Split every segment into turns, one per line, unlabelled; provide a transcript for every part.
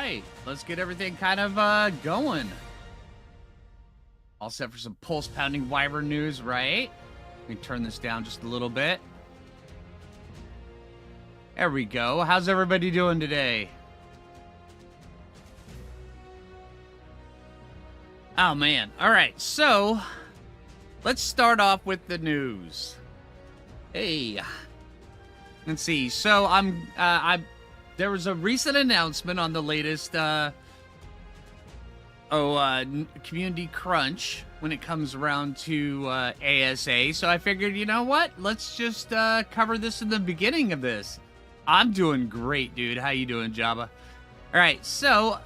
right, let's get everything kind of going. All set for some pulse-pounding wyvern news, right? Let me turn this down just a little bit. There we go. How's everybody doing today? Oh, man. All right, so let's start off with the news. Hey. Let's see. So there was a recent announcement on the latest community crunch when it comes around to ASA. So I figured, you know what? Let's just cover this in the beginning of this. I'm doing great, dude. How you doing, Jabba? All right, so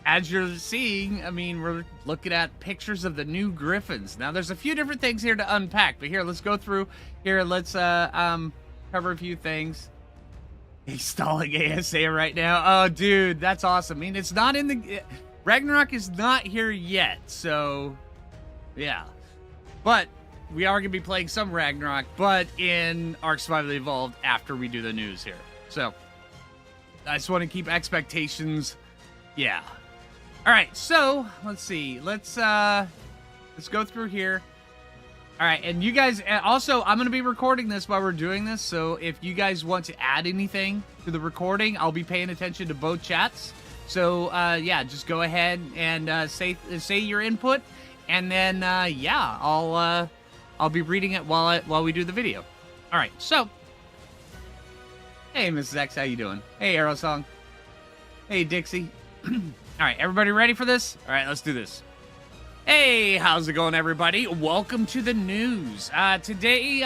as you're seeing, we're looking at pictures of the new Griffins. Now, there's a few different things here to unpack, but here, let's go through. Here, let's cover a few things. He's stalling ASA right now. Oh, dude, that's awesome. It's not in the... Ragnarok is not here yet, so... Yeah. But we are going to be playing some Ragnarok, but in Ark Survival Evolved after we do the news here. So, I just want to keep expectations... Yeah. Alright, so, let's see. Let's go through here. Alright, and you guys, also, I'm going to be recording this while we're doing this, so if you guys want to add anything to the recording, I'll be paying attention to both chats. So, yeah, just go ahead and say your input, and then, yeah, I'll be reading it while we do the video. Alright, so, hey, Mrs. X, how you doing? Hey, Aerosong. Hey, Dixie. Alright, everybody ready for this? Alright, let's do this. Hey, how's it going, everybody? Welcome to the news. Today,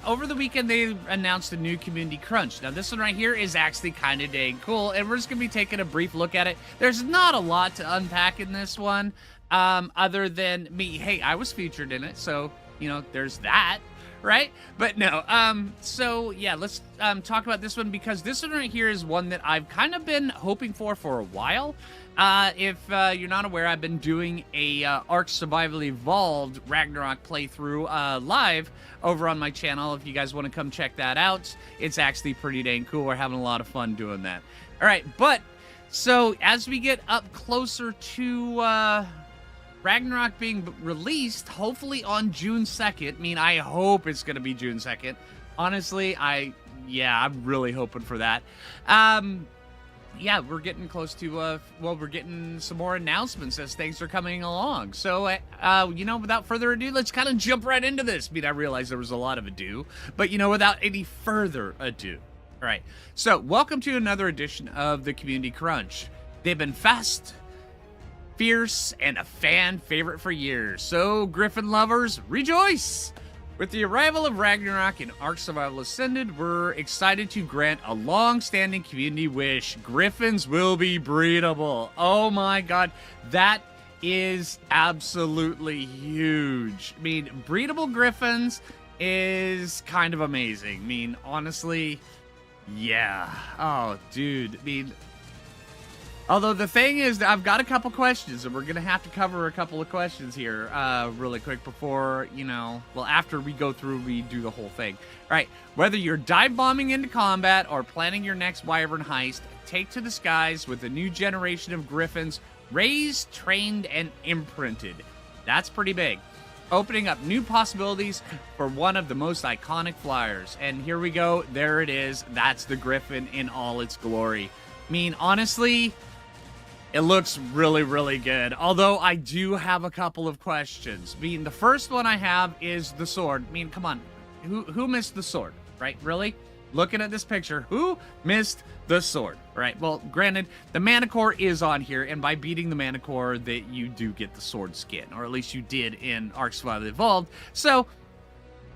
over the weekend, they announced a new community crunch. Now, this one right here is actually kind of dang cool, and we're just going to be taking a brief look at it. There's not a lot to unpack in this one, other than me. Hey, I was featured in it, so, you know, there's that, right? But no, so, yeah, let's talk about this one, because this one right here is one that I've kind of been hoping for a while. If you're not aware, I've been doing a Ark Survival Evolved Ragnarok playthrough live over on my channel. If you guys want to come check that out, it's actually pretty dang cool. We're having a lot of fun doing that. All right, but so as we get up closer to Ragnarok being released, hopefully on June 2nd. I hope it's going to be June 2nd. Honestly, I'm really hoping for that. Yeah, we're getting close to, we're getting some more announcements as things are coming along. So, you know, without further ado, let's kind of jump right into this. I realized there was a lot of ado, but, you know, without any further ado. All right, so welcome to another edition of the Community Crunch. They've been fast, fierce, and a fan favorite for years. So, Griffin lovers, rejoice! With the arrival of Ragnarok and Ark Survival Ascended, we're excited to grant a long-standing community wish. Griffins will be breedable. Oh my god, that is absolutely huge. Breedable Griffins is kind of amazing. Honestly, yeah. Oh, dude. Although the thing is, I've got a couple questions, and we're going to have to cover a couple of questions here really quick before, you know, well, after we go through, we do the whole thing. All right, whether you're dive bombing into combat or planning your next wyvern heist, take to the skies with a new generation of Griffins raised, trained, and imprinted. That's pretty big. Opening up new possibilities for one of the most iconic flyers. And here we go. There it is. That's the Griffin in all its glory. Honestly, it looks really, really good. Although I do have a couple of questions. The first one I have is the sword. Come on. Who missed the sword, right? Really? Looking at this picture, who missed the sword, right? Well, granted, the Manicore is on here, and by beating the Manicore, that you do get the sword skin, or at least you did in Ark Survival Evolved. So,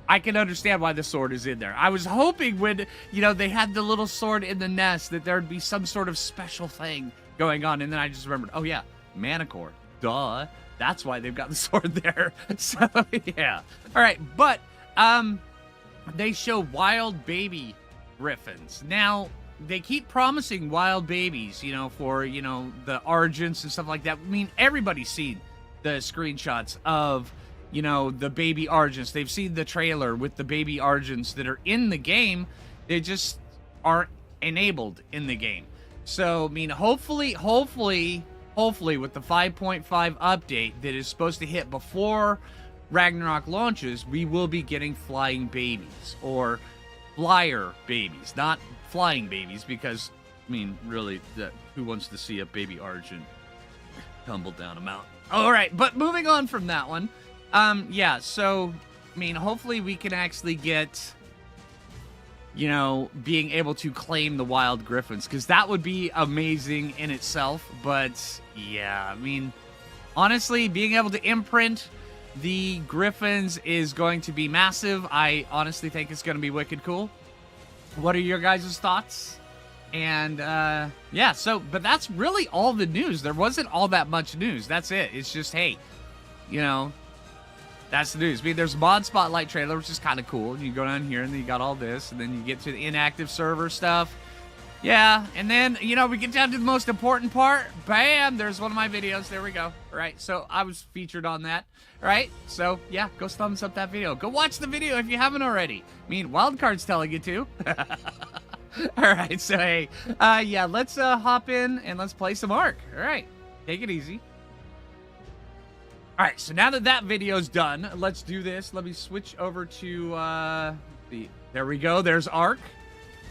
I can understand why the sword is in there. I was hoping when, you know, they had the little sword in the nest that there'd be some sort of special thing going on, and then I just remembered, oh yeah, Manicore, duh. That's why they've got the sword there. So, yeah. All right, but, they show wild baby Griffins. Now, they keep promising wild babies, you know, for, you know, the Argents and stuff like that. Everybody's seen the screenshots of, you know, the baby Argents. They've seen the trailer with the baby Argents that are in the game. They just aren't enabled in the game. So, I mean, hopefully with the 5.5 update that is supposed to hit before Ragnarok launches, we will be getting flying babies, or flyer babies, not flying babies, because, I mean, really, who wants to see a baby Argent tumble down a mountain? All right, but moving on from that one, yeah, so, I mean, hopefully we can actually get, you know, being able to claim the wild Griffins, because that would be amazing in itself, but, yeah, I mean, honestly, being able to imprint the Griffins is going to be massive. I honestly think it's going to be wicked cool. What are your guys' thoughts? And, yeah, so, but that's really all the news. There wasn't all that much news. That's it. It's just, hey, you know, that's the news. I mean, there's a mod spotlight trailer, which is kind of cool. You go down here, and then you got all this, and then you get to the inactive server stuff. Yeah, and then, you know, we get down to the most important part. Bam! There's one of my videos. There we go. All right, so I was featured on that. All right, so, yeah, go thumbs up that video. Go watch the video if you haven't already. I mean, Wildcard's telling you to. All right, so, hey, yeah, let's hop in and let's play some Ark. All right, take it easy. All right, so now that that video's done, let's do this. Let me switch over to, there we go. There's Ark.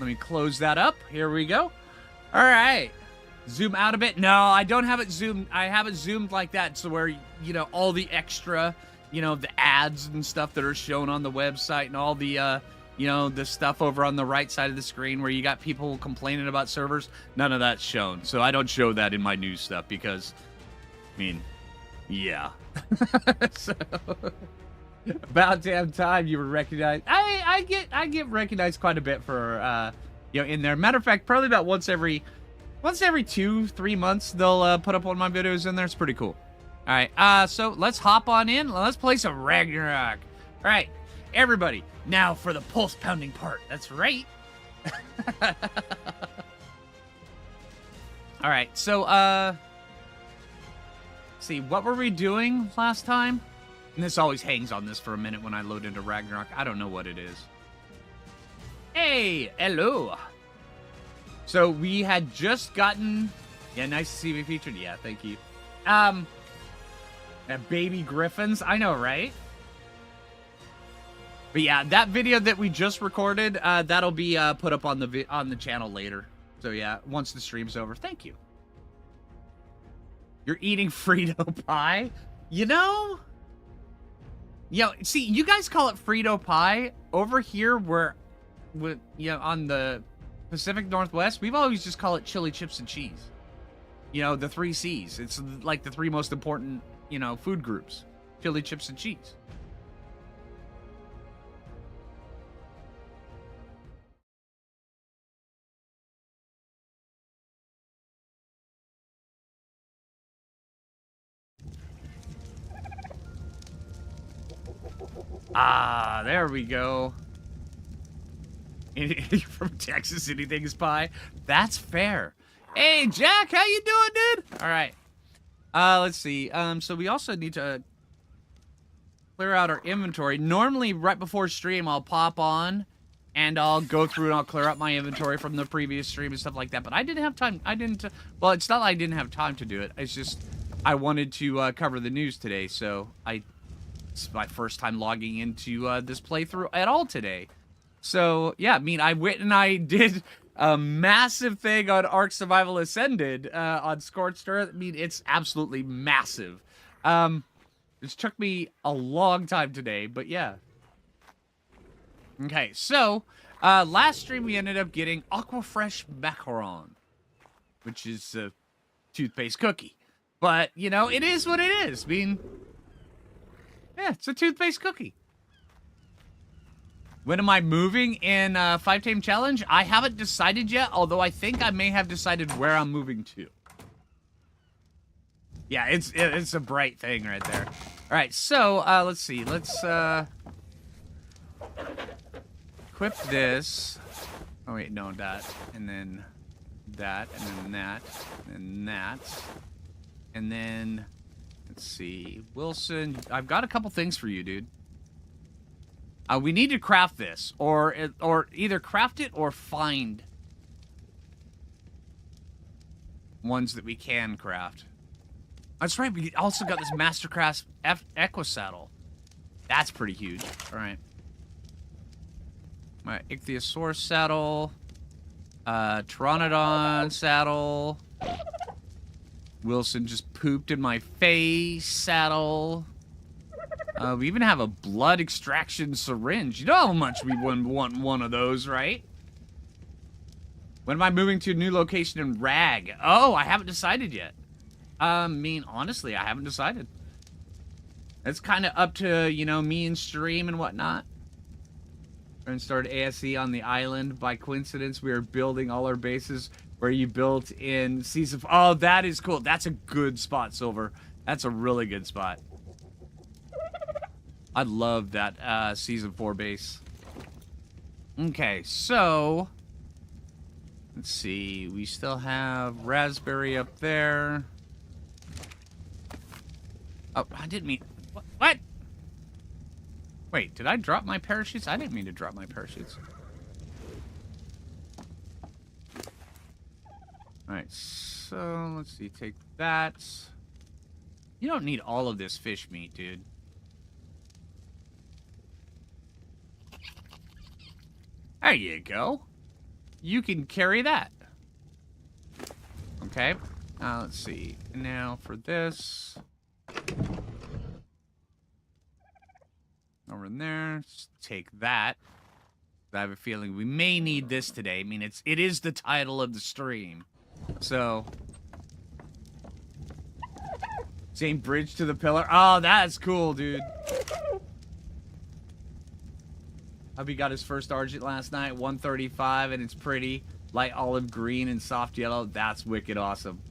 Let me close that up. Here we go. All right. Zoom out a bit. No, I don't have it zoomed. I have it zoomed like that, so where, you know, all the extra, you know, the ads and stuff that are shown on the website and all the, you know, the stuff over on the right side of the screen where you got people complaining about servers, none of that's shown. So I don't show that in my news stuff because, I mean, yeah. So, about damn time you were recognized. I get recognized quite a bit for, you know, in there. Matter of fact, probably about once every 2-3 months, they'll put up one of my videos in there. It's pretty cool. All right, so let's hop on in. Let's play some Ragnarok. All right, everybody, now for the pulse-pounding part. That's right. All right, so, see, what were we doing last time? And this always hangs on this for a minute when I load into Ragnarok. I don't know what it is. Hey, hello. So we had just gotten... Yeah, nice to see me featured. Yeah, thank you. Baby Griffins. I know, right? But yeah, that video that we just recorded, that'll be put up on the channel later. So yeah, once the stream's over. Thank you. You're eating Frito pie? You know... Yo, see, you guys call it Frito pie. Over here, where, you know, on the Pacific Northwest, we've always just called it chili, chips, and cheese. You know, the 3 C's. It's like the 3 most important, you know, food groups. Chili, chips, and cheese. Ah, there we go. From Texas, anything is pie. That's fair. Hey, Jack, how you doing, dude? All right. Let's see. So we also need to clear out our inventory. Normally, right before stream, I'll pop on and I'll go through and I'll clear up my inventory from the previous stream and stuff like that. But I didn't have time. Well, it's not like I didn't have time to do it. It's just I wanted to cover the news today, so it's my first time logging into this playthrough at all today. So, yeah, I mean, I went and I did a massive thing on Ark Survival Ascended on Scorched Earth. I mean, it's absolutely massive. It took me a long time today, but yeah. Okay, so, last stream we ended up getting Aquafresh Macaron, which is a toothpaste cookie. But, you know, it is what it is. I mean... Yeah, it's a toothpaste cookie. When am I moving in 5-Tame Challenge? I haven't decided yet, although I think I may have decided where I'm moving to. Yeah, it's a bright thing right there. All right, so let's see. Let's equip this. Oh wait, no, that, and then that, and then that, and that, and then let's see, Wilson. I've got a couple things for you, dude. We need to craft this, or either craft it or find. ones that we can craft. That's right, we also got this Mastercraft Equa saddle. That's pretty huge. Alright. My Ichthyosaurus saddle. Pteranodon saddle. Wilson just pooped in my face saddle. We even have a blood extraction syringe. You know how much we wouldn't want one of those, right? When am I moving to a new location in Rag? Oh, I haven't decided yet. I mean, honestly, I haven't decided. It's kind of up to, you know, me and stream and whatnot. We're going to start ASE on the island. By coincidence, we are building all our bases where you built in Season 4. Oh, that is cool. That's a good spot, Silver. That's a really good spot. I love that Season 4 base. Okay, so... let's see. We still have Raspberry up there. Oh, I didn't mean... What? Wait, did I drop my parachutes? I didn't mean to drop my parachutes. Alright, so let's see. Take that. You don't need all of this fish meat, dude. There you go. You can carry that. Okay. Let's see. Now for this. Over in there. Just take that. I have a feeling we may need this today. I mean, it is the title of the stream. So. Same bridge to the pillar. Oh, that's cool, dude. Hubby got his first Argent last night, 135, and it's pretty. Light olive green and soft yellow. That's wicked awesome.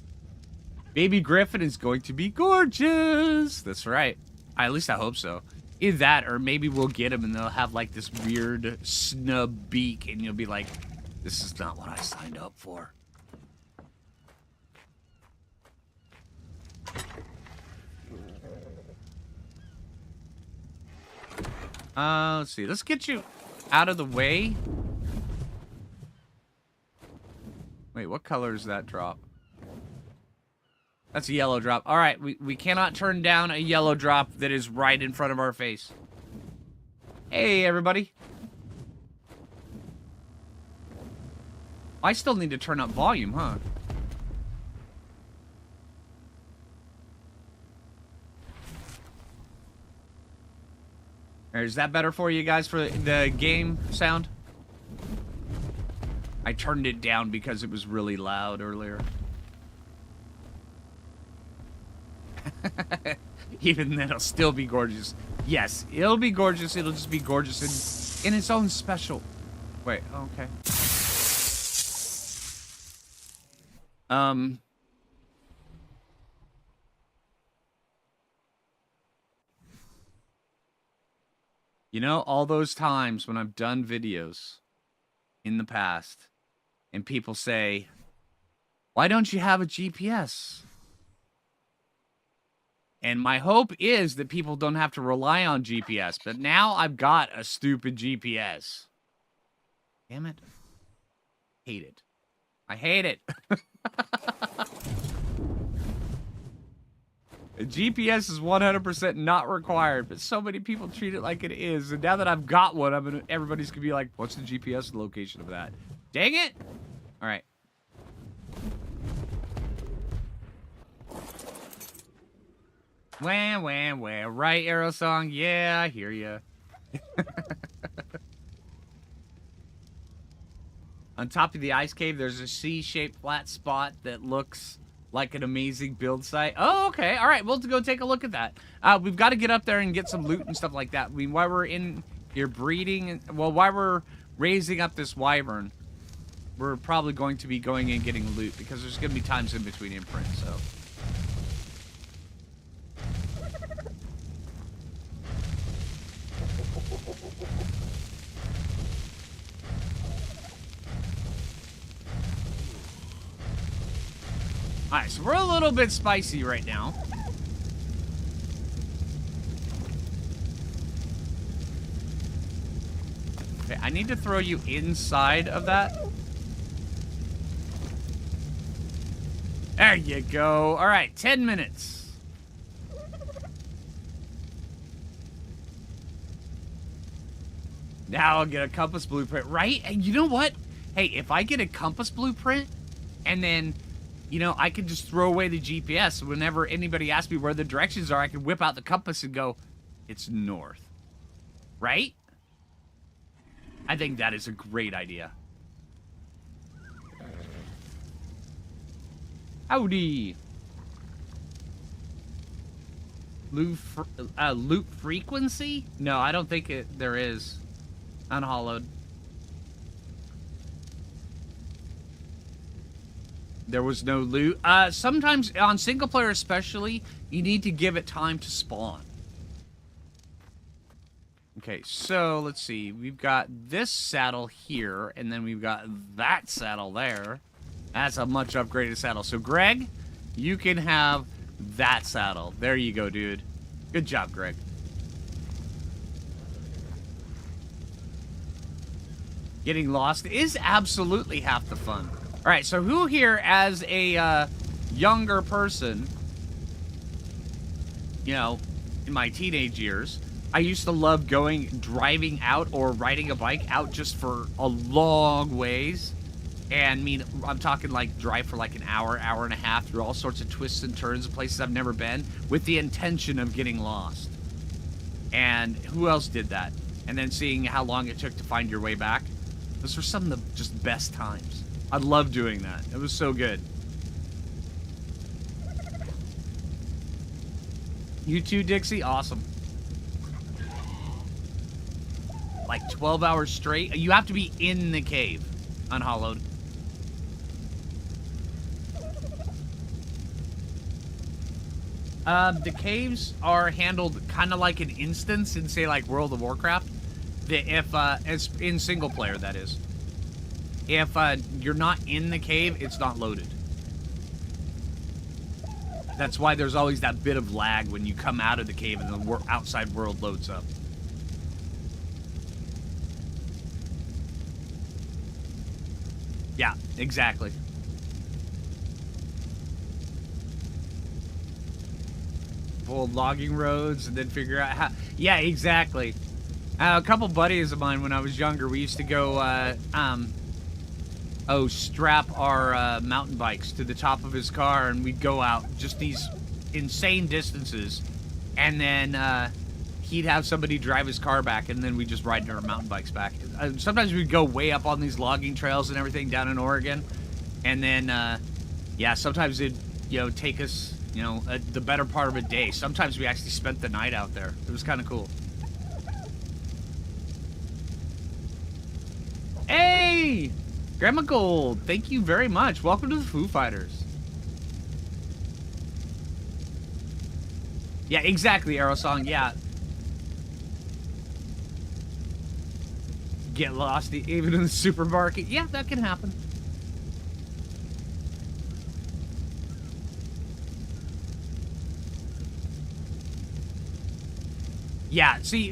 Baby Griffin is going to be gorgeous. That's right. At least I hope so. Either that, or maybe we'll get him and they'll have like this weird snub beak, and you'll be like, this is not what I signed up for. Let's see. Let's get you out of the way. Wait, what color is that drop? That's a yellow drop. All right, we cannot turn down a yellow drop that is right in front of our face. Hey, everybody. I still need to turn up volume, huh? Is that better for you guys for the game sound? I turned it down because it was really loud earlier. Even then, it'll still be gorgeous. Yes, it'll be gorgeous. It'll just be gorgeous in its own special. Wait, okay. You know, all those times when I've done videos in the past and people say, why don't you have a GPS? And my hope is that people don't have to rely on GPS. But now I've got a stupid GPS. Damn it. Hate it. I hate it. A GPS is 100% not required, but so many people treat it like it is. And now that I've got one, everybody's going to be like, what's the GPS location of that? Dang it! All right. Wham, wham, wham. Right, Arrow Song? Yeah, I hear ya. On top of the ice cave, there's a C-shaped flat spot that looks like an amazing build site. Oh, okay. All right, we'll go take a look at that. We've got to get up there and get some loot and stuff like that. I mean, while we're in here breeding, well, while we're raising up this wyvern, we're probably going to be going and getting loot because there's going to be times in between imprints, so. Alright, so we're a little bit spicy right now. Okay, I need to throw you inside of that. There you go. All right, 10 minutes. Now I'll get a compass blueprint, right? And you know what? Hey, if I get a compass blueprint, and then, you know, I can just throw away the GPS. Whenever anybody asks me where the directions are, I can whip out the compass and go, it's north. Right? I think that is a great idea. Howdy. Loop frequency? No, I don't think there is. Unhollowed. There was no loot. Sometimes, on single player especially, you need to give it time to spawn. Okay, so let's see. We've got this saddle here, and then we've got that saddle there. That's a much upgraded saddle. So, Greg, you can have that saddle. There you go, dude. Good job, Greg. Getting lost is absolutely half the fun. All right, so who here, as a younger person, you know, in my teenage years, I used to love driving out or riding a bike out just for a long ways. And I mean, I'm talking like drive for like an hour, hour and a half through all sorts of twists and turns and places I've never been with the intention of getting lost. And who else did that? And then seeing how long it took to find your way back. Those were some of the just best times. I love doing that. It was so good. You too, Dixie? Awesome. Like 12 hours straight? You have to be in the cave. Unhollowed. The caves are handled kind of like an instance in, say, like World of Warcraft. If, as in single player, that is. If you're not in the cave, it's not loaded. That's why there's always that bit of lag when you come out of the cave and the outside world loads up. Yeah, exactly. Pull logging roads and then figure out how... Yeah, exactly. A couple buddies of mine when I was younger, we used to go, strap our mountain bikes to the top of his car, and we'd go out just these insane distances, and then he'd have somebody drive his car back, and then we'd just ride our mountain bikes back. Sometimes we'd go way up on these logging trails and everything down in Oregon, and then, yeah, sometimes it'd, you know, take us, you know, the better part of a day. Sometimes we actually spent the night out there. It was kind of cool. Hey! Grandma Gold, thank you very much. Welcome to the Foo Fighters. Yeah, exactly, Arrow Song. Yeah. Get lost even in the supermarket. Yeah, that can happen. Yeah, see,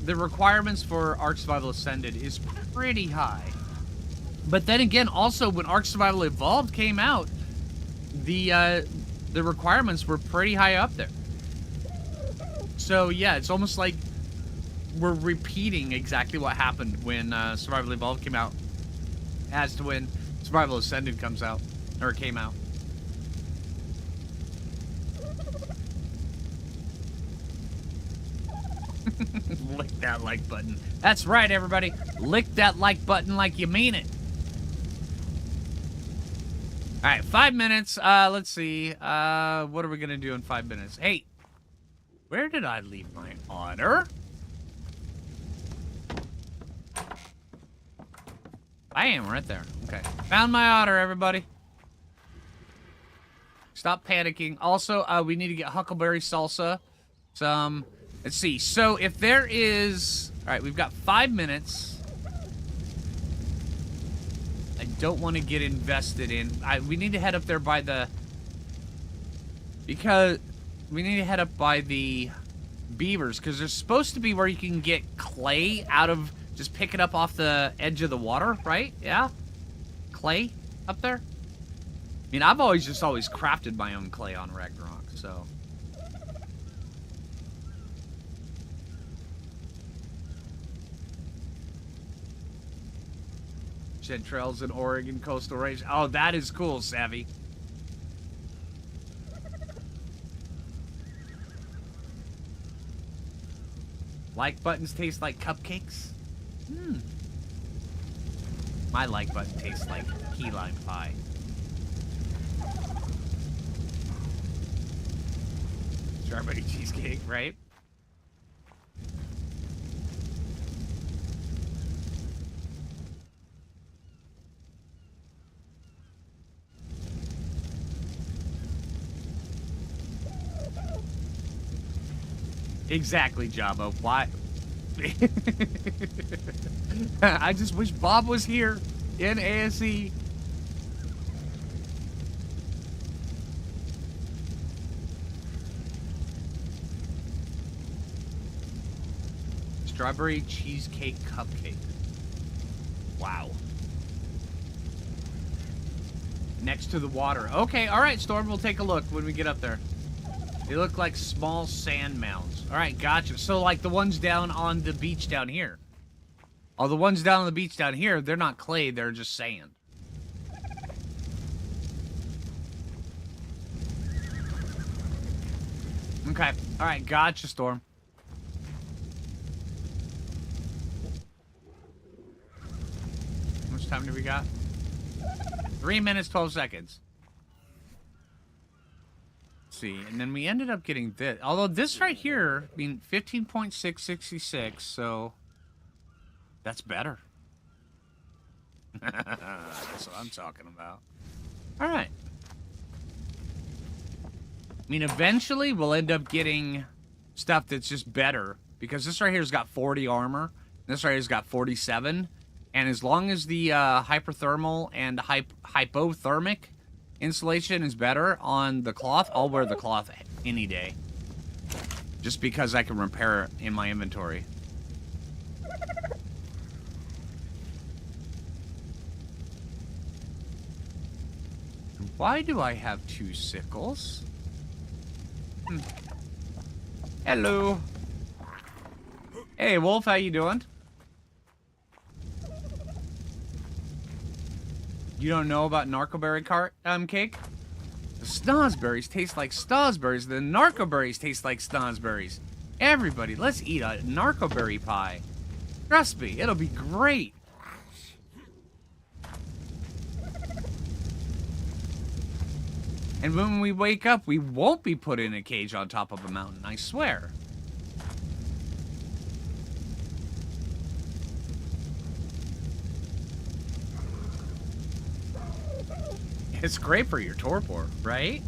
the requirements for Ark Survival Ascended is pretty high. But then again, also, when Ark Survival Evolved came out, the requirements were pretty high up there. So, yeah, it's almost like we're repeating exactly what happened when Survival Evolved came out as to when Survival Ascended comes out, or came out. Lick that like button. That's right, everybody. Lick that like button like you mean it. All right, 5 minutes. Let's see. What are we gonna do in 5 minutes? Hey, where did I leave my otter? I am right there. Okay, found my otter, everybody. Stop panicking. Also, we need to get huckleberry salsa. Some. Let's see. So if there is... All right, we've got 5 minutes. I don't want to get invested in... we need to head up there by the... Because we need to head up by the beavers. Because there's supposed to be where you can get clay out of Just pick it up off the edge of the water, right? Yeah? Clay up there? I mean, I've always crafted my own clay on Ragnarok, so... Shed trails in Oregon coastal range. Oh, that is cool, Savvy. Like buttons taste like cupcakes? My like button tastes like key lime pie. Strawberry cheesecake, right? Exactly, Jabba. Why? I just wish Bob was here in ASE. Strawberry cheesecake cupcake. Wow. Next to the water. Okay, all right, Storm. We'll take a look when we get up there. They look like small sand mounds. All right, gotcha. So, like the ones down on the beach down here. Oh, the ones down on the beach down here, they're not clay, they're just sand. Okay. All right, gotcha, Storm. How much time do we got? 3 minutes, 12 seconds. See, and then we ended up getting this. Although this right here, I mean, 15.666, so that's better. That's what I'm talking about. All right. I mean, eventually we'll end up getting stuff that's just better, because this right here's got 40 armor, this right here's got 47, and as long as the hyperthermal and hypothermic insulation is better on the cloth, I'll wear the cloth any day. Just because I can repair it in my inventory. Why do I have 2 sickles? Hello. Hey, Wolf, how you doing? You don't know about narcoberry cake? The snozberries taste like snozberries. The narcoberries taste like snozberries. Everybody, let's eat a narcoberry pie. Trust me, it'll be great. And when we wake up, we won't be put in a cage on top of a mountain, I swear. It's great for your torpor, right?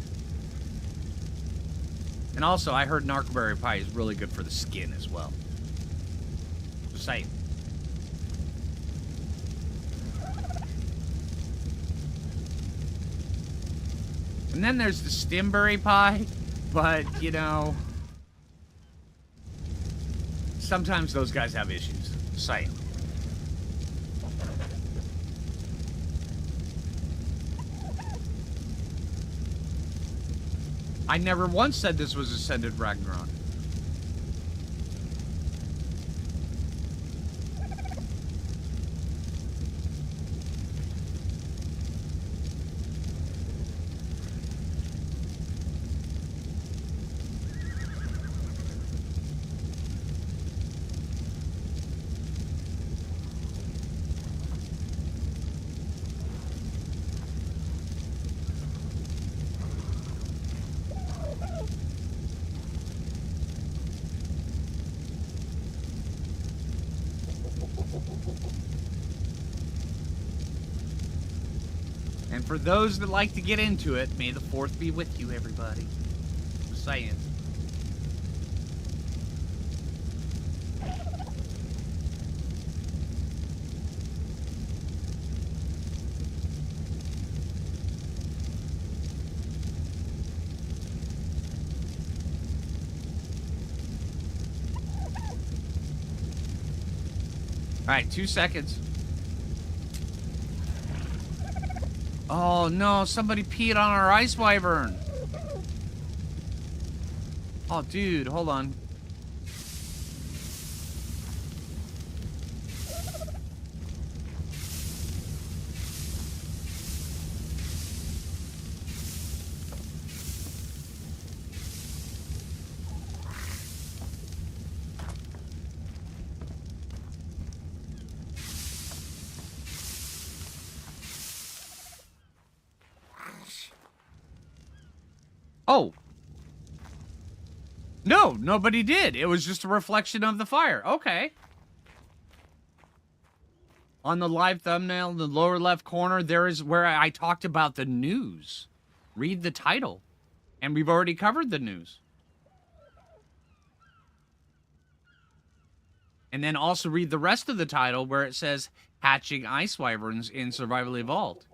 And also, I heard narcoberry pie is really good for the skin as well. Just saying. And then there's the stimberry pie, but, you know, sometimes those guys have issues. Just saying. I never once said this was Ascended Ragnarok. And for those that like to get into it, may the 4th be with you, everybody. Just saying. right, 2 seconds. Oh no, somebody peed on our ice wyvern. Oh dude, hold on. Oh. No, nobody did. It was just a reflection of the fire. Okay. On the live thumbnail in the lower left corner, there is where I talked about the news. Read the title. And we've already covered the news. And then also read the rest of the title where it says hatching ice wyverns in Survival Evolved.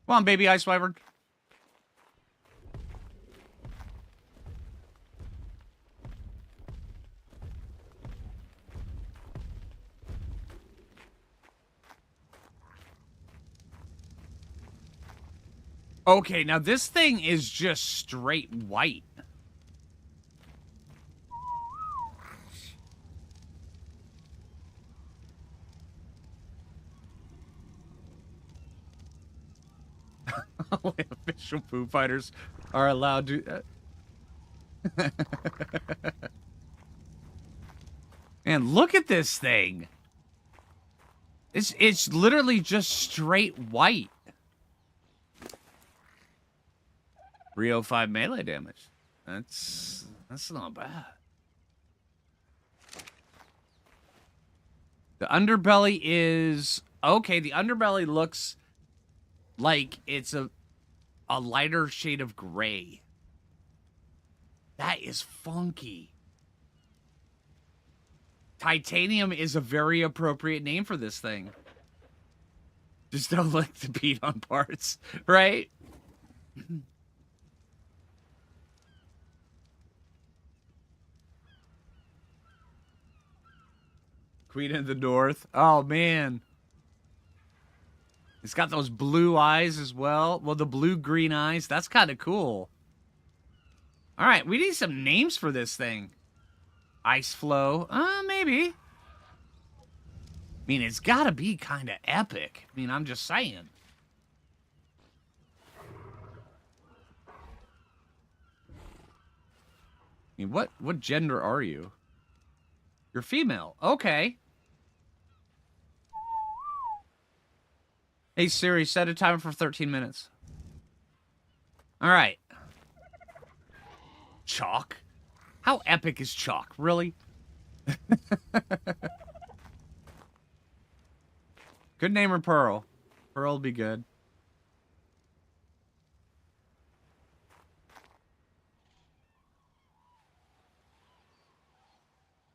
Come on, baby ice wyvern. Okay, now this thing is just straight white. Only official Foo Fighters are allowed to... Man, look at this thing. It's literally just straight white. 305 melee damage. That's not bad. The underbelly is... Okay, the underbelly looks like it's a lighter shade of gray. That is funky. Titanium is a very appropriate name for this thing. Just don't like to beat on parts, right? Queen of the North. Oh, man. It's got those blue eyes as well. Well, the blue-green eyes. That's kind of cool. All right, we need some names for this thing. Ice Flow. Maybe. I mean, it's got to be kind of epic. I mean, I'm just saying. I mean, what gender are you? You're female. Okay. Hey, Siri, set a timer for 13 minutes. All right. Chalk? How epic is Chalk? Really? Good name or Pearl? Pearl would be good.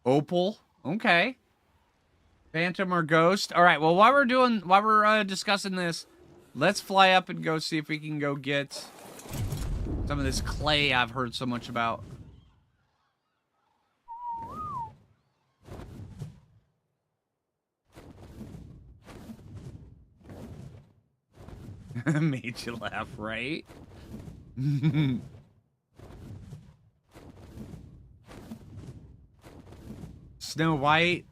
Opal? Okay. Phantom or Ghost? All right, well, while we're discussing this, let's fly up and go see if we can go get some of this clay I've heard so much about. Made you laugh, right? Snow White?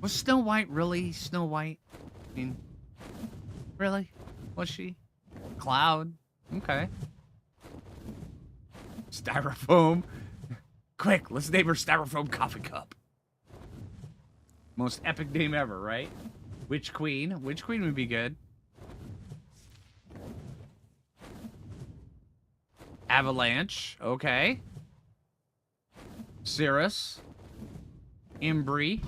Was Snow White really Snow White? I mean, really? Was she? Cloud? Okay. Styrofoam? Quick, let's name her Styrofoam Coffee Cup. Most epic name ever, right? Witch Queen? Witch Queen would be good. Avalanche? Okay. Cirrus. Embry.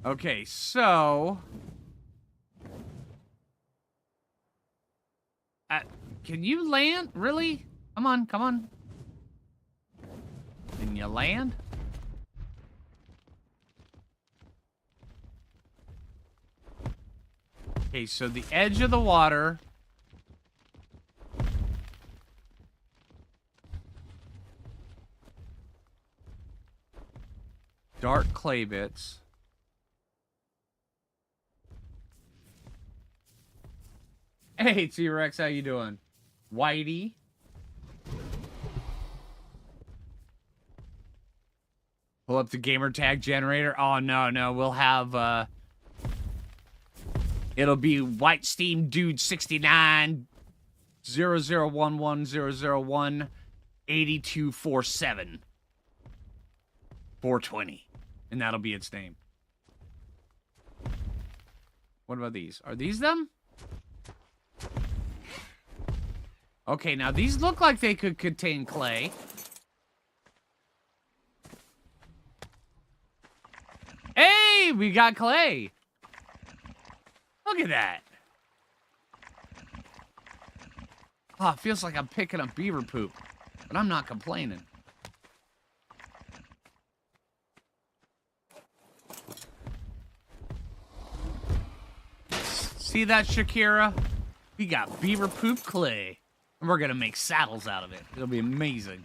Okay, so... can you land? Really? Come on, come on. Can you land? Okay, so the edge of the water. Dark clay bits. Hey, T-Rex, how you doing? Whitey. Pull up the gamer tag generator. Oh, no. We'll have, it'll be White Steam Dude 69 0011 8247 420. And that'll be its name. What about these? Are these them? Okay, now these look like they could contain clay. Hey, we got clay. Look at that. Oh, it feels like I'm picking up beaver poop, but I'm not complaining. See that, Shakira? We got beaver poop clay, and we're gonna make saddles out of it. It'll be amazing.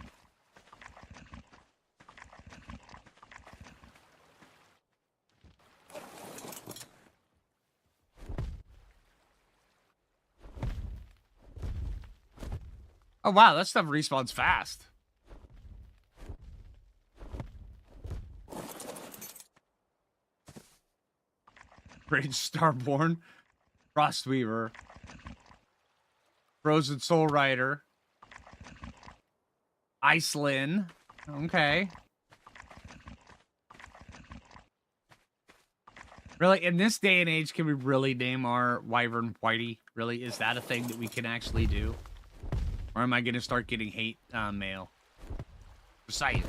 Oh, wow, that stuff respawns fast. Rage Starborn, Frostweaver, Frozen Soul Rider, Iceland. Okay. Really, in this day and age, can we really name our wyvern Whitey? Really, is that a thing that we can actually do? Or am I going to start getting hate mail? Recite.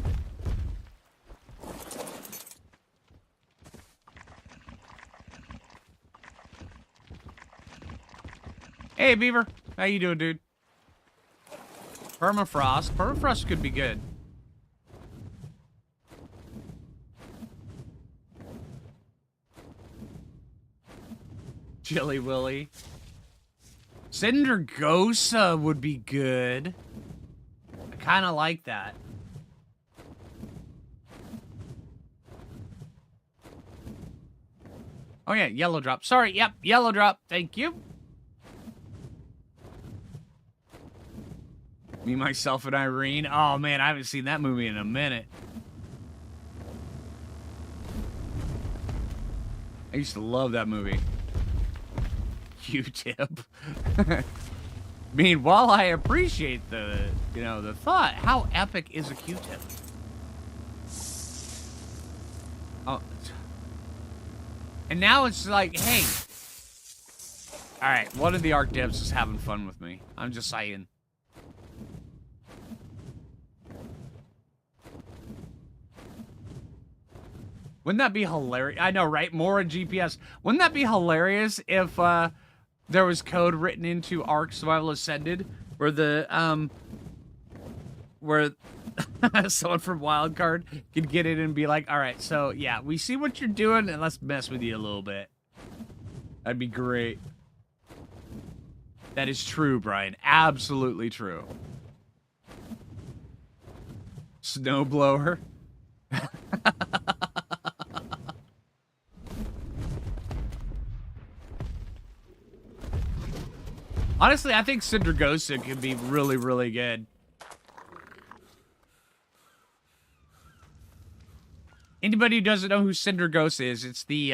Hey, Beaver. How you doing, dude? Permafrost. Permafrost could be good. Chili Willy. Cindergosa would be good. I kind of like that. Oh, yeah, Yellow Drop. Sorry, yep, Yellow Drop. Thank you. Me, Myself, and Irene. Oh, man, I haven't seen that movie in a minute. I used to love that movie. Q-tip. I mean, while I appreciate the, the thought, how epic is a Q-tip? Oh. And now it's like, hey. All right, one of the Arc devs is having fun with me. I'm just saying. Wouldn't that be hilarious? I know, right? More on GPS. Wouldn't that be hilarious if there was code written into Ark Survival Ascended where the where someone from Wildcard could get in and be like, all right, so yeah, we see what you're doing and let's mess with you a little bit. That'd be great. That is true, Brian. Absolutely true. Snowblower. Honestly, I think Cindergosa could be really, really good. Anybody who doesn't know who Cindergosa is, it's the,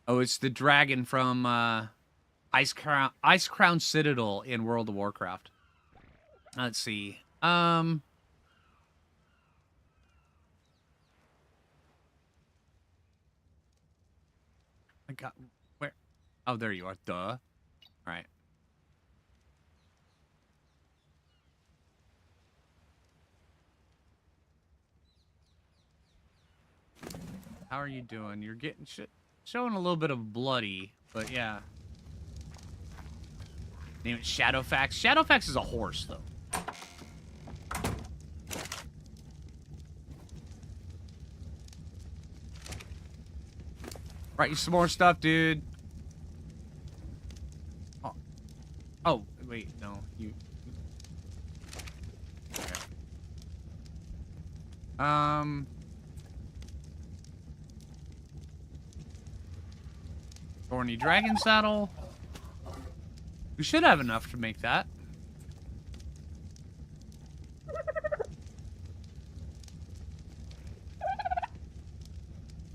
oh, it's the dragon from, Ice Crown Citadel in World of Warcraft. Let's see. I got... Where? Oh, there you are. Duh. All right. How are you doing? You're getting showing a little bit of bloody, but yeah. Name it Shadowfax. Shadowfax is a horse, though. Write you some more stuff, dude. Oh, wait, no, you. Okay. Thorny dragon saddle. We should have enough to make that.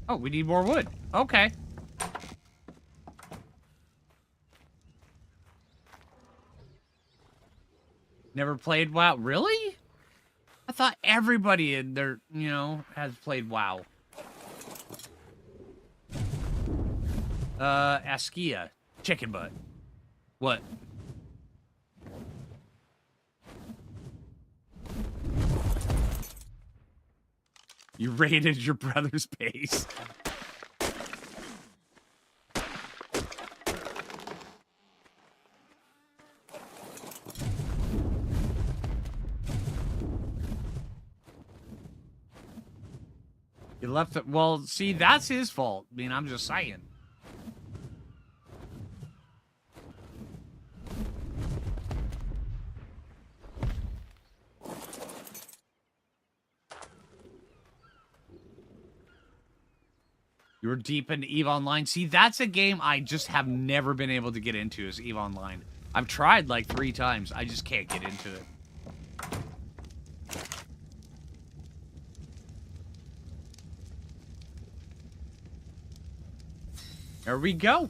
Oh, we need more wood. Okay. Never played WoW. Really? I thought everybody in there, you know, has played WoW. Askia. Chicken butt. What? You raided your brother's base. You left it. Well, see, that's his fault. I mean, I'm just saying. You were deep into EVE Online. See, that's a game I just have never been able to get into is EVE Online. I've tried like 3 times. I just can't get into it. There we go.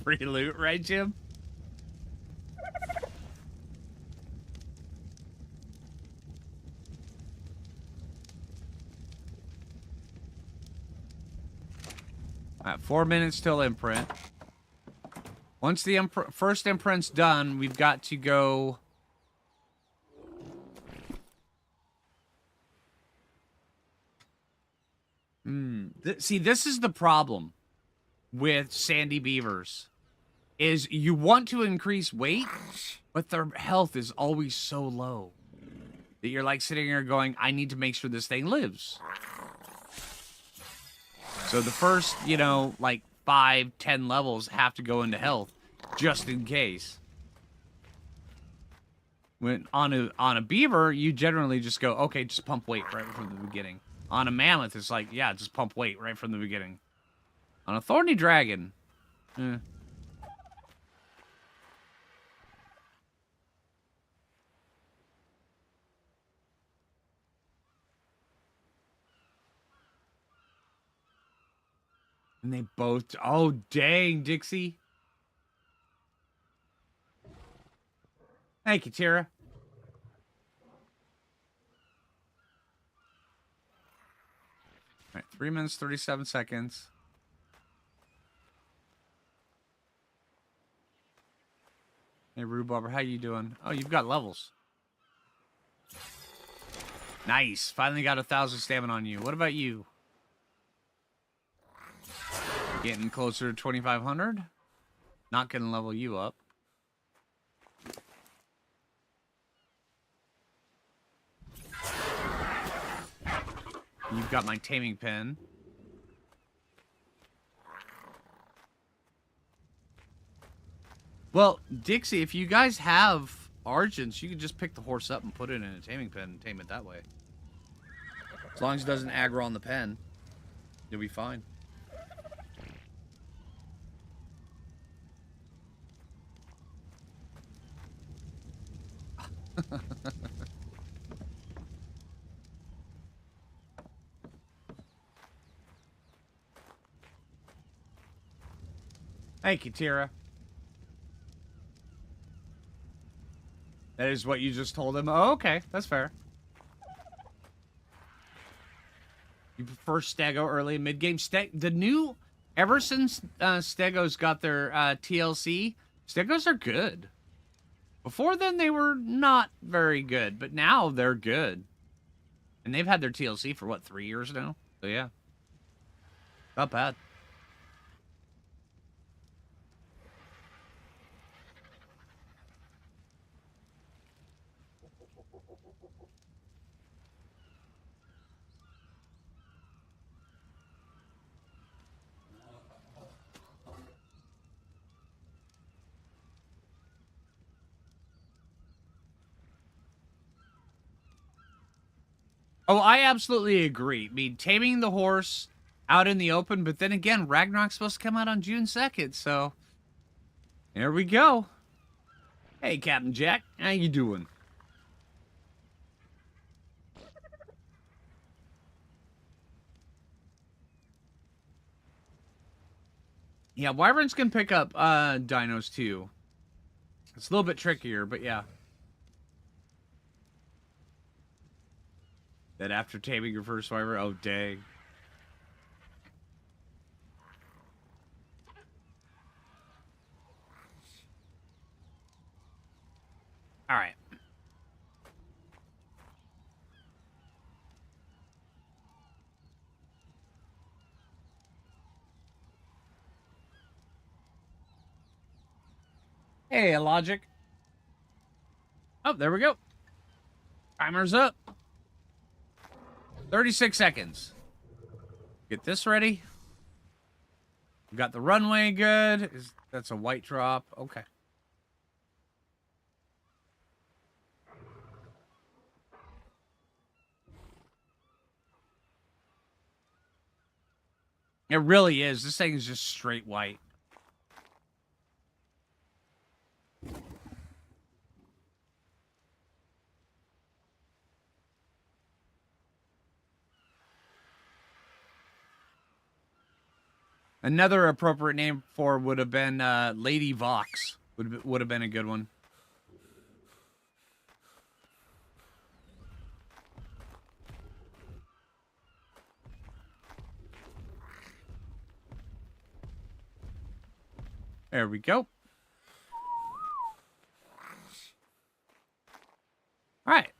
Free loot, right, Jim? All right, 4 minutes till imprint. Once the first imprint's done, we've got to go... See, this is the problem with sandy beavers. Is you want to increase weight, but their health is always so low that you're like sitting here going, I need to make sure this thing lives. So the first, you know, like 5, 10 levels have to go into health just in case. When on a beaver, you generally just go, okay, just pump weight right from the beginning. On a mammoth, it's like, yeah, just pump weight right from the beginning. On a thorny dragon, And they both... Oh, dang, Dixie. Thank you, Tara. All right, 3 minutes, 37 seconds. Hey, Rhubarber, how you doing? Oh, you've got levels. Nice. Finally got 1,000 stamina on you. What about you? Getting closer to 2,500? Not gonna level you up. You've got my taming pen. Well, Dixie, if you guys have Argents, you can just pick the horse up and put it in a taming pen and tame it that way. As long as it doesn't aggro on the pen, you'll be fine. Thank you, Tira. That is what you just told him? Oh, okay. That's fair. You prefer Stego early and mid-game? The new... Ever since Stego's got their TLC, Stegos are good. Before then, they were not very good. But now, they're good. And they've had their TLC for, what, 3 years now? So, yeah. Not bad. Oh, I absolutely agree. I mean, taming the horse out in the open, but then again, Ragnarok's supposed to come out on June 2nd, so there we go. Hey, Captain Jack, how you doing? Yeah, wyverns can pick up dinos too. It's a little bit trickier, but yeah. That after taming your first wyvern, oh dang. All right. Hey, Logic. Oh, there we go. Timer's up. 36 seconds. Get this ready. We got the runway good. That's a white drop. Okay. It really is. This thing is just straight white. Another appropriate name for would have been Lady Vox. Would have been a good one. There we go. All right.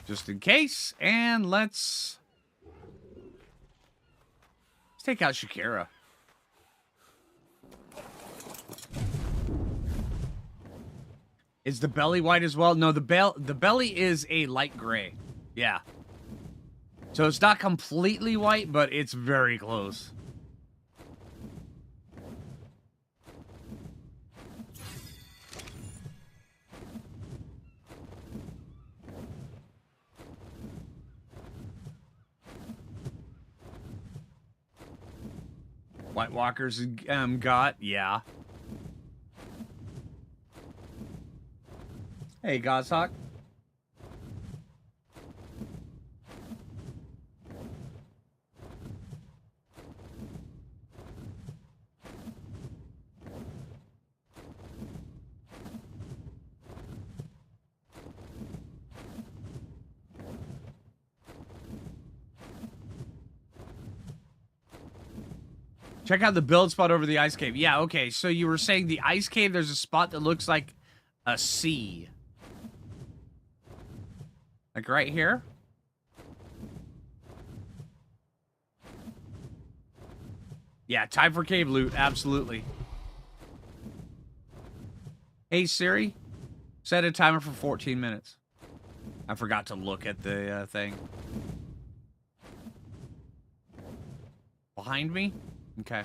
Just in case, and let's take out Shakira. Is the belly white as well? No, the belly is a light gray. Yeah. So it's not completely white, but it's very close. White Walkers got, yeah. Hey, Goshawk. Check out the build spot over the ice cave. Yeah, okay. So you were saying the ice cave, there's a spot that looks like a sea. Like right here? Yeah, time for cave loot. Absolutely. Hey, Siri. Set a timer for 14 minutes. I forgot to look at the thing. Behind me? Okay.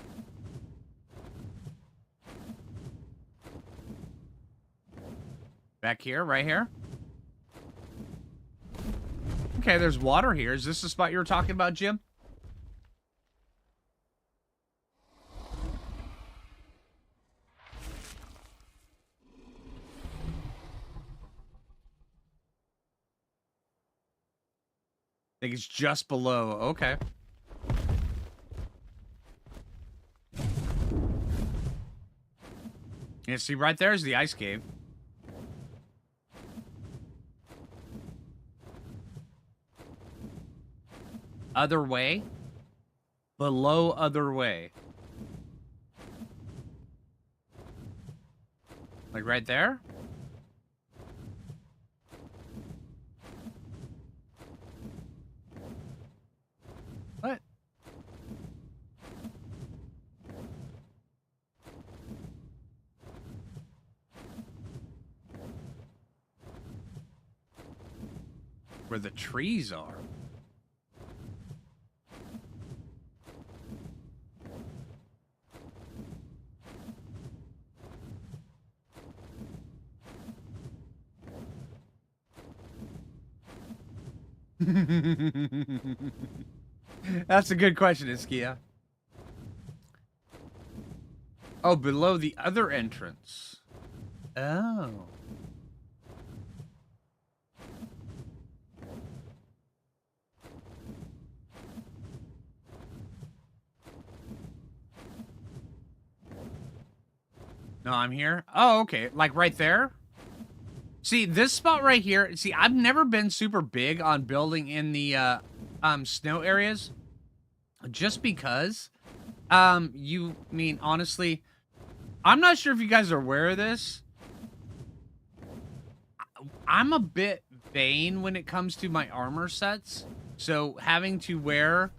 Back here, right here. Okay, there's water here. Is this the spot you were talking about, Jim? I think it's just below. Okay. Yeah, see, right there is the ice cave. Other way. Below other way. Like right there? What? Where the trees are. That's a good question, Iskia. Oh, below the other entrance. Oh. No, I'm here. Oh, okay. Like right there? See, this spot right here. See, I've never been super big on building in the snow areas. Just because. You mean, honestly, I'm not sure if you guys are aware of this. I'm a bit vain when it comes to my armor sets. So having to wear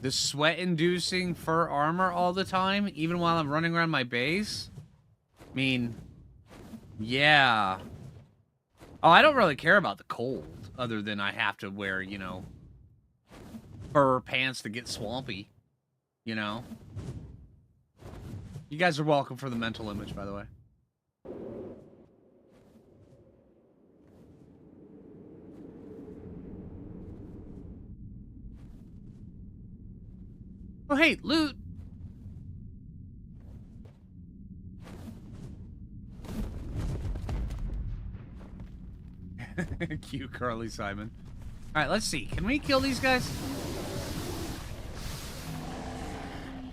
the sweat-inducing fur armor all the time, even while I'm running around my base. I mean, yeah. Oh, I don't really care about the cold, other than I have to wear, you know, fur pants to get swampy, you know? You guys are welcome for the mental image, by the way. Oh, hey, loot! Cute Carly Simon. Alright, let's see. Can we kill these guys?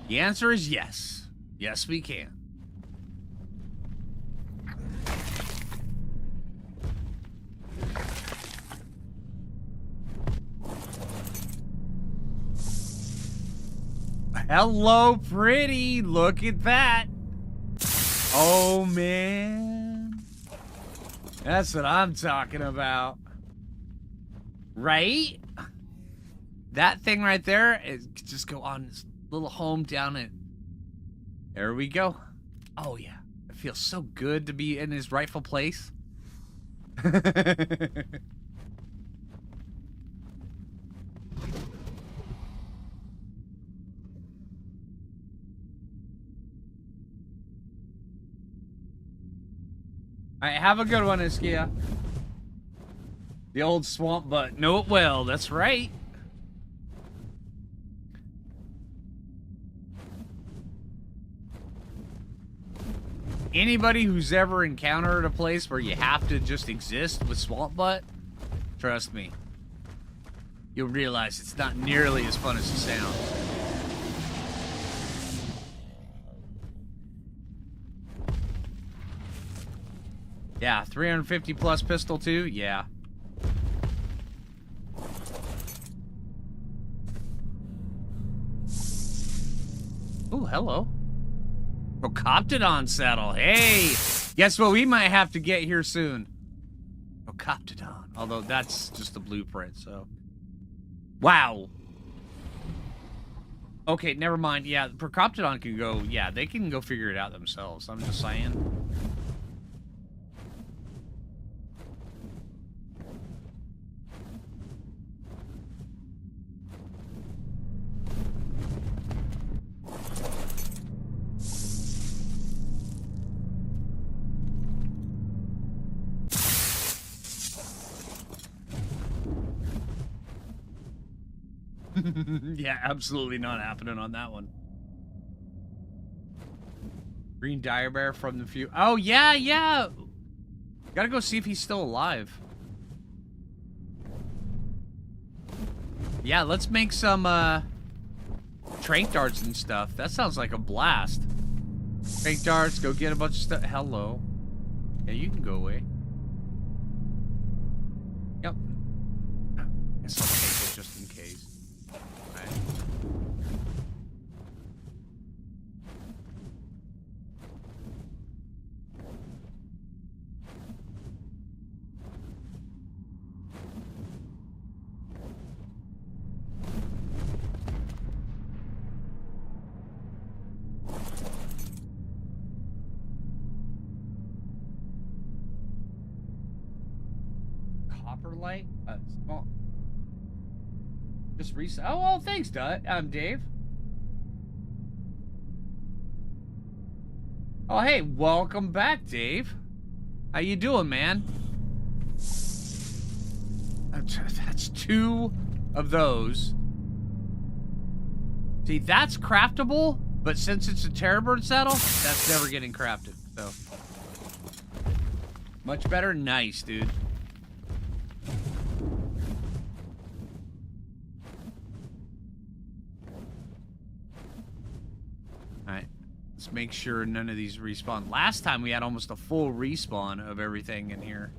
The answer is yes. Yes, we can. Hello, pretty. Look at that. Oh, man. That's what I'm talking about. Right? That thing right there, it could just go on this little home down it. There we go. Oh, yeah. It feels so good to be in his rightful place. Alright, have a good one, Iskia. The old swamp butt. Know it well, that's right. Anybody who's ever encountered a place where you have to just exist with swamp butt, trust me, you'll realize it's not nearly as fun as it sounds. Yeah, 350 plus pistol too? Yeah. Ooh, hello. Procoptodon saddle. Hey! Guess what we might have to get here soon? Procoptodon. Although that's just the blueprint, so. Wow. Okay, never mind. Yeah, Procoptodon can go, yeah, they can go figure it out themselves. I'm just saying. Yeah, absolutely not happening on that one. Green dire bear from the few. Oh, yeah, yeah. Gotta go see if he's still alive. Yeah, let's make some, trank darts and stuff. That sounds like a blast. Trank darts, go get a bunch of stuff. Hello. Yeah, you can go away. Yep. Guess I'll take it just in case. Alright. Copper light? Small. Just reset. Oh, well, thanks, Dave. Oh, hey, welcome back, Dave. How you doing, man? That's 2 of those. See, that's craftable, but since it's a terrorbird saddle, that's never getting crafted, so. Much better? Nice, dude. Alright. Let's make sure none of these respawn. Last time we had almost a full respawn of everything in here.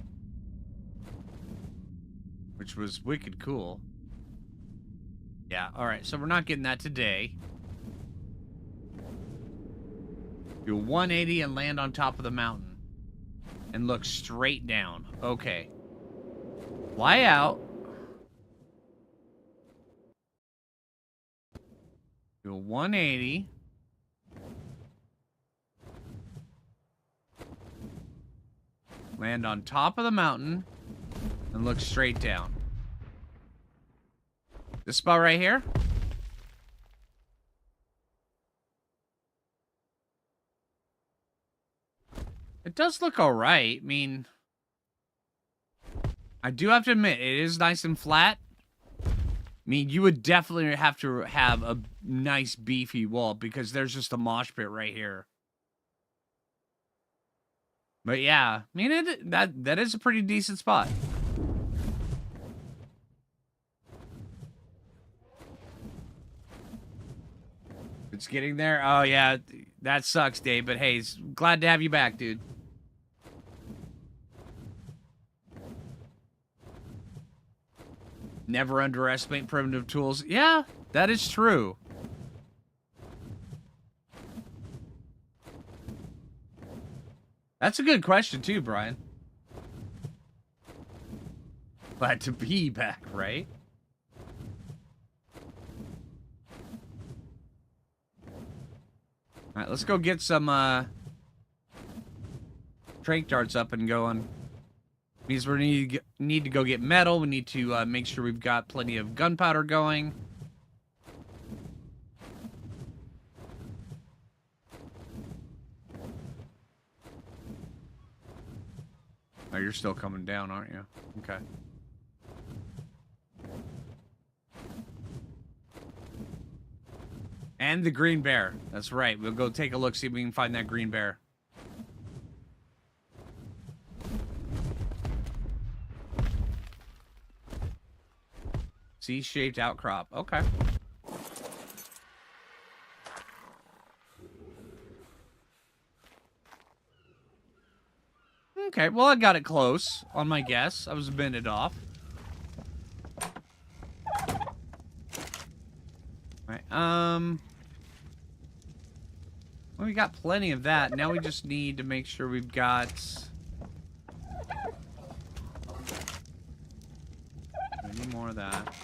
Which was wicked cool. Yeah, alright, so we're not getting that today. Do a 180 and land on top of the mountain. And look straight down. Okay. Fly out. Do a 180. Land on top of the mountain. And look straight down. This spot right here? It does look alright. I mean, I do have to admit, it is nice and flat. I mean, you would definitely have to have a nice beefy wall because there's just a mosh pit right here. But yeah, I mean, that is a pretty decent spot. It's getting there. Oh, yeah. That sucks, Dave. But hey, glad to have you back, dude. Never underestimate primitive tools. Yeah, that is true. That's a good question, too, Brian. Glad to be back, right? Alright, let's go get some, trank darts up and going. Means we need to go get metal. We need to, make sure we've got plenty of gunpowder going. Oh, you're still coming down, aren't you? Okay. And the green bear. That's right. We'll go take a look, see if we can find that green bear. C-shaped outcrop. Okay. Okay, well, I got it close on my guess. I was a minute off. All right, well, we got plenty of that. Now we just need to make sure we've got... any more of that.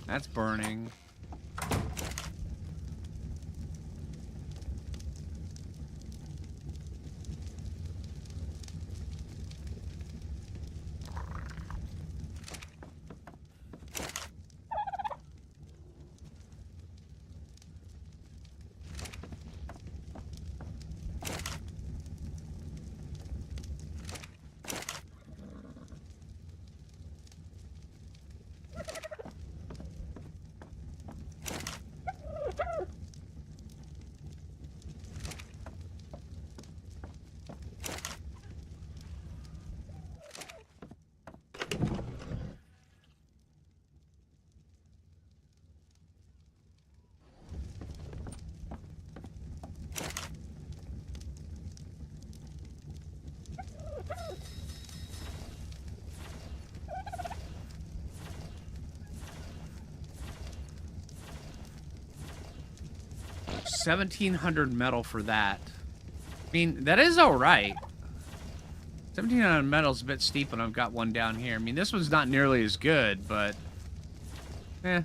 That's burning. $1,700 metal for that. I mean, that is alright. 1,700 metal is a bit steep when I've got one down here. I mean, this one's not nearly as good, but... eh.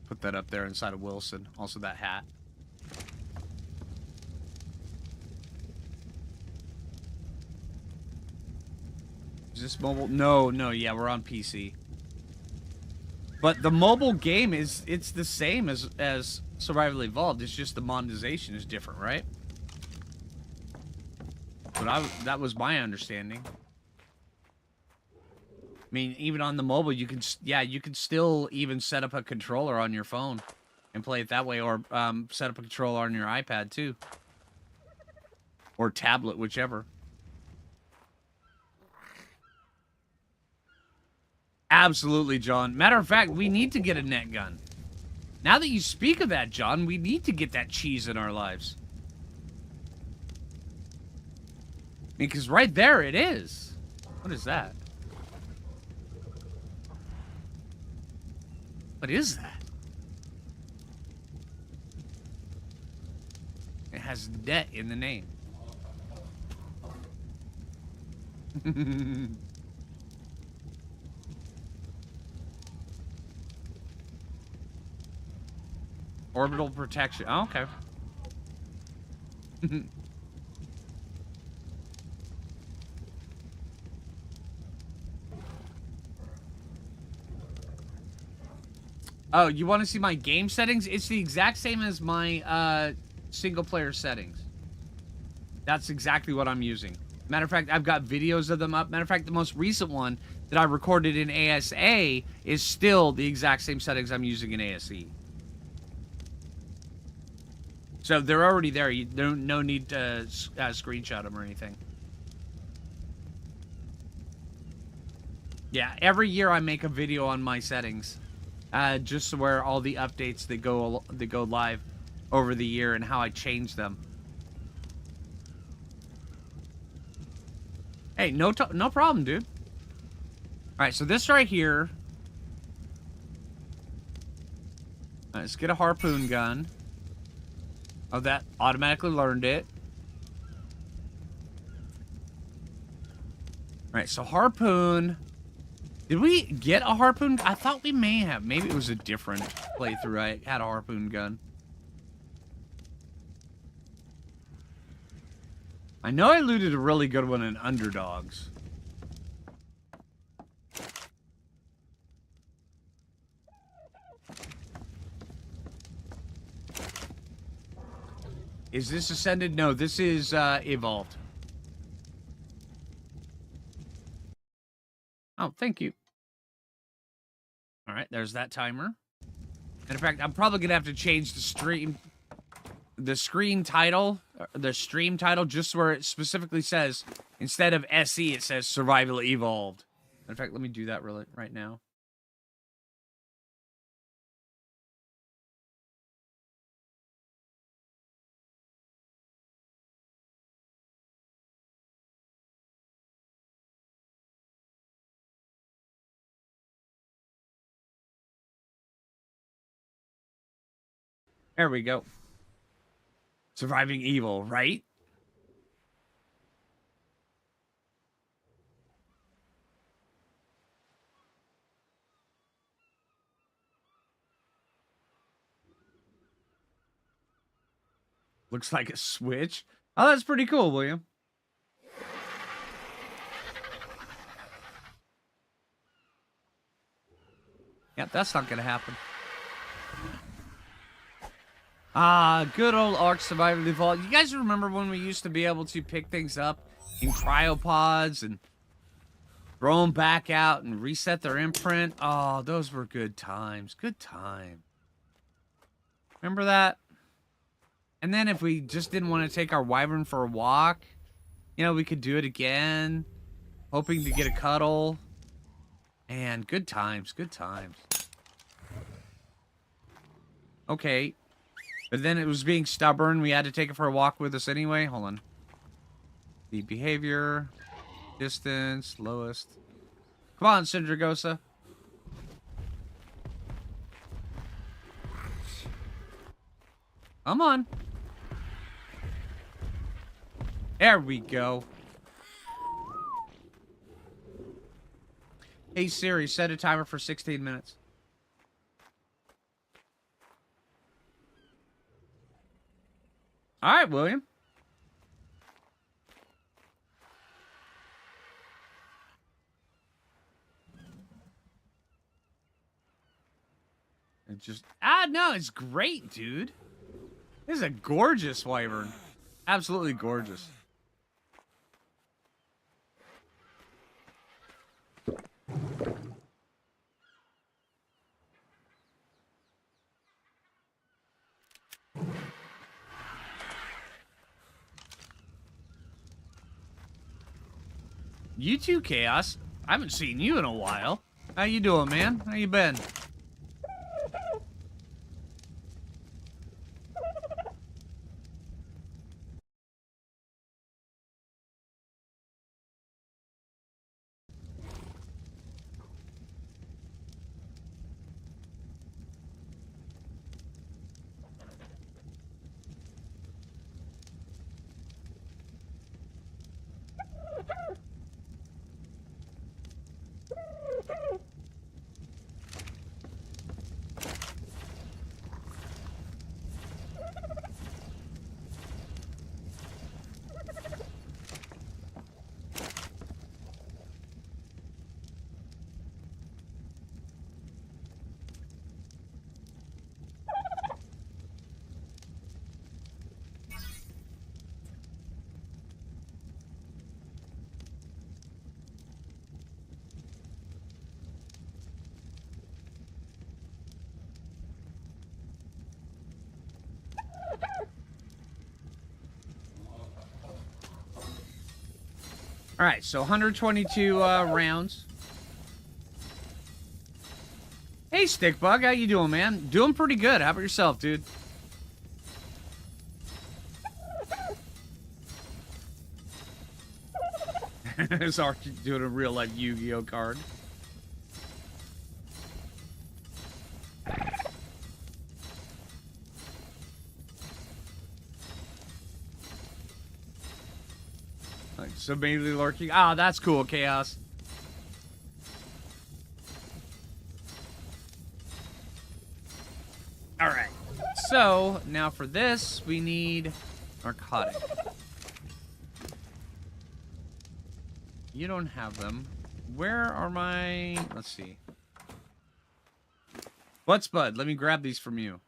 Put that up there inside of Wilson. Also that hat. Is this mobile? No, yeah, we're on PC. But the mobile game it's the same as Survival Evolved. It's just the monetization is different, right? But that was my understanding. I mean, even on the mobile, you can, yeah, you can still even set up a controller on your phone and play it that way, or set up a controller on your iPad too, or tablet, whichever. Absolutely, John. Matter of fact, we need to get a net gun. Now that you speak of that, John, we need to get that cheese in our lives. Because right there it is. What is that? What is that? It has net in the name. Orbital protection. Oh, okay. Oh, you want to see my game settings? It's the exact same as my single player settings. That's exactly what I'm using. Matter of fact, I've got videos of them up. Matter of fact, the most recent one that I recorded in ASA is still the exact same settings I'm using in ASE. So they're already there. You don't no need to screenshot them or anything. Yeah, every year I make a video on my settings, just where all the updates that go live over the year and how I change them. Hey, no problem, dude. All right, so this right here. Let's get a harpoon gun. Oh, that automatically learned it. All right, so harpoon. Did we get a harpoon? I thought we may have. Maybe it was a different playthrough. I had a harpoon gun. I know I looted a really good one in Underdogs. Is this Ascended? No, this is Evolved. Oh, thank you. All right, there's that timer. And in fact, I'm probably going to have to change the screen title, just where it specifically says, instead of SE, it says Survival Evolved. In fact, let me do that right now. There we go. Surviving evil, right? Looks like a switch. Oh, that's pretty cool, William. Yep, that's not gonna happen. Ah, good old Ark Survival Evolved. You guys remember when we used to be able to pick things up in cryopods and throw them back out and reset their imprint? Oh, those were good times. Good time. Remember that? And then if we just didn't want to take our wyvern for a walk, you know, we could do it again. Hoping to get a cuddle. And good times. Good times. Okay. But then it was being stubborn. We had to take it for a walk with us anyway. Hold on. The behavior. Distance. Lowest. Come on, Syndragosa. Come on. There we go. Hey Siri, set a timer for 16 minutes. All right, William. It just no, it's great, dude. This is a gorgeous wyvern. Absolutely gorgeous. You too, Chaos. I haven't seen you in a while. How you doing, man? How you been? All right, so 122 rounds. Hey, Stickbug, how you doing, man? Doing pretty good. How about yourself, dude? It's Archie doing a real-life Yu-Gi-Oh card. So mainly lurking. Ah, that's cool, Chaos. Alright. So, now for this, we need narcotic. You don't have them. Where are my... Let's see. What's Bud? Let me grab these from you.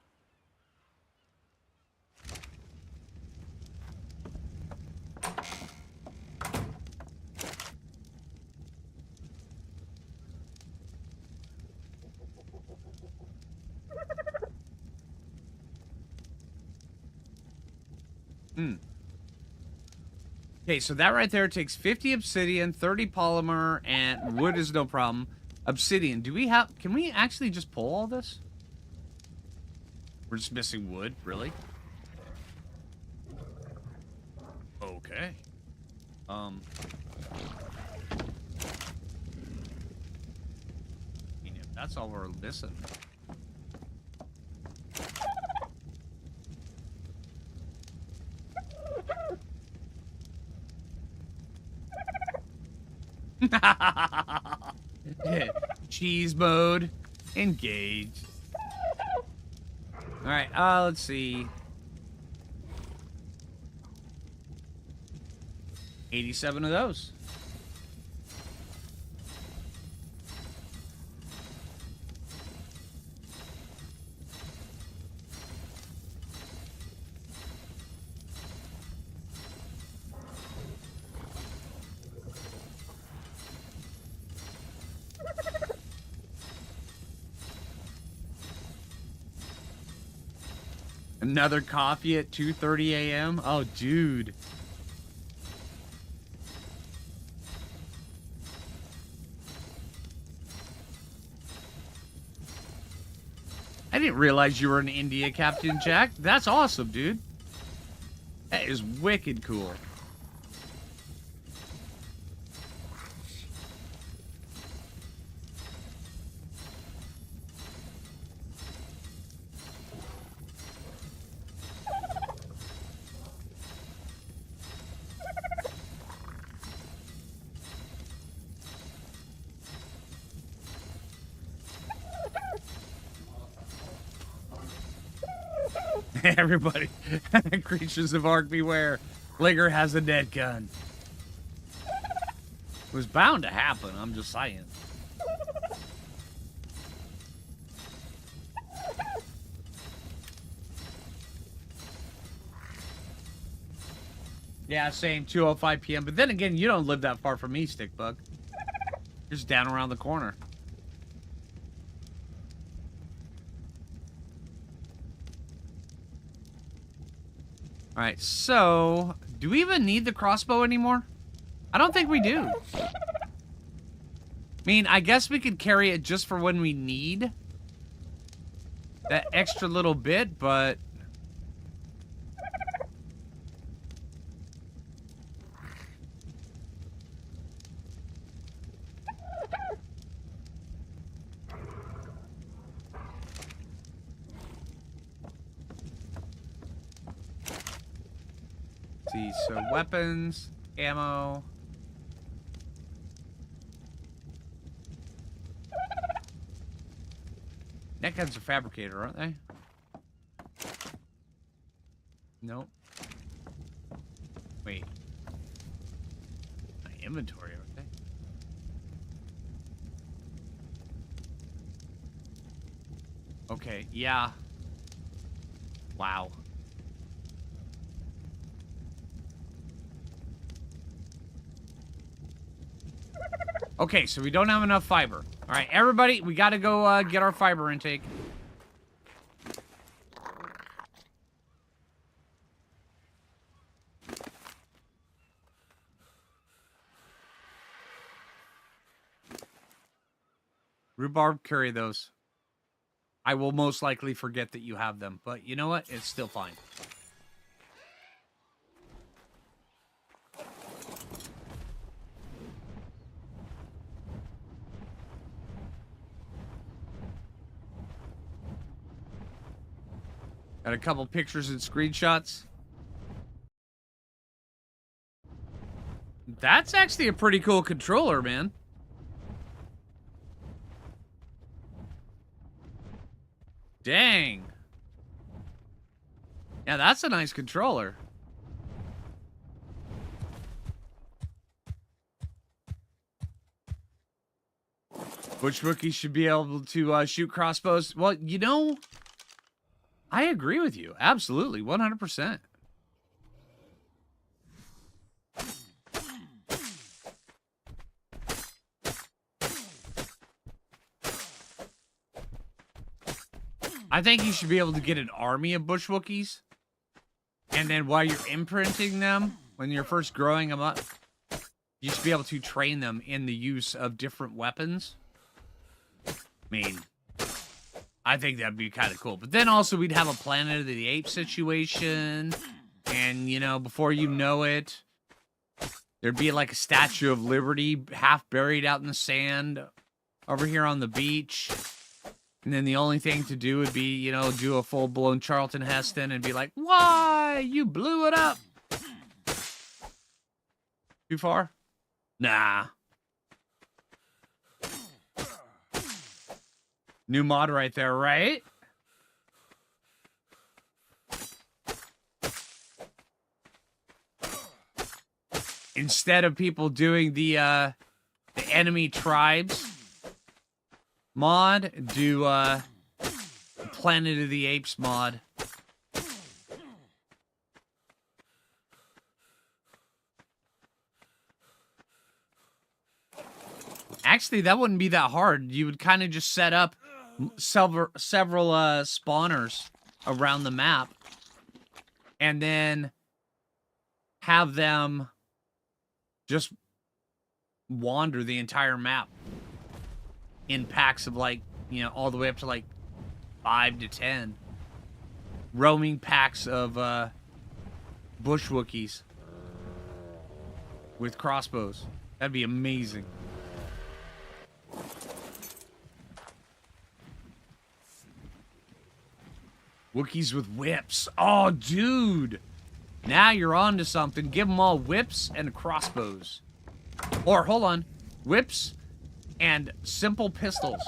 Okay, so that right there takes 50 obsidian, 30 polymer, and wood is no problem. Obsidian, do we have... Can we actually just pull all this? We're just missing wood, really? Okay. If that's all we're missing. Cheese mode. Engage. Alright, let's see. 87 of those. Another coffee at 2:30 a.m.? Oh, dude. I didn't realize you were in India, Captain Jack. That's awesome, dude. That is wicked cool. Everybody, creatures of Ark beware. Phlinger has a dead gun. It was bound to happen, I'm just saying. Yeah, same, 2:05 p.m. But then again, you don't live that far from me, Stickbug. Just down around the corner. Alright, so... Do we even need the crossbow anymore? I don't think we do. mean, I guess we could carry it just for when we need that extra little bit, but... see, so weapons, ammo. Neckguns are fabricator, aren't they? Nope. Wait. My inventory, aren't they? Okay, yeah. Wow. Okay, so we don't have enough fiber. All right, everybody, we got to go get our fiber intake. Rhubarb, carry those. I will most likely forget that you have them, but you know what? It's still fine. Got a couple pictures and screenshots. That's actually a pretty cool controller, man. Dang. Yeah, that's a nice controller. Bush rookies should be able to shoot crossbows. Well, you know, I agree with you. Absolutely, 100%. I think you should be able to get an army of bush Wookiees. And then while you're imprinting them, when you're first growing them up, you should be able to train them in the use of different weapons. I mean, I think that'd be kind of cool. But then also we'd have a Planet of the Apes situation. And, you know, before you know it, there'd be like a Statue of Liberty half buried out in the sand over here on the beach. And then the only thing to do would be, you know, do a full-blown Charlton Heston and be like, why? You blew it up. Too far? Nah. New mod right there, right? Instead of people doing the enemy tribes mod, do Planet of the Apes mod. Actually, that wouldn't be that hard. You would kind of just set up several spawners around the map and then have them just wander the entire map in packs of, like, you know, all the way up to like 5 to 10 roaming packs of bush Wookiees with crossbows. That'd be amazing. Wookiees with whips. Oh, dude. Now you're on to something. Give them all whips and crossbows. Or, hold on. Whips and simple pistols.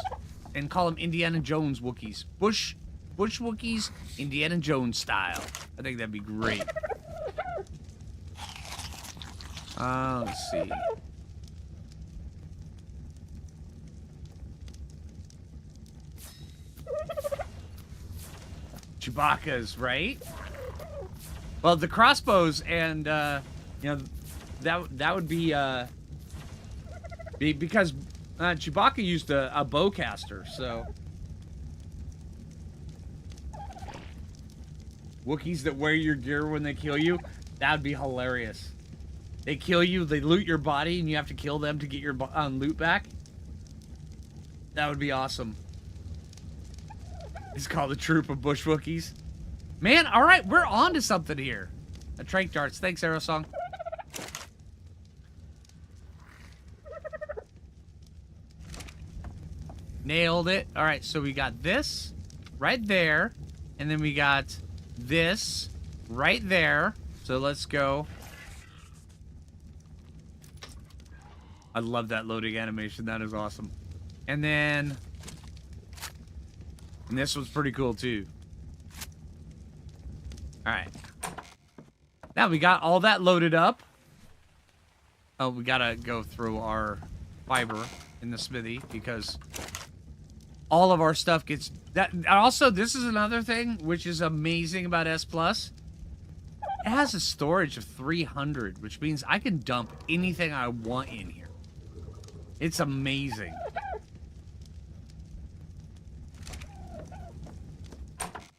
And call them Indiana Jones Wookiees. Bush Wookiees, Indiana Jones style. I think that'd be great. Let's see. Chewbacca's, right? Well, the crossbows and, you know, that would be, because Chewbacca used a bowcaster, so. Wookiees that wear your gear when they kill you, that'd be hilarious. They kill you, they loot your body, and you have to kill them to get your loot back. That would be awesome. It's called a troop of bush Wookiees. Man, all right, we're on to something here. A trank darts. Thanks, Aerosong. Nailed it. All right, so we got this right there, and then we got this right there. So let's go. I love that loading animation. That is awesome. And then... And this was pretty cool, too. Alright. Now we got all that loaded up. Oh, we gotta go through our fiber in the smithy because all of our stuff gets... that. Also, this is another thing which is amazing about S+. It has a storage of 300, which means I can dump anything I want in here. It's amazing.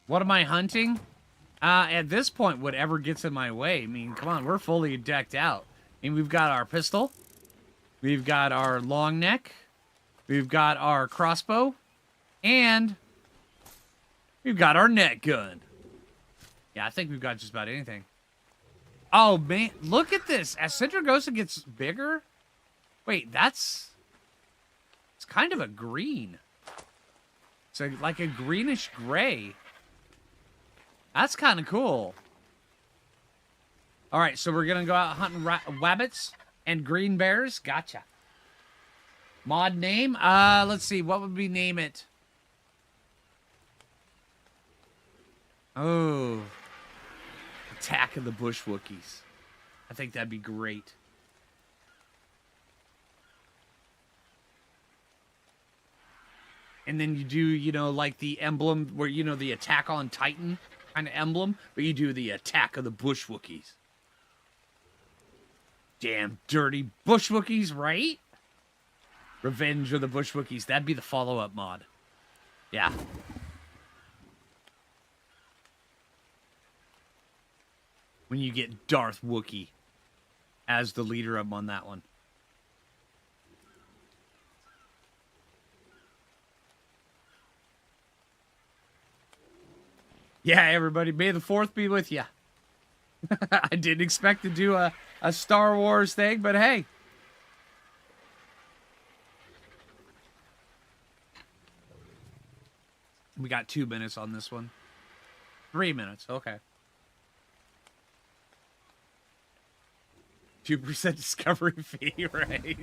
What am I hunting? At this point, whatever gets in my way. I mean, come on, we're fully decked out. I mean, we've got our pistol. We've got our long neck. We've got our crossbow. And we've got our net gun. Yeah, I think we've got just about anything. Oh, man, look at this. As Centragosa gets bigger... Wait, that's... It's kind of a green. It's like a greenish gray. That's kind of cool. All right, so we're going to go out hunting wabbits and green bears. Gotcha. Mod name? Let's see. What would we name it? Oh. Attack of the Bush Wookiees. I think that'd be great. And then you do, you know, like the emblem where, you know, the Attack on Titan kind of emblem, but you do the Attack of the Bush Wookiees. Damn dirty Bush Wookiees, right? Revenge of the Bush Wookiees. That'd be the follow-up mod. Yeah. When you get Darth Wookiee as the leader of on that one. Yeah, everybody, may the 4th be with you. I didn't expect to do a Star Wars thing, but hey. We got 2 minutes on this one. 3 minutes, okay. 2% discovery fee, right?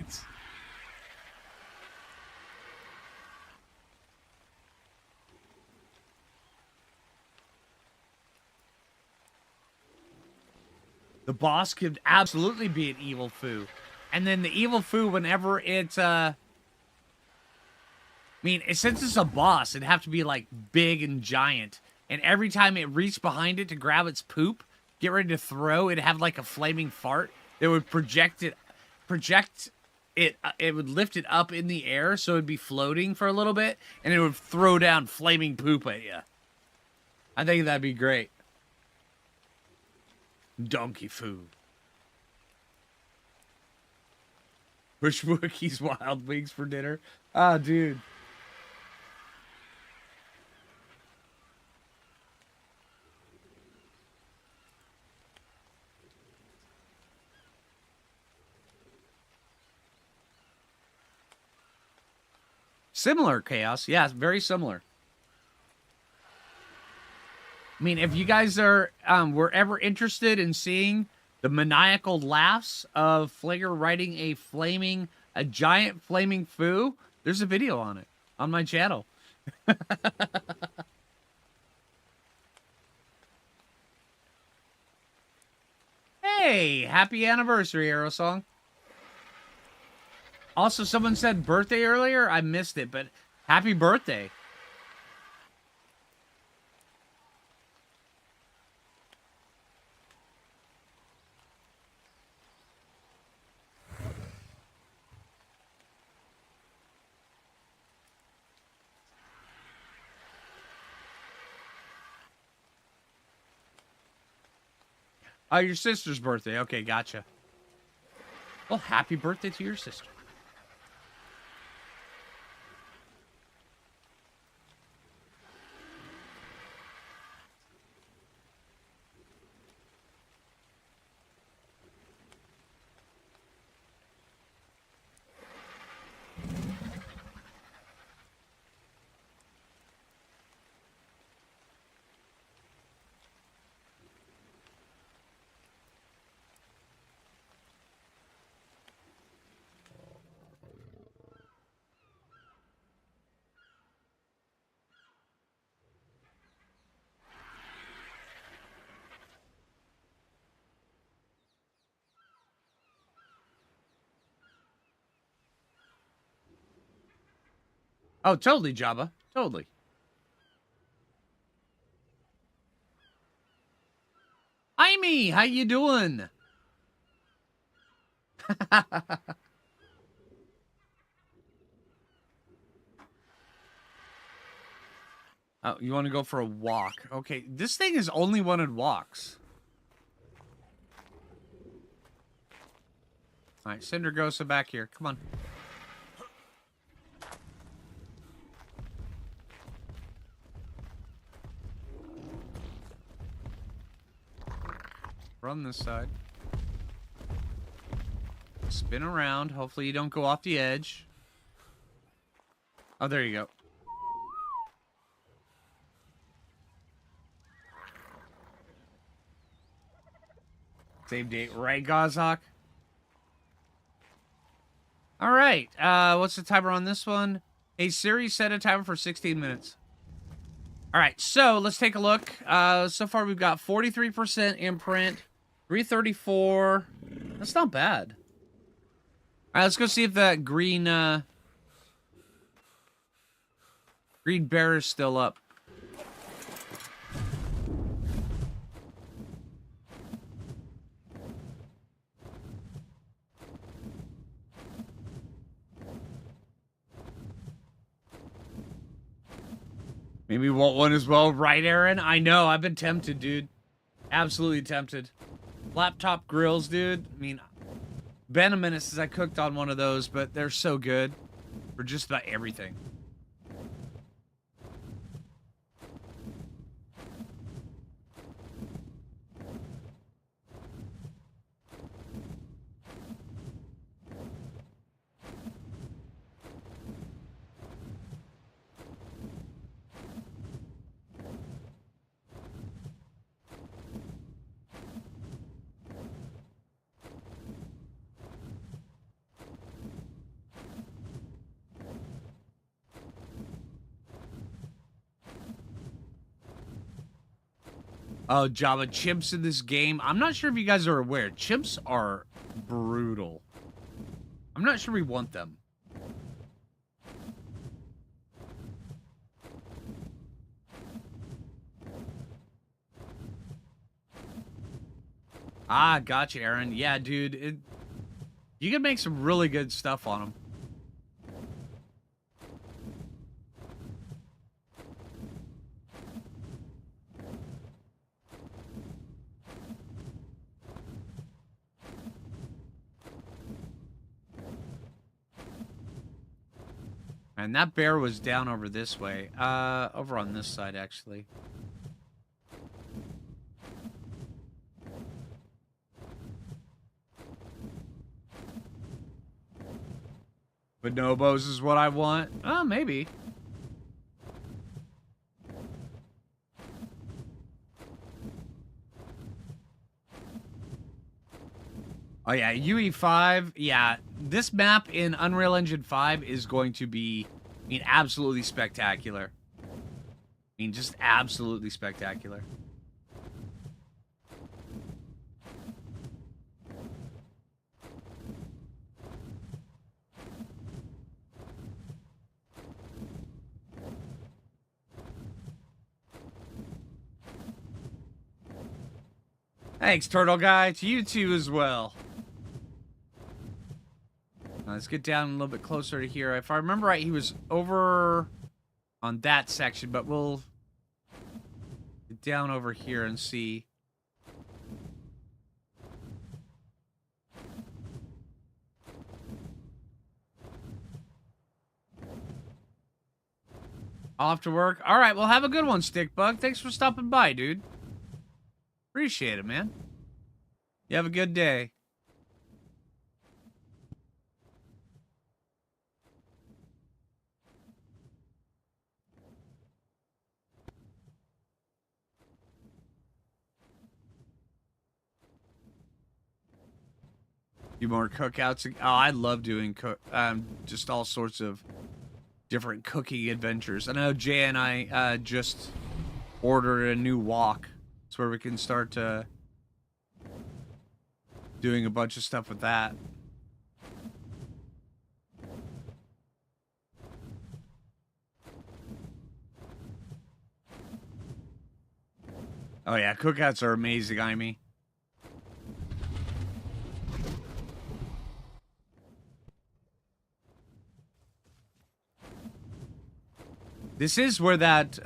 The boss could absolutely be an evil Phoo. And then the evil Phoo, whenever it's, I mean, since it's a boss, it'd have to be, like, big and giant. And every time it reached behind it to grab its poop, get ready to throw, it'd have, like, a flaming fart that would it would lift it up in the air, so it'd be floating for a little bit, and it would throw down flaming poop at you. I think that'd be great. Donkey Phoo. Bush Wookiees wild wings for dinner. Ah, dude. Similar, Chaos. Yeah, very similar. I mean, if you guys are were ever interested in seeing the maniacal laughs of Phlinger riding a giant flaming Phoo, there's a video on it on my channel. Hey, happy anniversary, Aerosong. Also, someone said birthday earlier. I missed it, but happy birthday. Oh, your sister's birthday. Okay, gotcha. Well, happy birthday to your sister. Oh, totally, Jabba. Totally. Hi, me. How you doing? Oh, you want to go for a walk? Okay, this thing has only wanted walks. All right, Cinder Gosa back here. Come on. Run this side. Spin around. Hopefully you don't go off the edge. Oh, there you go. Save date, right, Gozhawk? All right. What's the timer on this one? Hey, Siri, set a timer for 16 minutes. All right, so let's take a look. So far, we've got 43% imprint, 334. That's not bad. All right, let's go see if that green bear is still up. Maybe we want one as well, right, Aaron? I know, I've been tempted, dude. Absolutely tempted. Laptop grills, dude. I mean, been a minute since I cooked on one of those, but they're so good for just about everything. Oh, Java, chimps in this game. I'm not sure if you guys are aware. Chimps are brutal. I'm not sure we want them. Ah, gotcha, Aaron. Yeah, dude. You can make some really good stuff on them. And that bear was down over this way. Over on this side, actually. Bonobos is what I want. Oh, maybe. Oh, yeah, UE5. Yeah, this map in Unreal Engine 5 is going to be, I mean, absolutely spectacular. I mean, just absolutely spectacular. Thanks, Turtle Guy. To you too as well. Let's get down a little bit closer to here. If I remember right, he was over on that section, but we'll get down over here and see. Off to work. All right, well, have a good one, Stickbug. Thanks for stopping by, dude. Appreciate it, man. You have a good day. Do more cookouts. Oh, I love doing just all sorts of different cooking adventures. I know Jay and I just ordered a new wok. It's where we can start doing a bunch of stuff with that. Oh yeah, cookouts are amazing, I mean. This is where that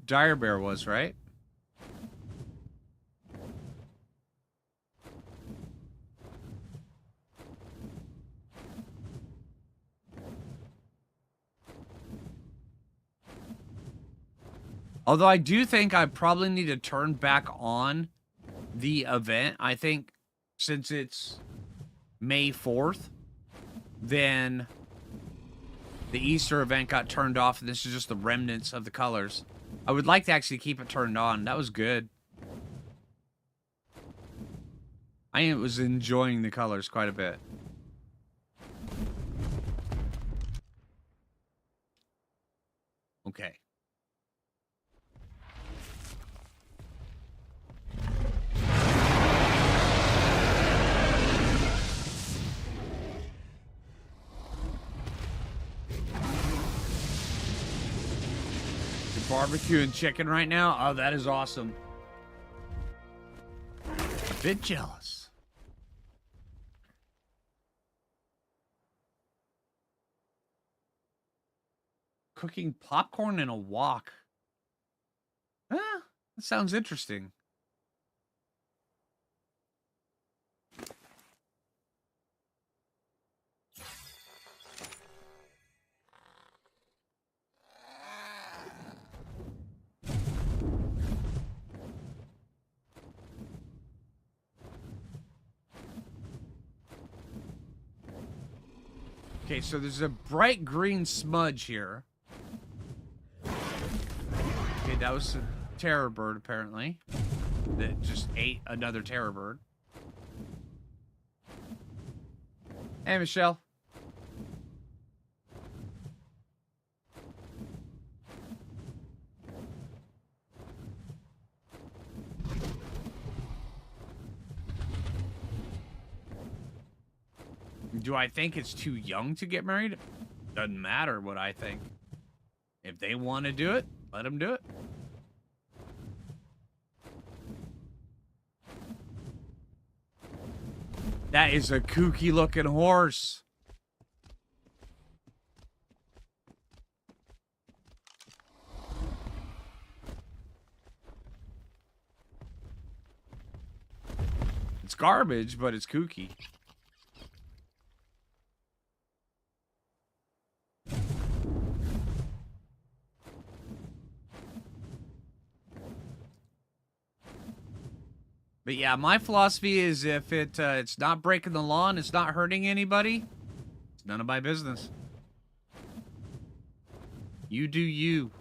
dire bear was, right? Although I do think I probably need to turn back on the event. I think since it's May 4th, then the Easter event got turned off, and this is just the remnants of the colors. I would like to actually keep it turned on. That was good. I was enjoying the colors quite a bit. Okay. Barbecue and chicken right now? Oh, that is awesome. A bit jealous. Cooking popcorn in a wok. Ah, that sounds interesting. Okay, so there's a bright green smudge here. Okay, that was a terror bird, apparently. That just ate another terror bird. Hey, Michelle. Do I think it's too young to get married? Doesn't matter what I think. If they want to do it, let them do it. That is a kooky looking horse. It's garbage, but it's kooky. But yeah, my philosophy is if it's not breaking the law and it's not hurting anybody, it's none of my business. You do you.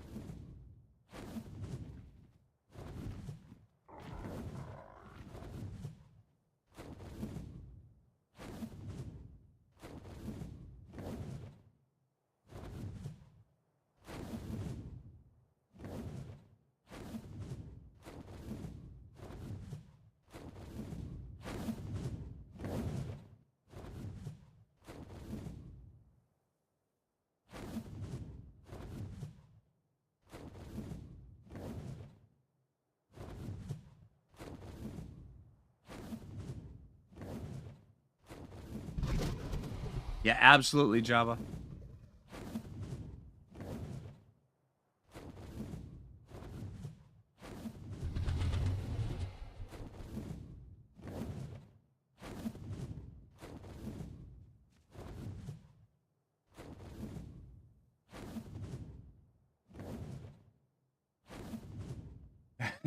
Yeah, absolutely, Java.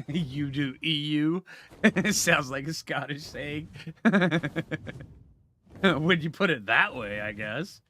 You do EU. It sounds like a Scottish saying. When you put it that way, I guess.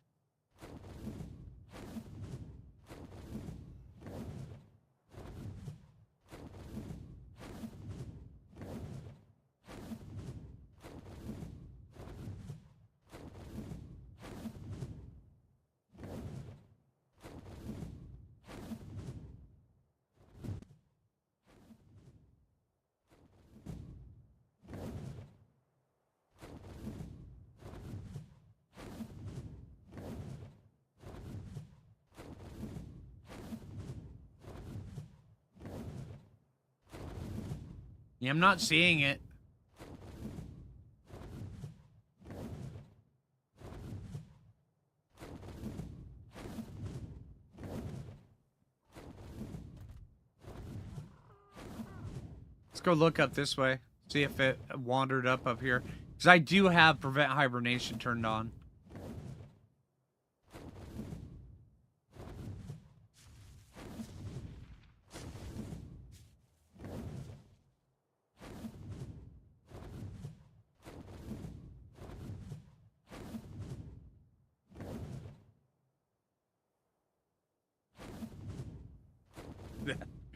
Yeah, I'm not seeing it. Let's go look up this way. See if it wandered up here. Because I do have prevent hibernation turned on.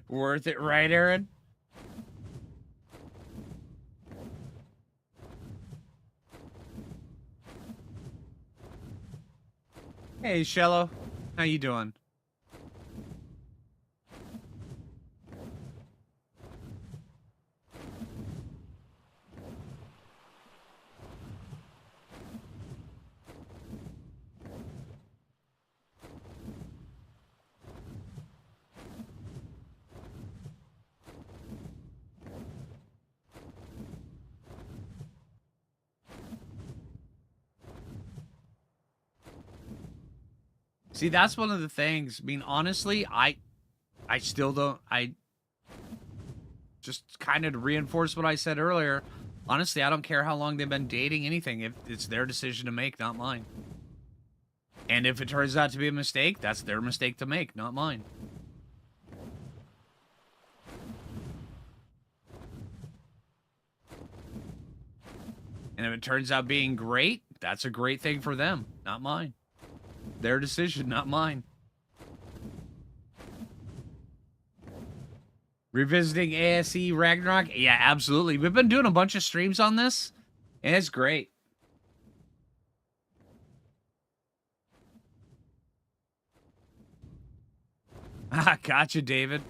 Worth it, right, Aaron? Hey, Shello. How you doing? See, that's one of the things. I mean, honestly, I still don't. I just kind of to reinforce what I said earlier. Honestly, I don't care how long they've been dating anything. If it's their decision to make, not mine. And if it turns out to be a mistake, that's their mistake to make, not mine. And if it turns out being great, that's a great thing for them, not mine. Their decision, not mine. Revisiting ASE Ragnarok? Yeah, absolutely. We've been doing a bunch of streams on this, and it's great. Ah, gotcha, David.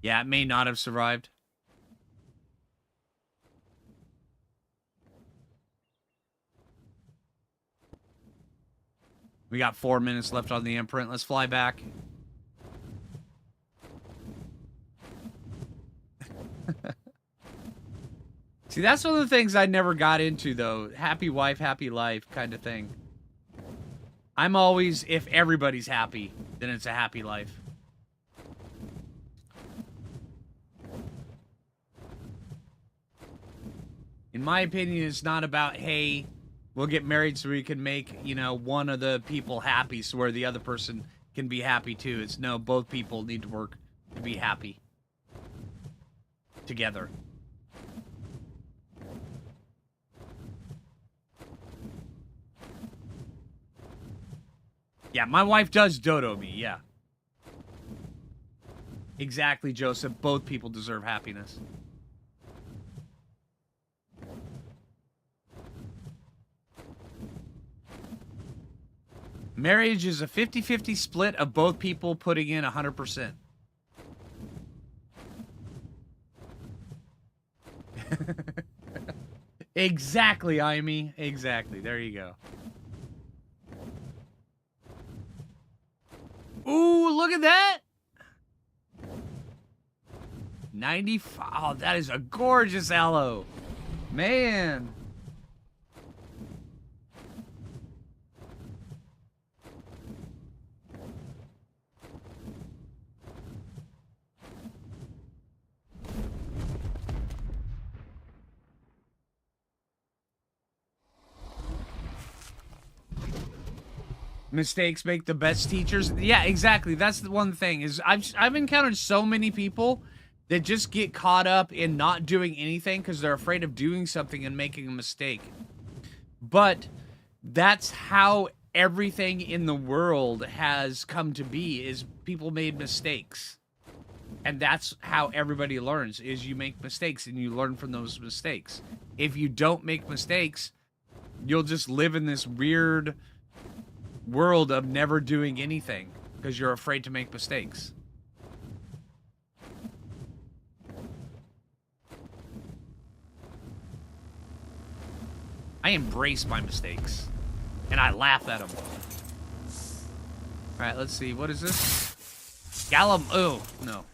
Yeah, it may not have survived. We got 4 minutes left on the imprint. Let's fly back. See, that's one of the things I never got into, though. Happy wife, happy life kind of thing. I'm always, if everybody's happy, then it's a happy life. In my opinion, it's not about, hey, we'll get married so we can make, you know, one of the people happy so where the other person can be happy too. It's no, both people need to work to be happy together. Yeah, my wife does dodo me, yeah. Exactly, Joseph. Both people deserve happiness. Marriage is a 50-50 split of both people putting in 100%. Exactly, Amy. Exactly. There you go. Ooh, look at that! 95. Oh, that is a gorgeous aloe. Man. Mistakes make the best teachers. Yeah, exactly. That's the one thing is I've encountered so many people that just get caught up in not doing anything because they're afraid of doing something and making a mistake. But that's how everything in the world has come to be, is people made mistakes. And that's how everybody learns, is you make mistakes and you learn from those mistakes. If you don't make mistakes, you'll just live in this weird world of never doing anything because you're afraid to make mistakes. I embrace my mistakes. And I laugh at them. Alright, let's see. What is this? Gallum. Oh, no.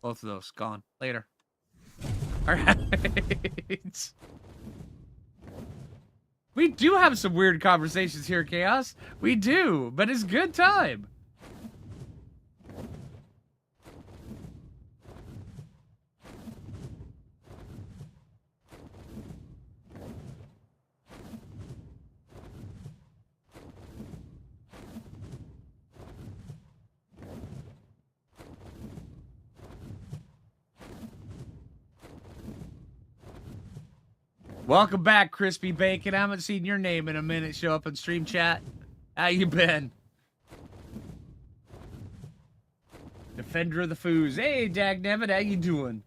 Both of those. Gone. Later. Alright. We do have some weird conversations here, Chaos. We do, but it's good time. Welcome back, Crispy Bacon. I haven't seen your name in a minute show up in stream chat. How you been? Defender of the Foos. Hey, Dagnabbit, how you doing?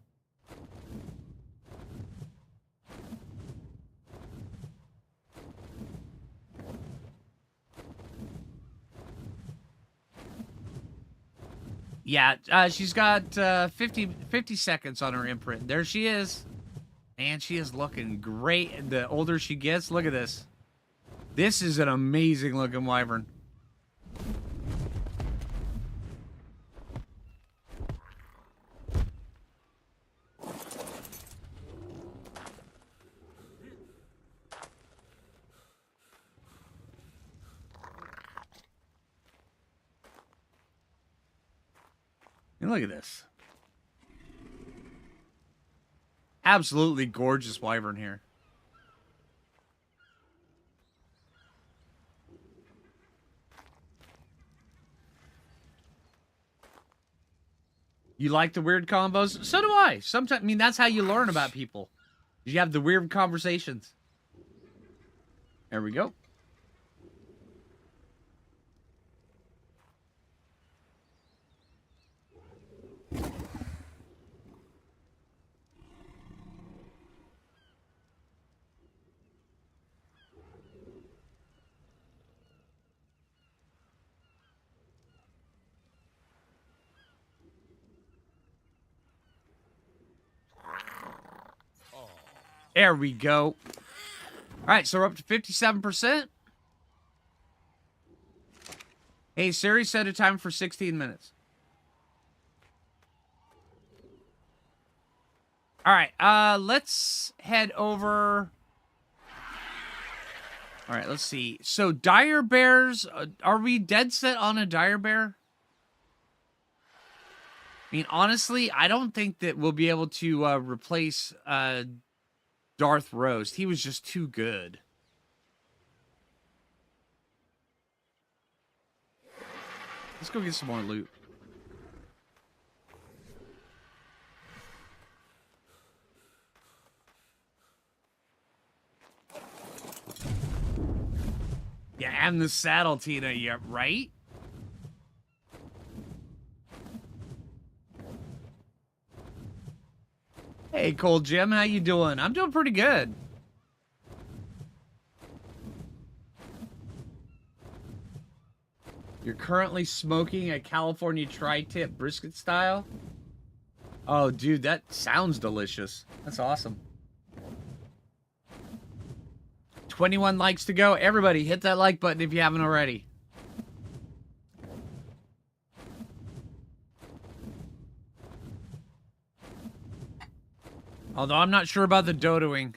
Yeah, she's got 50 seconds on her imprint. There she is. Man, she is looking great. And the older she gets, look at this. This is an amazing looking wyvern. And look at this. Absolutely gorgeous wyvern here. You like the weird combos? So do I. Sometimes, I mean, that's how you learn about people. You have the weird conversations. There we go. There we go. All right, so we're up to 57%. Hey, Siri, set a time for 16 minutes. All right, let's head over. All right, let's see. So, dire bears, are we dead set on a dire bear? I mean, honestly, I don't think that we'll be able to replace Darth Roast. He was just too good. Let's go get some more loot. Yeah, and the saddle, Tina. Yeah, right? Hey, Cold Jim, how you doing? I'm doing pretty good. You're currently smoking a California tri-tip brisket style? Oh, dude, that sounds delicious. That's awesome. 21 likes to go. Everybody, hit that like button if you haven't already. Although I'm not sure about the dodoing.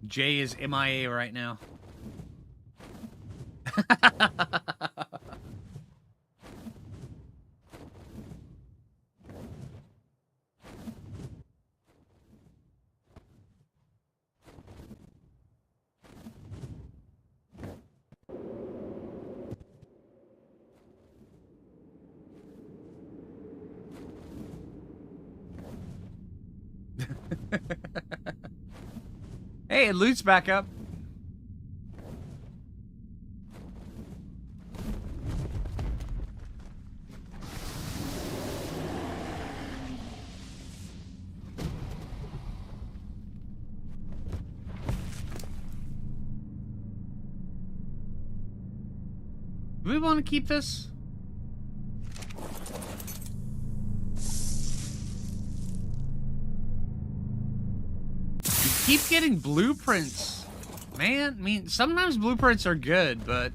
Jay is MIA right now. Hey, loot's back up. Do we want to keep this? Keep getting blueprints Man, I mean, sometimes blueprints are good, but...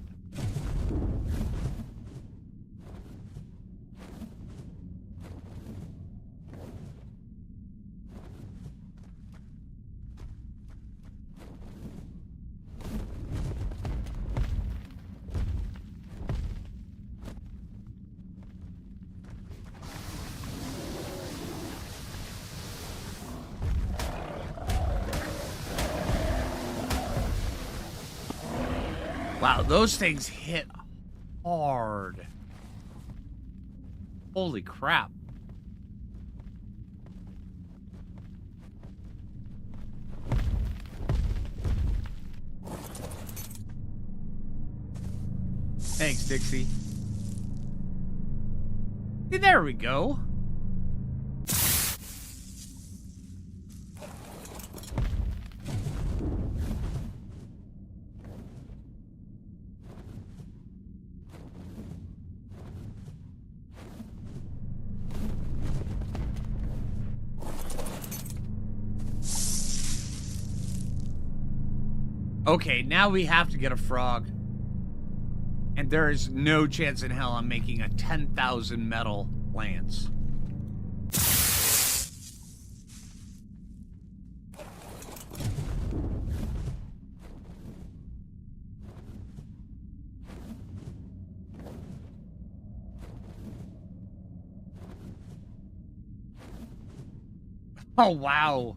Wow, those things hit hard. Holy crap. Thanks, Dixie. Hey, there we go. Okay, now we have to get a frog. And there is no chance in hell I'm making a 10,000 metal lance. Oh, wow.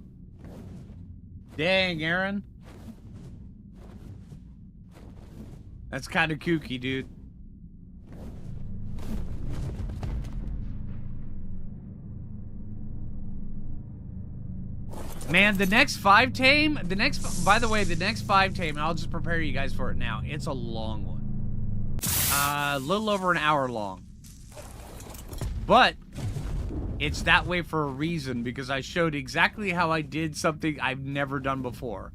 Dang, Aaron. That's kind of kooky, dude. Man, the next 5 tame, by the way, the next 5 tame, I'll just prepare you guys for it now. It's a long one. A little over an hour long. But it's that way for a reason, because I showed exactly how I did something I've never done before.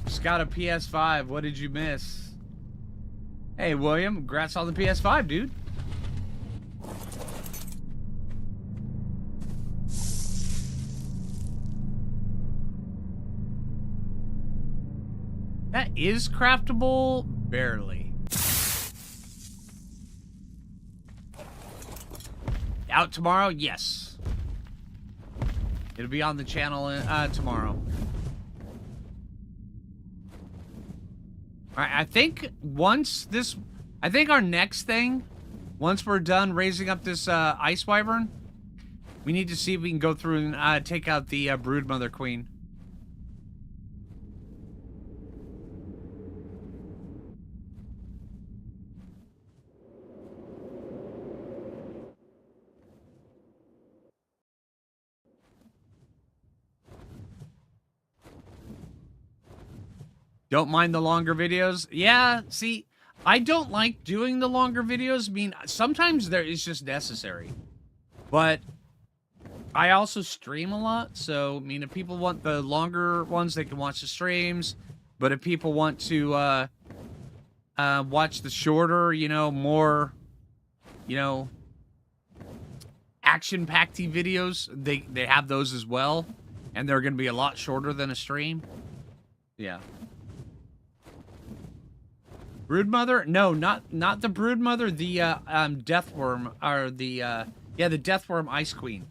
Just got a PS5. What did you miss? Hey, William. Congrats on the PS5, dude. That is craftable? Barely. Out tomorrow? Yes. It'll be on the channel tomorrow. Alright, I think our next thing, once we're done raising up this ice wyvern, we need to see if we can go through and take out the broodmother queen. Don't mind the longer videos? Yeah, see, I don't like doing the longer videos. I mean, sometimes it's just necessary. But I also stream a lot, so, I mean, if people want the longer ones, they can watch the streams. But if people want to watch the shorter, you know, more, you know, action-packed videos, they have those as well. And they're going to be a lot shorter than a stream. Yeah. Broodmother? No, not the broodmother. The deathworm, or the the deathworm ice queen.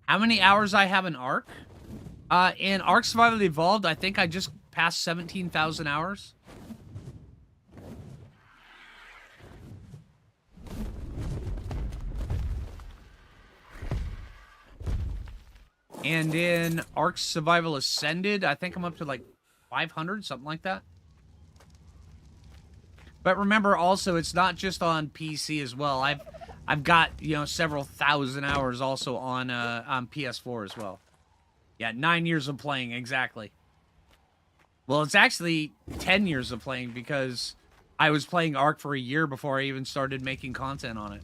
How many hours I have in Ark? In Ark Survival Evolved, I think I just passed 17,000 hours. And in Ark Survival Ascended, I think I'm up to like 500, something like that. But remember also, it's not just on PC as well. I've got, you know, several thousand hours also on PS4 as well. Yeah, 9 years of playing, exactly. Well, it's actually 10 years of playing, because I was playing Ark for a year before I even started making content on it.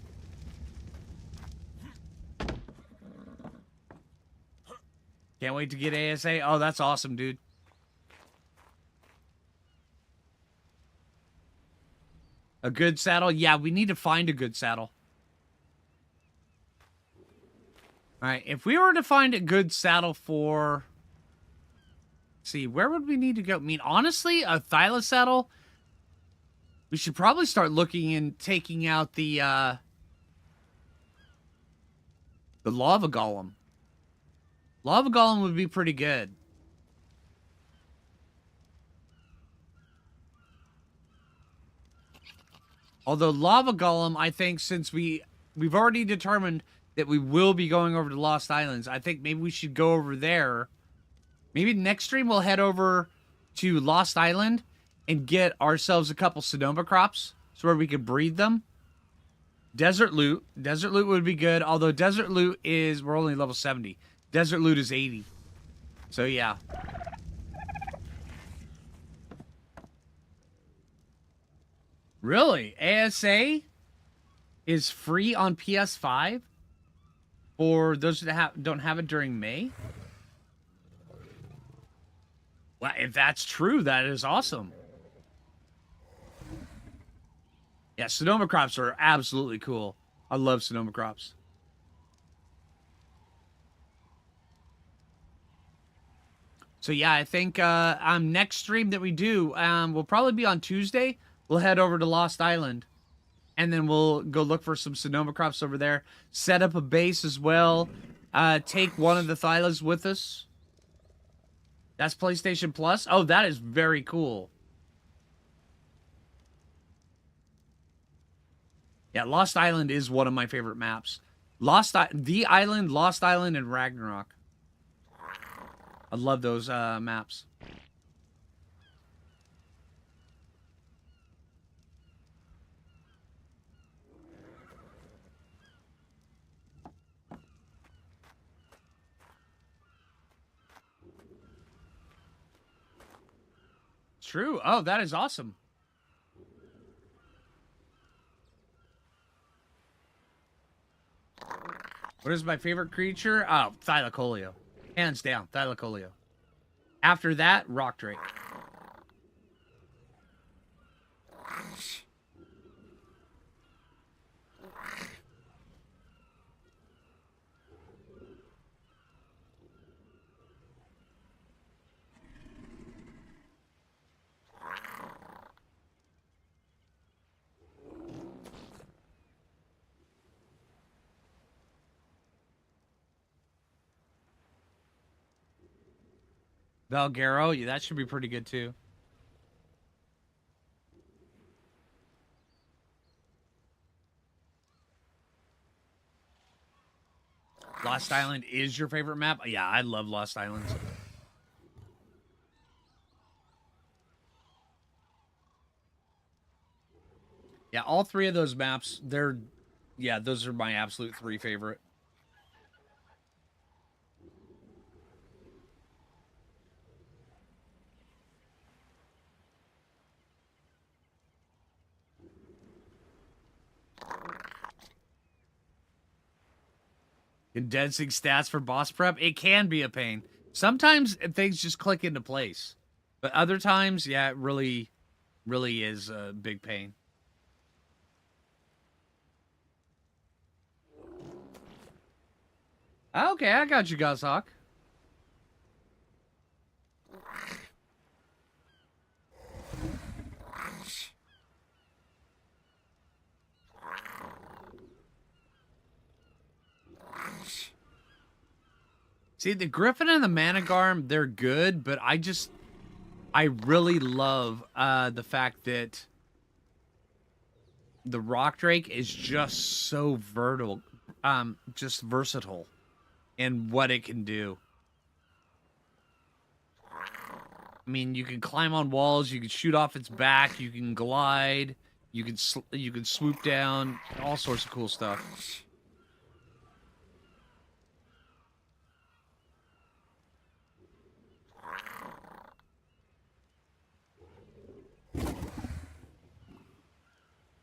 Can't wait to get ASA. Oh, that's awesome, dude. A good saddle? Yeah, we need to find a good saddle. All right, if we were to find a good saddle for... see, where would we need to go? I mean, honestly, a Thyla saddle... we should probably start looking and taking out the lava golem. Lava golem would be pretty good. Although lava golem, I think since we've already determined that we will be going over to Lost Islands, I think maybe we should go over there. Maybe next stream we'll head over to Lost Island and get ourselves a couple Sonoma crops so where we could breed them. Desert loot. Desert loot would be good. Although desert loot is... we're only level 70. Desert loot is 80. So, yeah. Really? ASA is free on PS5 for those that don't have it during May? Well, if that's true, that is awesome. Yeah, Sonoma crops are absolutely cool. I love Sonoma crops. So yeah, I think next stream that we do will probably be on Tuesday. We'll head over to Lost Island, and then we'll go look for some Sonoma crops over there. Set up a base as well. Take one of the Thylas with us. That's PlayStation Plus. Oh, that is very cool. Yeah, Lost Island is one of my favorite maps. The Island, Lost Island, and Ragnarok. I love those maps. True. Oh, that is awesome. What is my favorite creature? Oh, Thylacoleo. Hands down, Thylacoleo. After that, Rock Drake. Valgaro, yeah, that should be pretty good too. Lost Island is your favorite map? Yeah, I love Lost Islands. Yeah, all three of those maps, those are my absolute three favorite. Condensing stats for boss prep, it can be a pain. Sometimes things just click into place. But other times, yeah, it really, really is a big pain. Okay, I got you, Goshawk. See, the Griffin and the Managarm, they're good, but I really love the fact that the Rock Drake is just so just versatile in what it can do. I mean, you can climb on walls, you can shoot off its back, you can glide, you can swoop down, all sorts of cool stuff.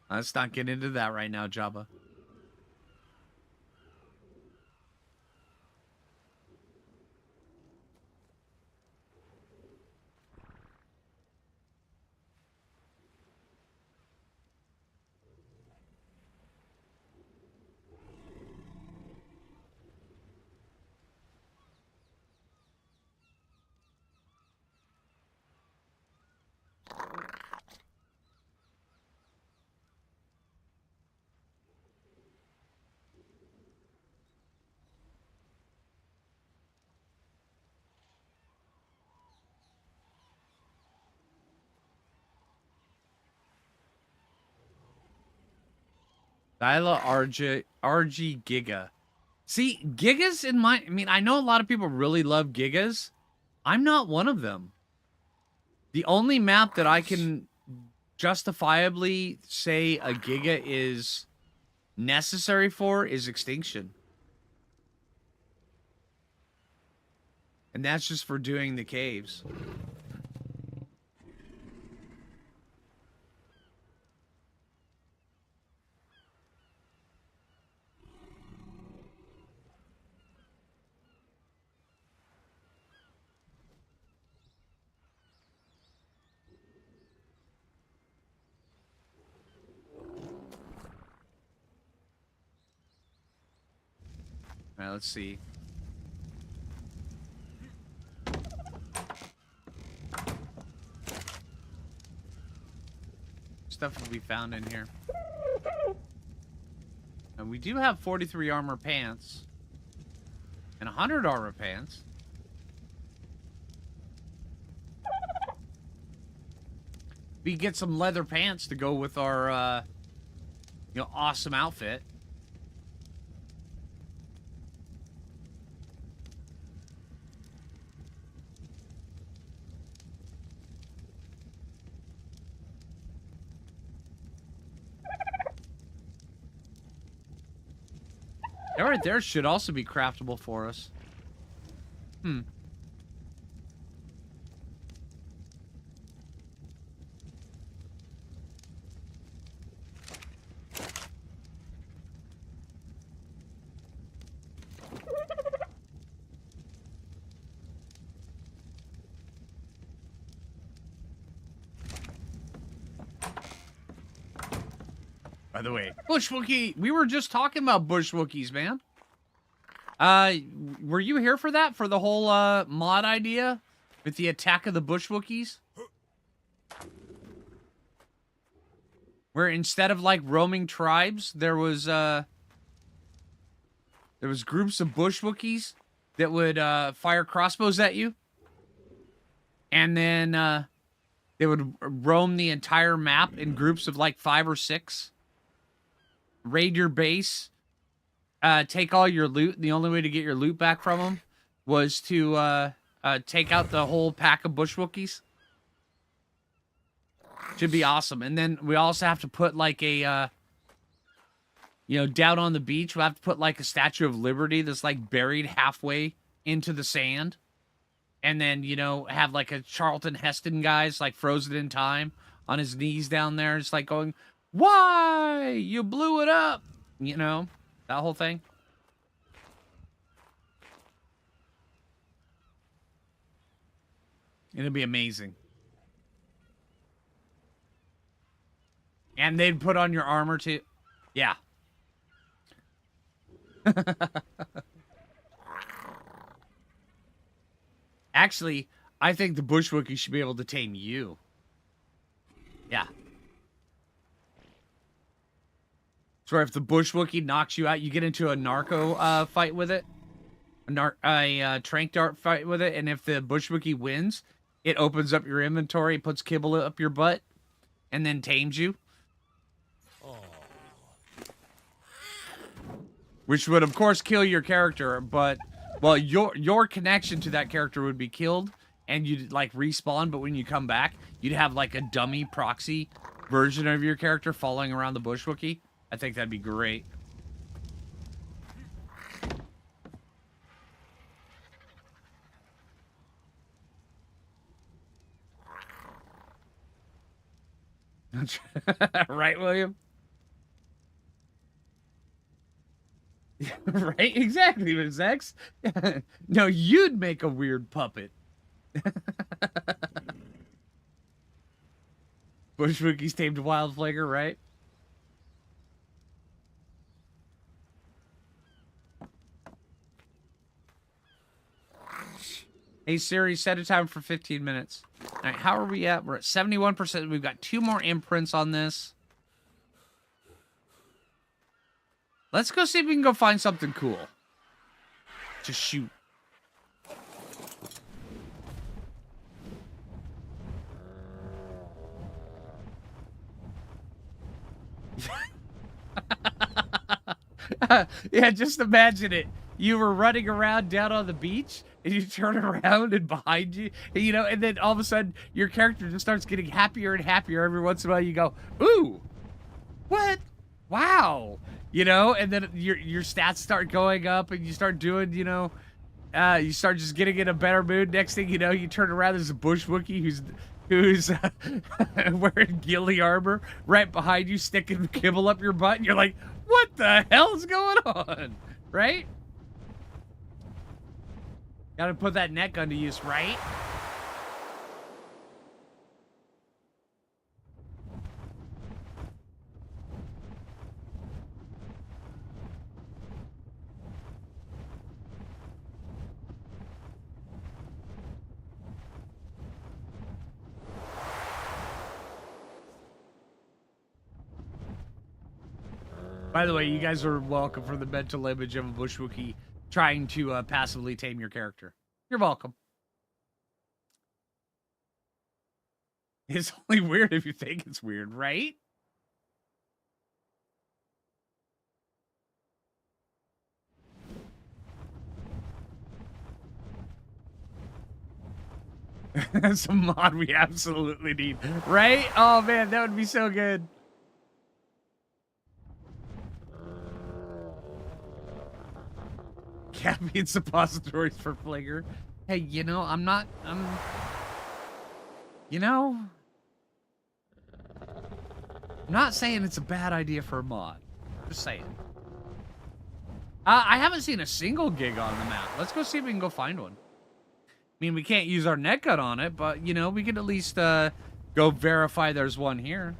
Let's not get into that right now, Jabba. RG Giga. See, Gigas in my... I mean, I know a lot of people really love Gigas. I'm not one of them. The only map that I can justifiably say a Giga is necessary for is Extinction. And that's just for doing the caves. All right, let's see. Stuff will be found in here. And we do have 43 armor pants. And 100 armor pants. We get some leather pants to go with our, awesome outfit. That right there should also be craftable for us. By the way, Bush Wookie, we were just talking about Bush Wookiees, man. Were you here for that? For the whole, mod idea? With the attack of the Bush Wookiees? Where instead of, like, roaming tribes, there was groups of Bush Wookiees that would, fire crossbows at you. And then, they would roam the entire map in groups of, like, 5 or 6. Raid your base, take all your loot. The only way to get your loot back from them was to take out the whole pack of Bush Wookiees. Should be awesome. And then we also have to put like a, down on the beach, we'll have to put like a Statue of Liberty that's like buried halfway into the sand. And then, have like a Charlton Heston guy's like frozen in time on his knees down there. Just like going, why? You blew it up. That whole thing. It'll be amazing. And they'd put on your armor too. Yeah. Actually, I think the Bush Wookiee should be able to tame you. Yeah. So if the Bush Wookiee knocks you out, you get into a narco fight with it. A trank dart fight with it. And if the Bush Wookiee wins, it opens up your inventory, puts kibble up your butt, and then tames you. Which would, of course, kill your character, but... Well, your connection to that character would be killed, and you'd, like, respawn, but when you come back, you'd have, like, a dummy proxy version of your character following around the Bush Wookiee. I think that'd be great. Right, William? Right? Exactly, Ms. X. No, you'd make a weird puppet. Bush Wookiees tamed Wild Phlinger, right? Hey Siri, set a time for 15 minutes. All right, how are we at? We're at 71%. We've got 2 more imprints on this. Let's go see if we can go find something cool. Just shoot. Yeah, just imagine it. You were running around down on the beach, and you turn around, and behind you, you know, and then all of a sudden, your character just starts getting happier and happier. Every once in a while, you go, "Ooh, what? Wow!" You know, and then your stats start going up, and you start doing, you know, you start just getting in a better mood. Next thing you know, you turn around, there's a bush Wookiee who's wearing ghillie armor right behind you, sticking kibble up your butt, and you're like, "What the hell's going on?" Right? Gotta put that net gun to use, right? By the way, you guys are welcome for the mental image of a bush Wookiee trying to passively tame your character. You're welcome. It's only weird if you think it's weird, right? That's a mod we absolutely need, right? Oh man, that would be so good. Caffeine suppositories for Phlinger. Hey, you know, you know, I'm not saying it's a bad idea for a mod. Just saying. I haven't seen a single Giga on the map. Let's go see if we can go find one. I mean, we can't use our net gun on it, but, you know, we could at least go verify there's one here.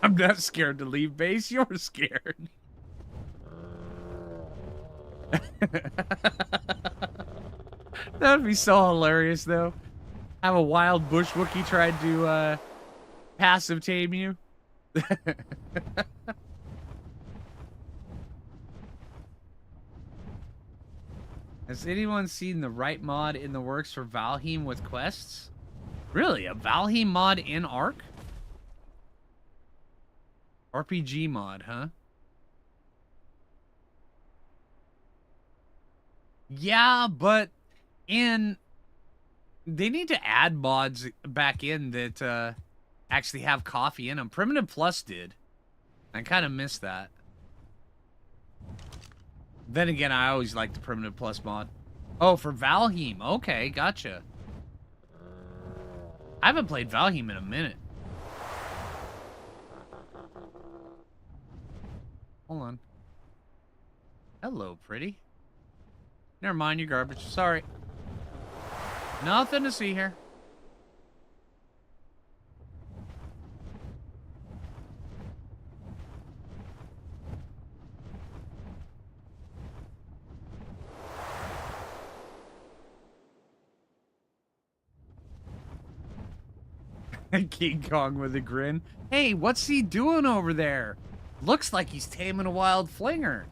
I'm not scared to leave base. You're scared. That would be so hilarious, though. Have a wild bush Wookiee try to passive tame you. Has anyone seen the right mod in the works for Valheim with quests? Really? A Valheim mod in Ark? RPG mod, huh? Yeah, but they need to add mods back in that actually have coffee in them. Primitive Plus did. I kind of missed that. Then again, I always liked the Primitive Plus mod. Oh, for Valheim. Okay, gotcha. I haven't played Valheim in a minute. Hold on. Hello, pretty. Never mind, you're garbage. Sorry. Nothing to see here. King Kong with a grin. Hey, what's he doing over there? Looks like he's taming a wild Phlinger.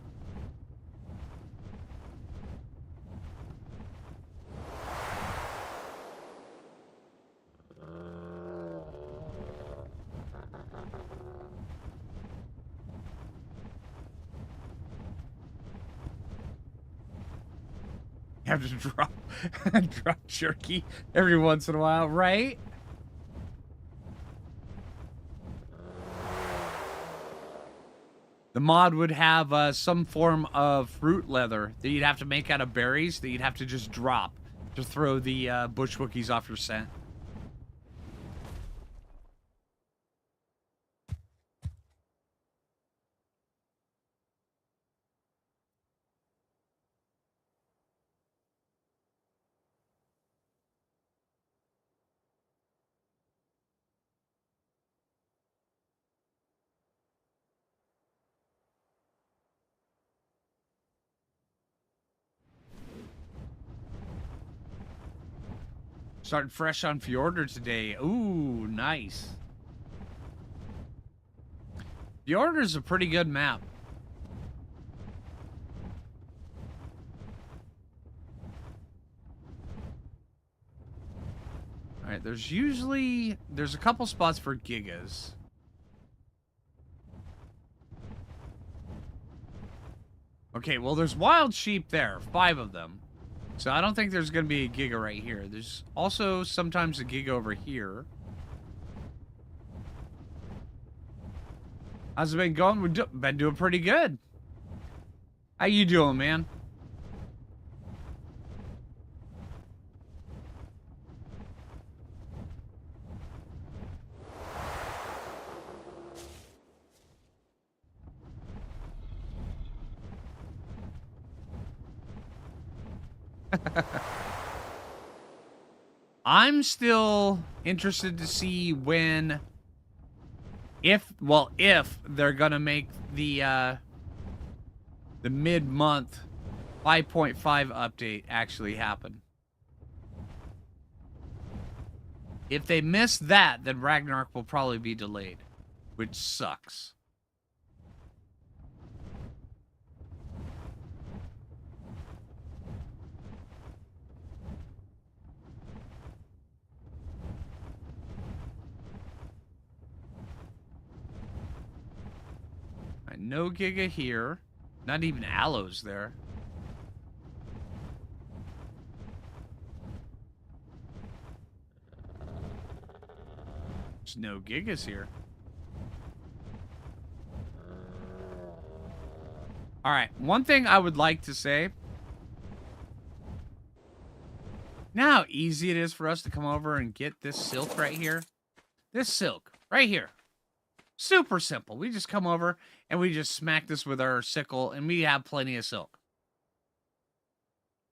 You have to drop jerky every once in a while, right? The mod would have some form of fruit leather that you'd have to make out of berries that you'd have to just drop to throw the bush Wookiees off your scent. Starting fresh on Fjordur today. Ooh, nice. Fjordur's a pretty good map. Alright, there's a couple spots for Gigas. Okay, well, there's wild sheep there. 5 of them. So I don't think there's going to be a Giga right here. There's also sometimes a Giga over here. How's it been going? We've been doing pretty good. How you doing, man? I'm still interested to see when, if they're gonna make the mid-month 5.5 update actually happen. If they miss that, then Ragnarok will probably be delayed, which sucks. No Giga here. Not even Aloes there. There's no Gigas here. Alright, one thing I would like to say. Now how easy it is for us to come over and get this silk right here. This silk, right here. Super simple. We just come over and we just smack this with our sickle and we have plenty of silk.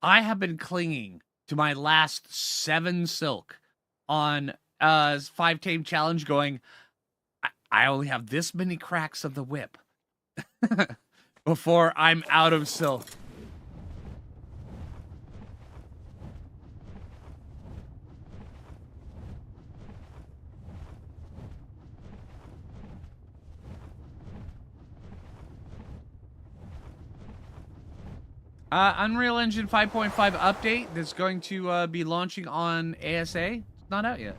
I have been clinging to my last 7 silk on 5 tame challenge going, I only have this many cracks of the whip before I'm out of silk. Unreal Engine 5.5 update that's going to be launching on ASA. It's not out yet.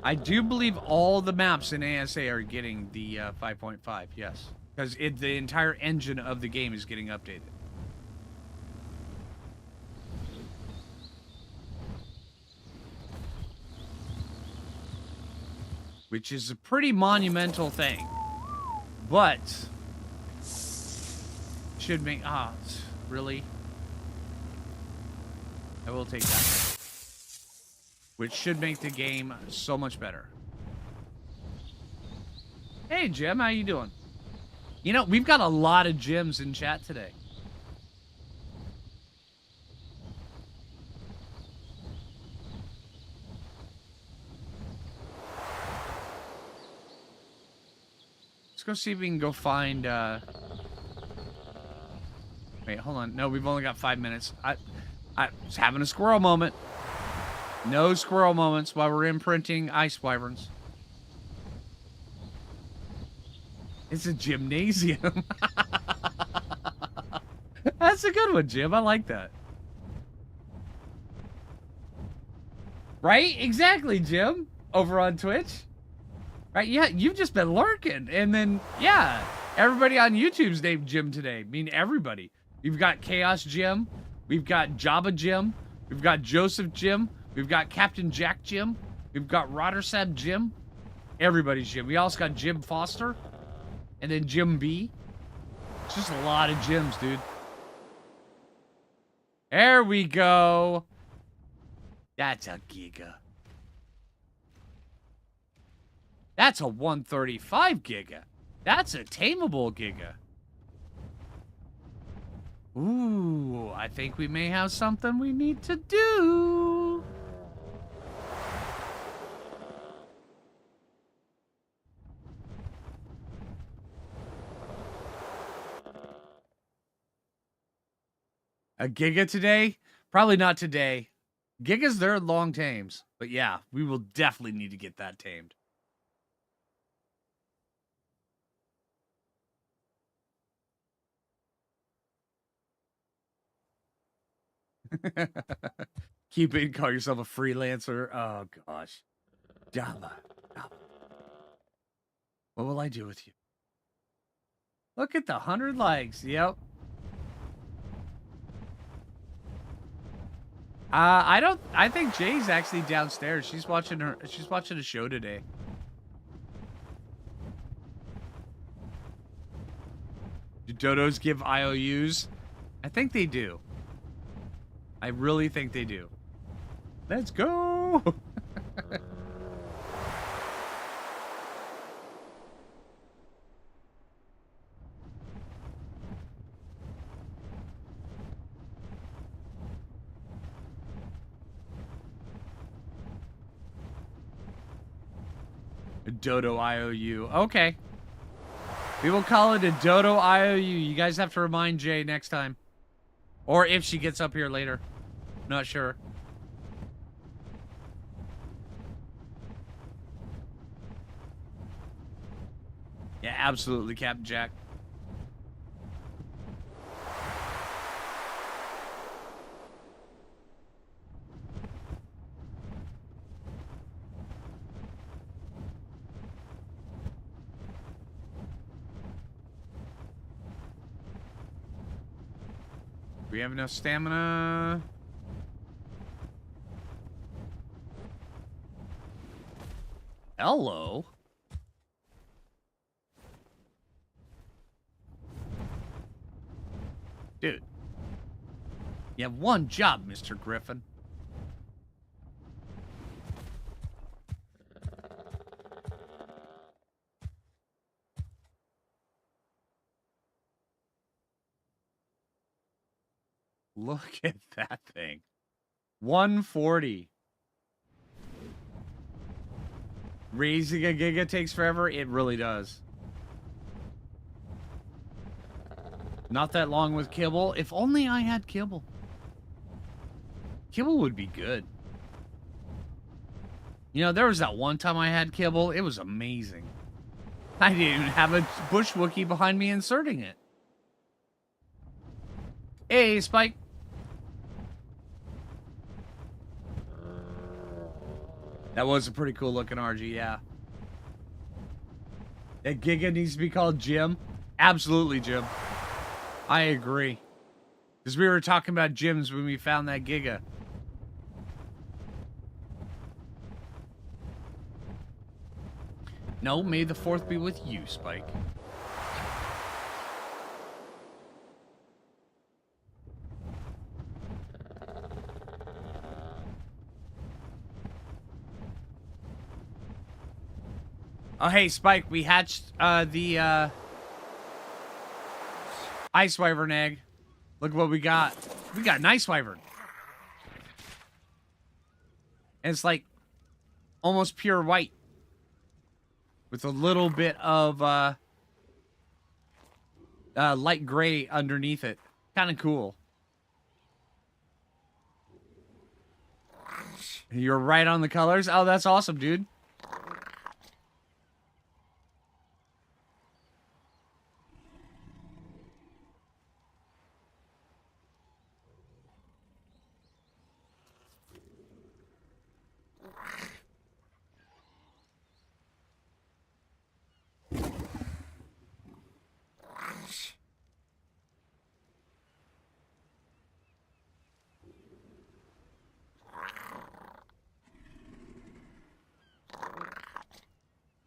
I do believe all the maps in ASA are getting the 5.5, yes. Because the entire engine of the game is getting updated. Which is a pretty monumental thing. But should make... really? I will take that. Which should make the game so much better. Hey, Jim, how you doing? You know, we've got a lot of Jims in chat today. Let's go see if we can go find, Wait, hold on. No, we've only got 5 minutes. I was having a squirrel moment. No squirrel moments while we're imprinting ice wyverns. It's a gymnasium. That's a good one, Jim. I like that. Right? Exactly, Jim. Over on Twitch. Right? Yeah, you've just been lurking. And then, yeah, everybody on YouTube's named Jim today. I mean, everybody. We've got Chaos Jim. We've got Jabba Jim. We've got Joseph Jim. We've got Captain Jack Jim. We've got Roddersab Jim. Everybody's Jim. We also got Jim Foster. And then Jim B. It's just a lot of Jims, dude. There we go. That's a Giga. That's a 135 Giga. That's a tameable Giga. Ooh, I think we may have something we need to do. A Giga today? Probably not today. Giga's their long tames. But yeah, we will definitely need to get that tamed. Keep it and call yourself a freelancer. Oh, gosh. Java. What will I do with you? Look at the 100 likes. Yep. I think Jay's actually downstairs. She's watching a show today. Do dodos give IOUs? I think they do. I really think they do. Let's go. A dodo IOU. Okay. We will call it a dodo IOU. You guys have to remind Jay next time. Or if she gets up here later. Not sure. Yeah, absolutely, Captain Jack. We have enough stamina. Hello. Dude. You have one job, Mr. Griffin. Look at that thing. 140. Raising a Giga takes forever. It really does. Not that long with kibble. If only I had kibble. Kibble would be good. You know, there was that one time I had kibble. It was amazing. I didn't even have a bush Wookiee behind me inserting it. Hey, Spike. That was a pretty cool looking RG, yeah. That Giga needs to be called Jim. Absolutely, Jim. I agree. Because we were talking about gyms when we found that Giga. No, may the 4th be with you, Spike. Oh, hey, Spike, we hatched the ice wyvern egg. Look what we got. We got an ice wyvern. And it's like almost pure white. With a little bit of light gray underneath it. Kind of cool. You're right on the colors. Oh, that's awesome, dude.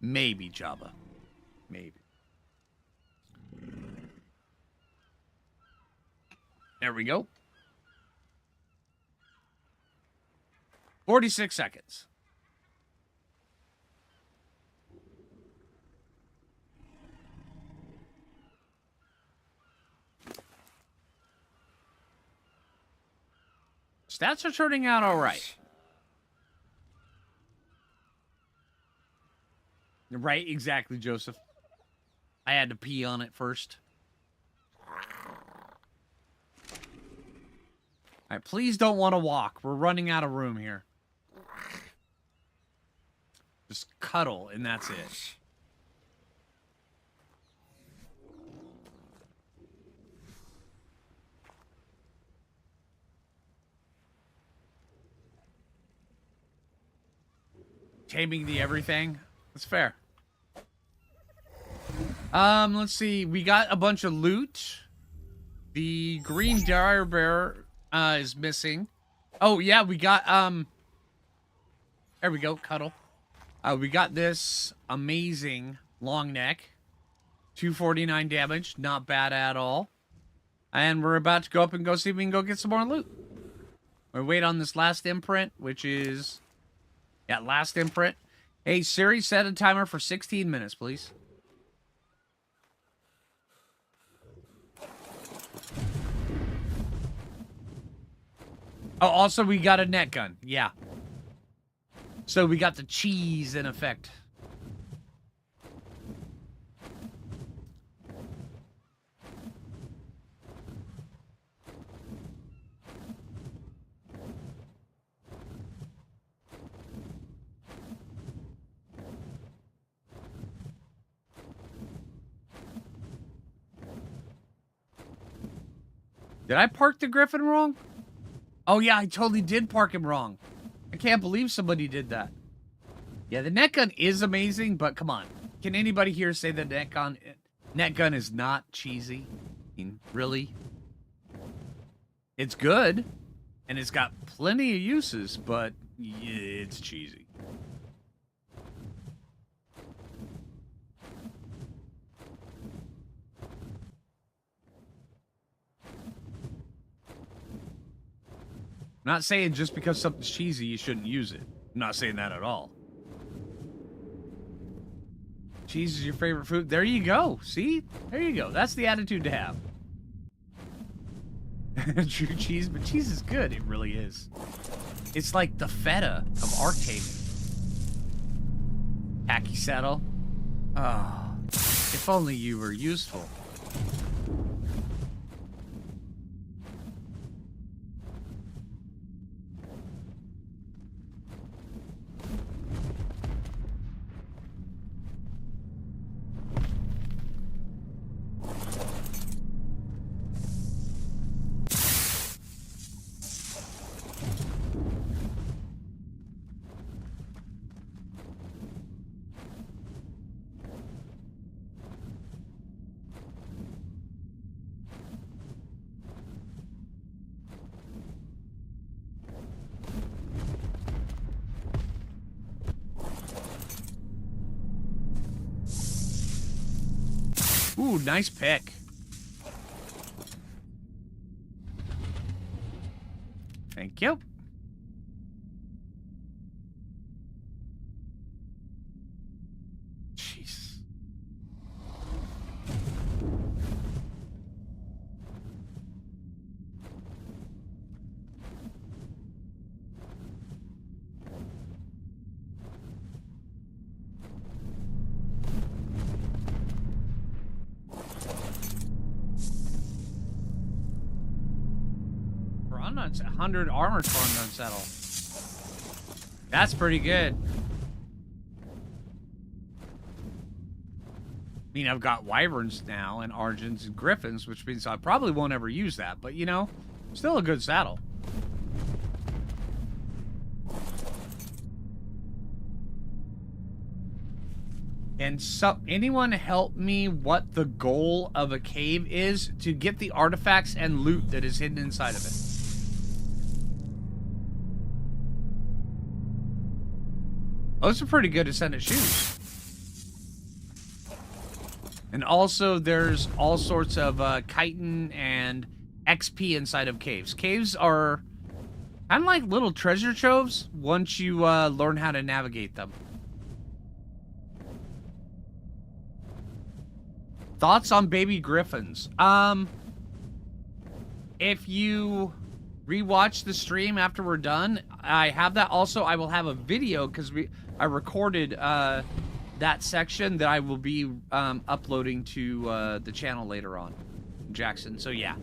Maybe Jabba. Maybe. There we go. 46 seconds. Stats are turning out all right. Right, exactly, Joseph. I had to pee on it first. All right, please don't want to walk. We're running out of room here. Just cuddle, and that's it. Taming the everything. That's fair. Let's see. We got a bunch of loot. The green dire bear is missing. Oh yeah, we got there we go, cuddle. We got this amazing long neck. 249 damage, not bad at all. And we're about to go up and go see if we can go get some more loot. We wait on this last imprint, which is last imprint. Hey Siri, set a timer for 16 minutes, please. Oh, also we got a net gun. Yeah. So we got the cheese in effect. Did I park the Griffin wrong? Oh, yeah, I totally did park him wrong. I can't believe somebody did that. Yeah, the net gun is amazing, but come on. Can anybody here say the net gun is not cheesy? I mean, really? It's good, and it's got plenty of uses, but yeah, it's cheesy. I'm not saying just because something's cheesy, you shouldn't use it. I'm not saying that at all. Cheese is your favorite food. There you go. See? There you go. That's the attitude to have. True cheese, but cheese is good. It really is. It's like the feta of arcade. Tacky saddle. Oh, if only you were useful. Ooh, nice pick. Thank you. Jeez. It's 100 armor for an unsettle. That's pretty good. I mean, I've got wyverns now and argents and griffins, which means I probably won't ever use that, but you know, still a good saddle. And so, anyone help me what the goal of a cave is to get the artifacts and loot that is hidden inside of it? Those are pretty good ascendant shoes. And also, there's all sorts of chitin and XP inside of caves. Caves are kind of like little treasure troves once you learn how to navigate them. Thoughts on baby griffins? If you rewatch the stream after we're done, I have that. Also, I will have a video because I recorded that section that I will be uploading to the channel later on, Jackson. So yeah,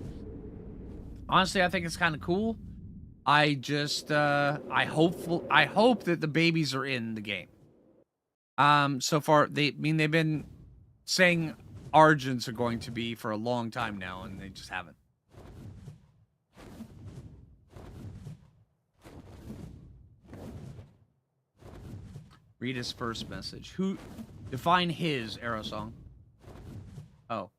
honestly, I think it's kind of cool. I just I hope that the babies are in the game. So far they've been saying Argents are going to be for a long time now, and they just haven't. Read his first message. Who define his arrow song? Oh.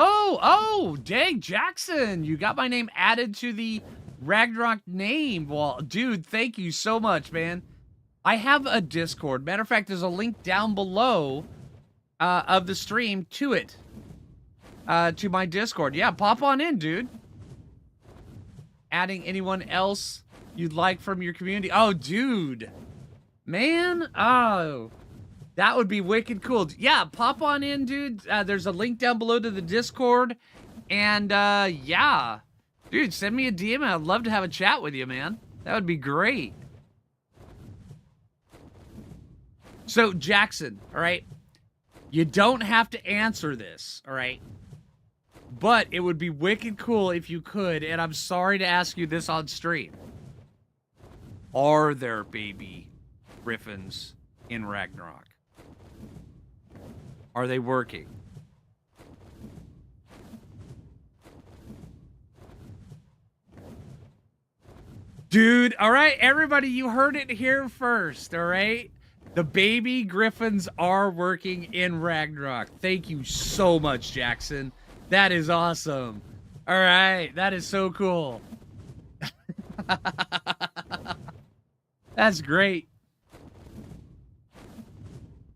Oh, dang, Jackson, you got my name added to the Ragnarok name. Well, dude, thank you so much, man. I have a Discord. Matter of fact, there's a link down below of the stream to it. To my Discord. Yeah, pop on in, dude. Adding anyone else you'd like from your community. Oh, dude. Man, oh. That would be wicked cool. Yeah, pop on in, dude. There's a link down below to the Discord. And, yeah. Dude, send me a DM. I'd love to have a chat with you, man. That would be great. So, Jackson, all right? You don't have to answer this, all right? But it would be wicked cool if you could, and I'm sorry to ask you this on stream. Are there baby Griffins in Ragnarok? Are they working? Dude, all right, everybody, you heard it here first, all right? The baby Griffins are working in Ragnarok. Thank you so much, Jackson. That is awesome. All right, that is so cool. That's great.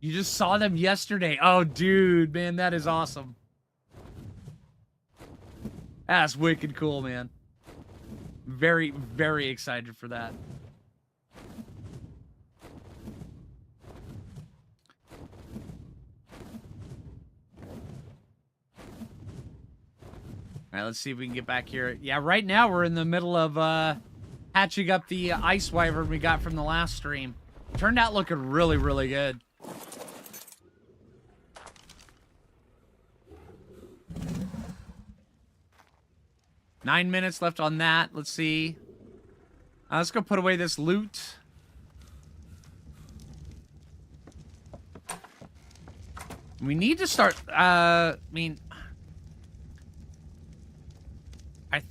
You just saw them yesterday. Oh, dude, man, that is awesome. That's wicked cool, man. Very, very excited for that. All right, let's see if we can get back here. Yeah, right now we're in the middle of hatching up the ice wyvern we got from the last stream. Turned out looking really, really good. Nine minutes left on that. Let's see. Let's go put away this loot. We need to start, I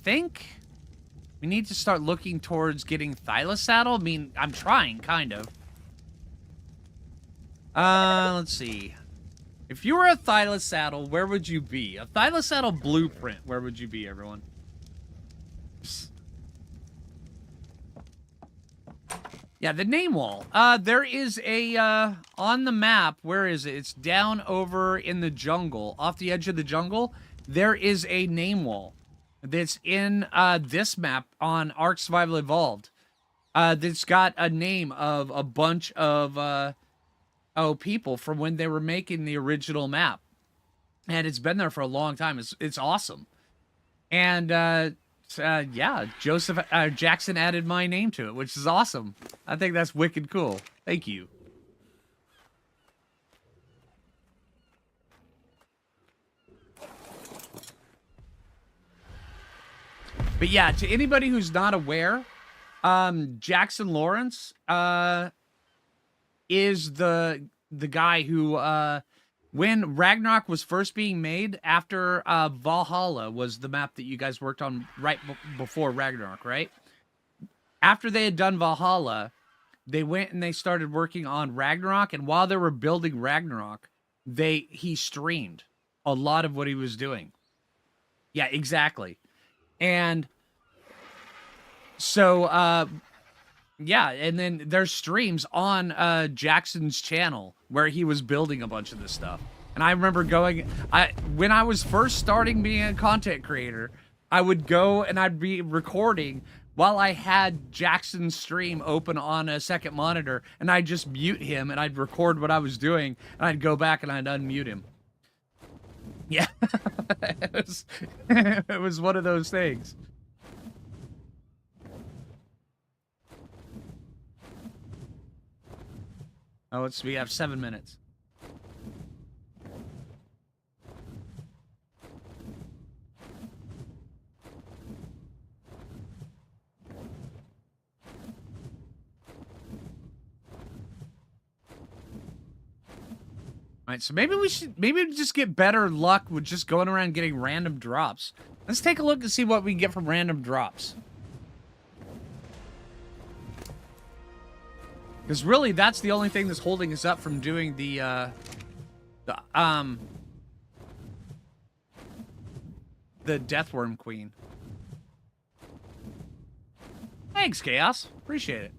think we need to start looking towards getting Thyla saddle. I'm trying, kind of. Let's see. If you were a Thyla saddle, where would you be? A Thyla saddle blueprint, where would you be, everyone? Yeah, the name wall. There is a, on the map, where is it? It's down over in the jungle, off the edge of the jungle. There is a name wall that's in, this map on Ark Survival Evolved. That's got a name of a bunch of, people from when they were making the original map. And it's been there for a long time. It's awesome. And, yeah, Jackson added my name to it, which is awesome. I think that's wicked cool. Thank you. But yeah, to anybody who's not aware, Jackson Lawrence is the guy who when Ragnarok was first being made, after Valhalla was the map that you guys worked on right before Ragnarok, right? After they had done Valhalla, they went and they started working on Ragnarok, and while they were building Ragnarok, he streamed a lot of what he was doing. Yeah, exactly. And so, yeah, and then there's streams on Jackson's channel where he was building a bunch of this stuff. And I remember when I was first starting being a content creator, I would go and I'd be recording while I had Jackson's stream open on a second monitor, and I'd just mute him and I'd record what I was doing, and I'd go back and I'd unmute him. Yeah, it was one of those things. Oh, we have 7 minutes. All right, so maybe we just get better luck with just going around getting random drops. Let's take a look and see what we can get from random drops. Because really, that's the only thing that's holding us up from doing the Deathworm Queen. Thanks, Chaos. Appreciate it.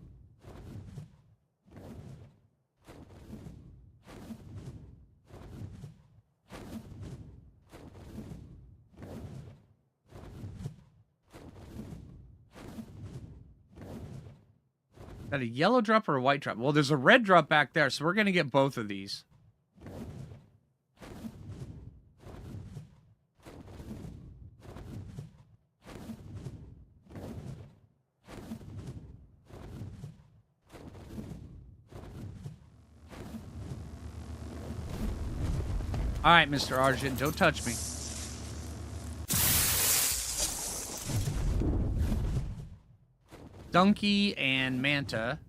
Got a yellow drop or a white drop? Well, there's a red drop back there, so we're going to get both of these. All right, Mr. Argent, don't touch me. Donkey and Manta.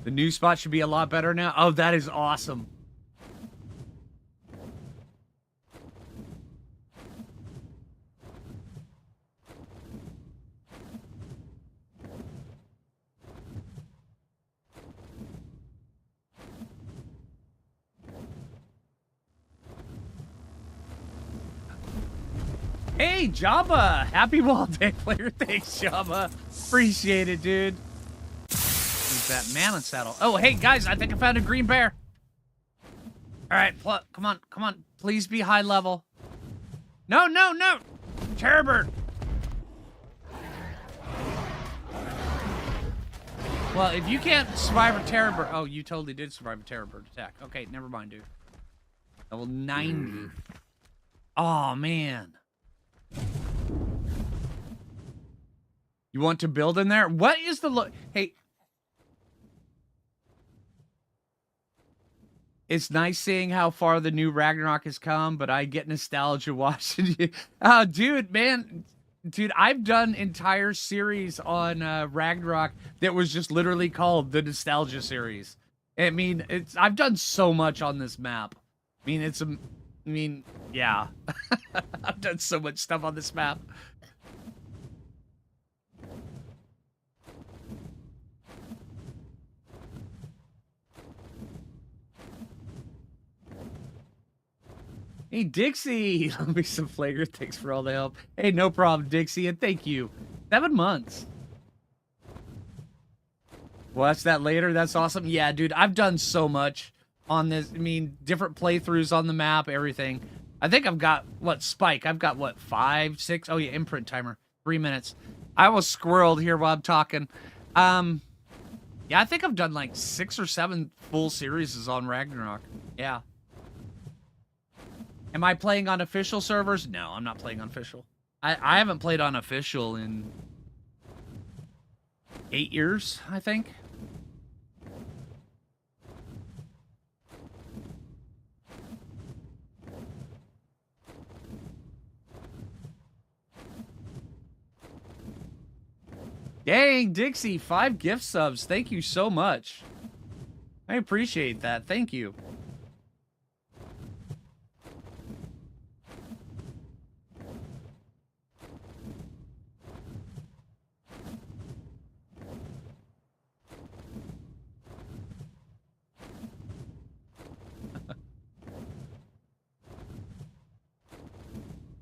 The new spot should be a lot better now. Oh, that is awesome. Hey, Jabba! Happy Wall Day player. Thanks, Jabba. Appreciate it, dude. Where's that mammoth saddle? Oh, hey, guys, I think I found a green bear. All right, come on, come on. Please be high level. No, no, no! Terror bird! Well, if you can't survive a terror bird... Oh, you totally did survive a terror bird attack. Okay, never mind, dude. Level 90. Oh, man. You want to build in there? What is the look? Hey. It's nice seeing how far the new Ragnarok has come, but I get nostalgia watching you. Oh, dude, man. Dude, I've done entire series on Ragnarok that was just literally called the Nostalgia series. I mean, I've done so much on this map. I mean, yeah. I've done so much stuff on this map. Hey, Dixie! Let me some Phlinger. Thanks for all the help. Hey, no problem, Dixie, and thank you. 7 months. Watch that later. That's awesome. Yeah, dude, I've done so much on this. I mean, different playthroughs on the map, everything. I think I've got, what, Spike? I've got, what, 5, 6? Oh, yeah, imprint timer. 3 minutes. I was squirreled here while I'm talking. Yeah, I think I've done, like, 6 or 7 full series on Ragnarok. Yeah. Am I playing on official servers? No, I'm not playing on official. I haven't played on official in 8 years, I think. Dang, Dixie, 5 gift subs. Thank you so much. I appreciate that. Thank you.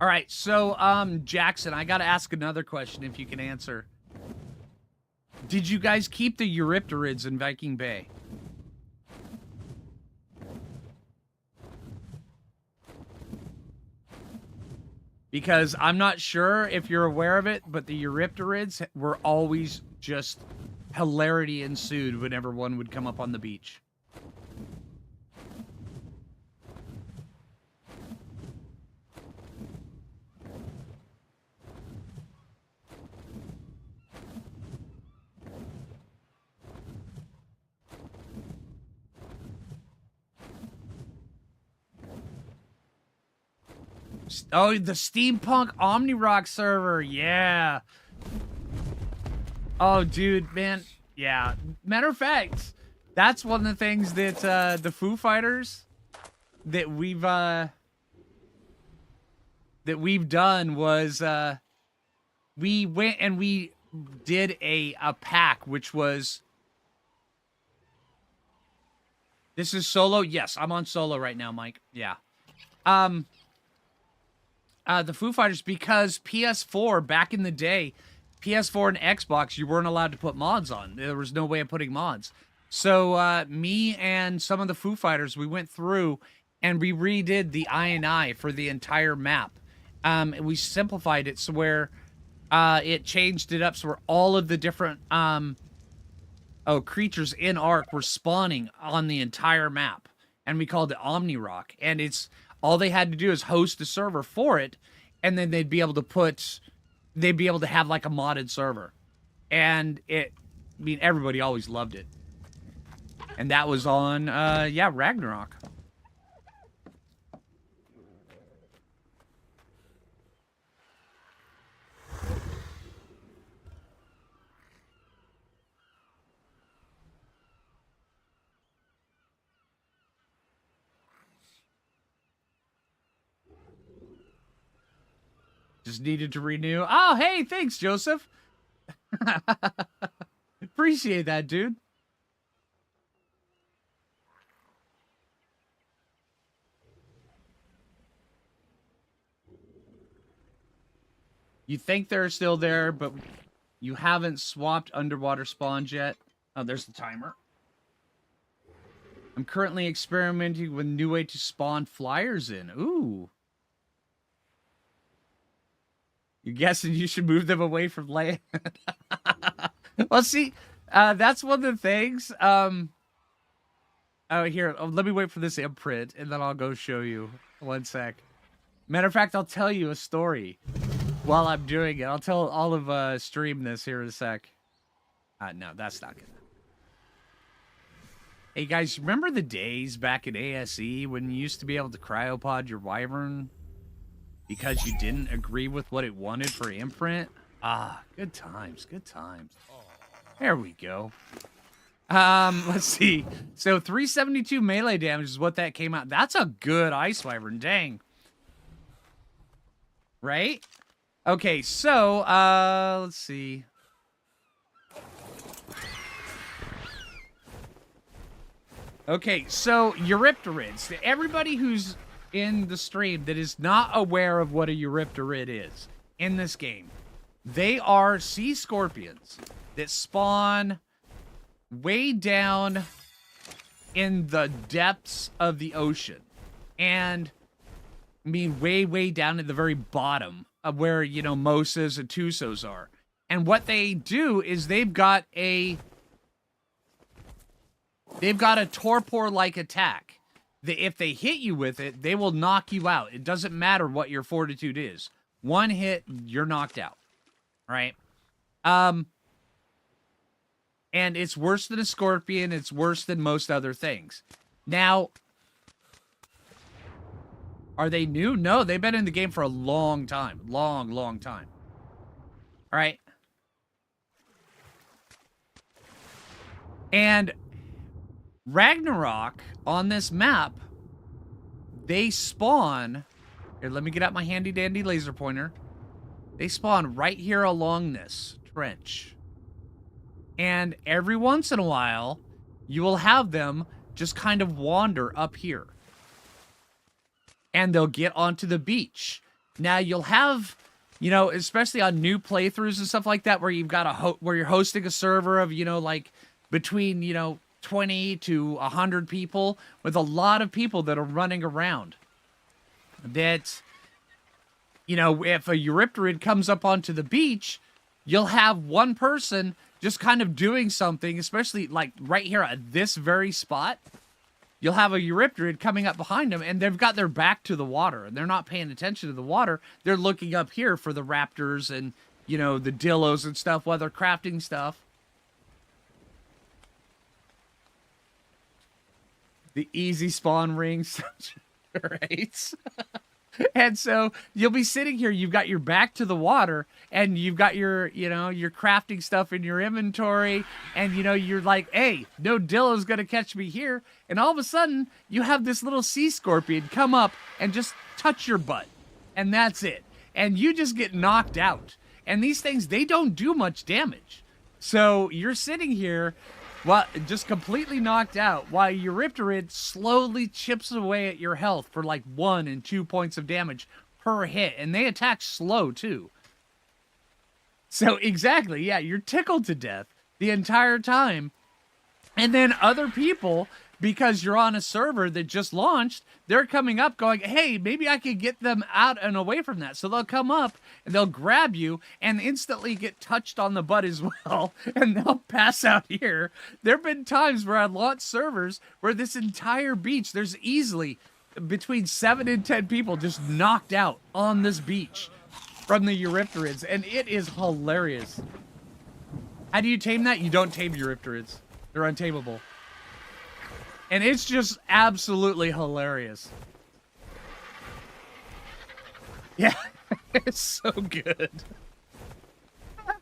All right, so, Jackson, I gotta ask another question if you can answer. Did you guys keep the Eurypterids in Viking Bay? Because I'm not sure if you're aware of it, but the Eurypterids were always just hilarity ensued whenever one would come up on the beach. Oh, the Steampunk OmniRock server. Yeah. Oh, dude, man. Yeah. Matter of fact, that's one of the things that the Foo Fighters that we've done was we went and we did a pack, which was, this is solo. Yes, I'm on solo right now, Mike. Yeah. The Foo Fighters, because PS4 back in the day, PS4 and Xbox, you weren't allowed to put mods on. There was no way of putting mods. So me and some of the Foo Fighters, we went through and we redid the I for the entire map. We simplified it so where it changed it up so where all of the different creatures in Ark were spawning on the entire map. And we called it Omni Rock. And it's all they had to do is host a server for it, and then they'd be able to have like a modded server. And everybody always loved it. And that was on Ragnarok. Just needed to renew. Oh, hey, thanks, Joseph. Appreciate that, dude. You think they're still there, but you haven't swapped underwater spawns yet. Oh, there's the timer. I'm currently experimenting with a new way to spawn flyers in. Ooh. You're guessing you should move them away from land? Well, see, that's one of the things. Here, let me wait for this imprint, and then I'll go show you. One sec. Matter of fact, I'll tell you a story while I'm doing it. I'll tell all of stream this here in a sec. No, that's not good. Hey, guys, remember the days back at ASE when you used to be able to cryopod your Wyvern because you didn't agree with what it wanted for imprint? Ah, good times, good times. There we go. Let's see. So 372 melee damage is what that came out. That's a good Ice Wyvern, dang. Right? Okay, so, let's see. Okay, so Eurypterids. Everybody who's in the stream that is not aware of what a Eurypterid is in this game, they are sea scorpions that spawn way down in the depths of the ocean. And, I mean, way, way down at the very bottom of where, you know, Mosas and Tusos are. And what they do is they've got a torpor-like attack that if they hit you with it, they will knock you out. It doesn't matter what your fortitude is. One hit, you're knocked out. Right? And it's worse than a scorpion. It's worse than most other things. Now, are they new? No, they've been in the game for a long time. Long, long time. All right? And Ragnarok, on this map, they spawn... Here, let me get out my handy-dandy laser pointer. They spawn right here along this trench. And every once in a while, you will have them just kind of wander up here. And they'll get onto the beach. Now, you'll have, you know, especially on new playthroughs and stuff like that, where you've got where you're hosting a server of, you know, like between, you know, 20 to 100 people, with a lot of people that are running around. That, you know, if a Eurypterid comes up onto the beach, you'll have one person just kind of doing something, especially like right here at this very spot. You'll have a Eurypterid coming up behind them, and they've got their back to the water, and they're not paying attention to the water. They're looking up here for the raptors and, you know, the dillos and stuff while they're crafting stuff. The easy spawn rings. Right? And so you'll be sitting here, you've got your back to the water, and you've got your, your crafting stuff in your inventory, and, you're like, hey, no Dillo's gonna catch me here. And all of a sudden, you have this little sea scorpion come up and just touch your butt. And that's it. And you just get knocked out. And these things, they don't do much damage. So you're sitting here, well, just completely knocked out, while your Eurypterid slowly chips away at your health for like 1 and 2 points of damage per hit. And they attack slow, too. So, exactly, yeah, you're tickled to death the entire time. And then other people, because you're on a server that just launched, they're coming up going, hey, maybe I could get them out and away from that. So they'll come up and they'll grab you and instantly get touched on the butt as well. And they'll pass out here. There have been times where I launched servers where this entire beach, there's easily between 7 and 10 people just knocked out on this beach from the Eurypterids. And it is hilarious. How do you tame that? You don't tame Eurypterids. They're untamable. And it's just absolutely hilarious. Yeah, it's so good.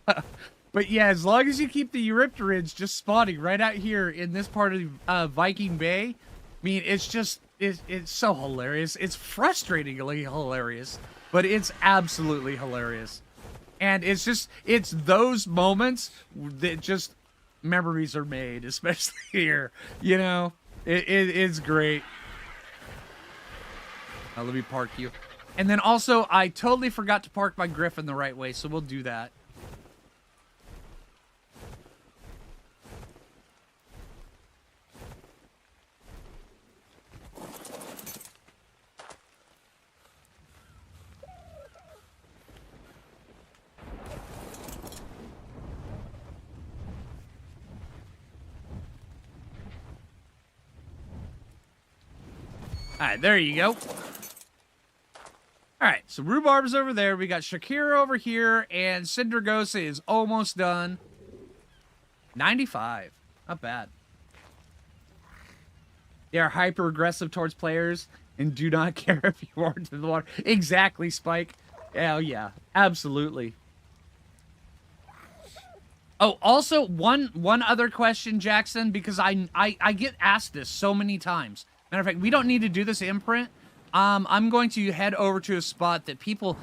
But yeah, as long as you keep the Eurypterids just spawning right out here in this part of Viking Bay, I mean, it's just, it's so hilarious. It's frustratingly hilarious, but it's absolutely hilarious. And it's just, it's those moments that just memories are made, especially here, It's great. Now let me park you. And then also, I totally forgot to park my Griffin the right way, so we'll do that. Alright, there you go. Alright, so Rhubarb's over there. We got Shakira over here, and Cindergosa is almost done. 95. Not bad. They are hyper-aggressive towards players and do not care if you are into the water. Exactly, Spike. Oh, yeah. Absolutely. Oh, also, one other question, Jackson, because I get asked this so many times. Matter of fact, we don't need to do this imprint. I'm going to head over to a spot that people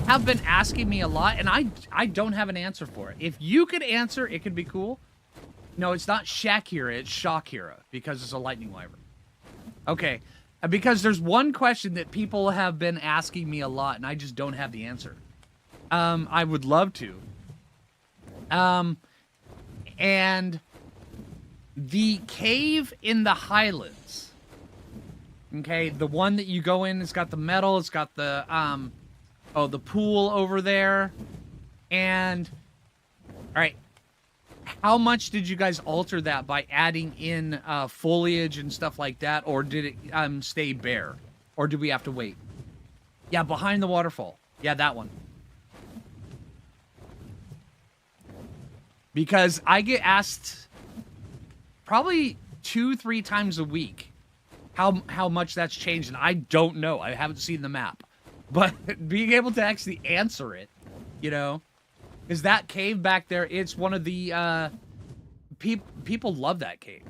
have been asking me a lot, and I don't have an answer for it. If you could answer, it could be cool. No, it's not Shakira, it's Shakira, because it's a lightning wyvern. Okay, because there's one question that people have been asking me a lot, and I just don't have the answer. I would love to. And the cave in the Highlands. Okay, the one that you go in, it's got the metal, it's got the, the pool over there. And, alright, how much did you guys alter that by adding in foliage and stuff like that? Or did it stay bare? Or do we have to wait? Yeah, behind the waterfall. Yeah, that one. Because I get asked probably 2-3 times a week how much that's changed, and I don't know. I haven't seen the map. But being able to actually answer it, is that cave back there, it's one of the, people love that cave.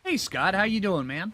Hey, Scott, how you doing, man?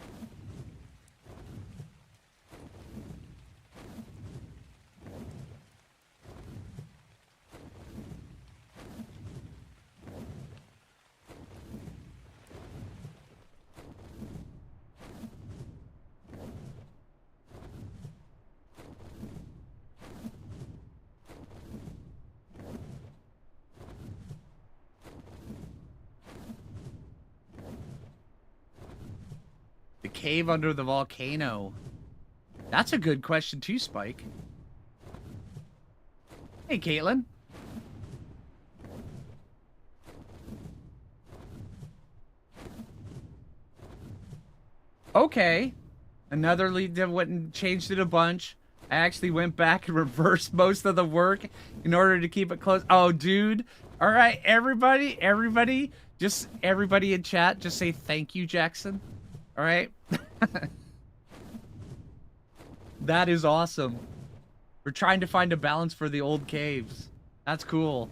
The cave under the volcano. That's a good question too, Spike. Hey, Caitlin. Okay. Another lead that went and changed it a bunch. I actually went back and reversed most of the work in order to keep it close. Oh, dude. All right, everybody, just everybody in chat, just say thank you, Jackson. All right. That is awesome. We're trying to find a balance for the old caves. That's cool.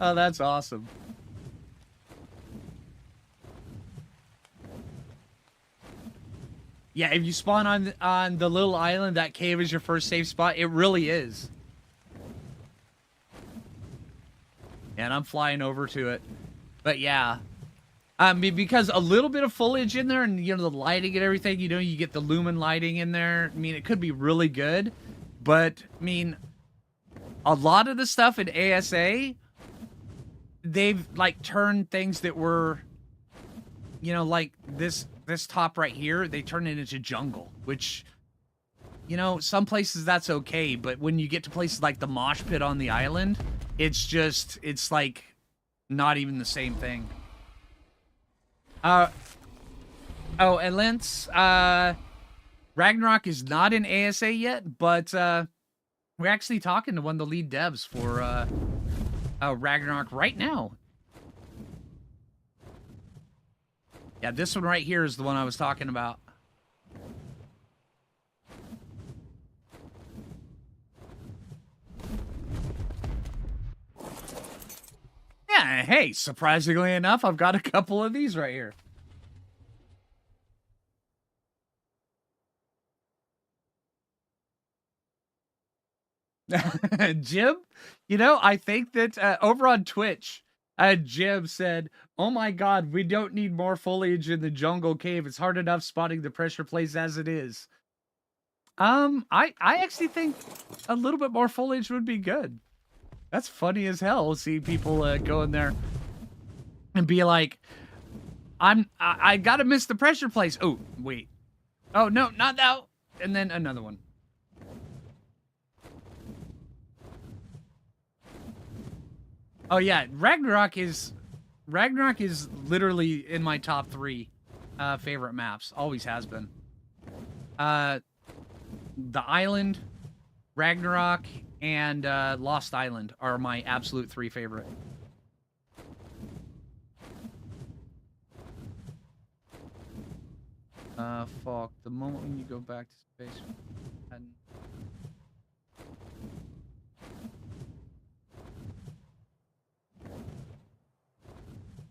Oh, that's awesome. Yeah, if you spawn on the little island, that cave is your first safe spot. It really is. And I'm flying over to it. But yeah. I mean, because a little bit of foliage in there and, you know, the lighting and everything, you know, you get the lumen lighting in there. I mean, it could be really good. But, I mean, a lot of the stuff in ASA, they've, like, turned things that were, you know, like this top right here, they turn it into jungle, which, you know, some places that's okay. But when you get to places like the mosh pit on the island, it's just, it's like not even the same thing. Oh, and Lance, Ragnarok is not in ASA yet, but we're actually talking to one of the lead devs for Ragnarok right now. Yeah, this one right here is the one I was talking about. Yeah, hey, surprisingly enough, I've got a couple of these right here. Jim, you know, I think that over on Twitch, Jim said, "Oh my God, we don't need more foliage in the jungle cave. It's hard enough spotting the pressure plates as it is." I actually think a little bit more foliage would be good. That's funny as hell. See people go in there and be like, I gotta miss the pressure plates. Oh wait, oh no, not that. And then another one. Oh yeah, Ragnarok is literally in my top 3 favorite maps. Always has been. The Island, Ragnarok, and Lost Island are my absolute 3 favorite. Fuck. The moment when you go back to space. And...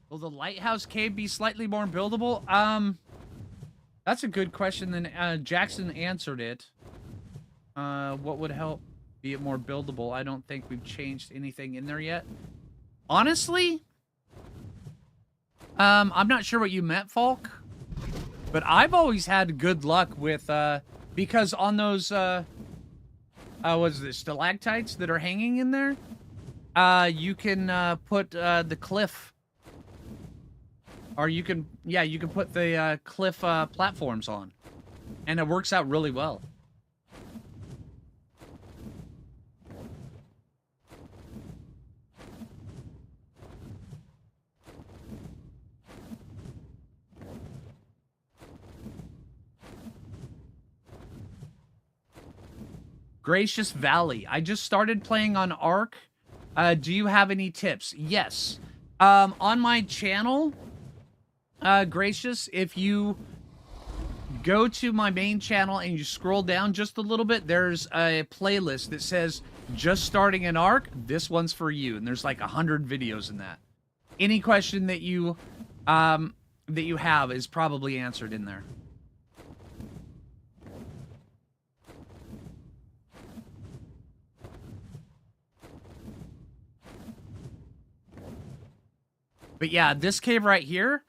Will the lighthouse cave be slightly more buildable? That's a good question. Then Jackson answered it. What would help be it more buildable? I don't think we've changed anything in there yet. Honestly, I'm not sure what you meant, Falk. But I've always had good luck with, because on those, what is it, stalactites that are hanging in there, you can put the cliff, or you can put the cliff platforms on, and it works out really well. Gracious Valley. I just started playing on Ark. Do you have any tips? Yes. On my channel, Gracious, if you go to my main channel and you scroll down just a little bit, there's a playlist that says just starting an Ark. This one's for you, and there's like 100 videos in that. Any question that you have is probably answered in there. But yeah, this cave right here,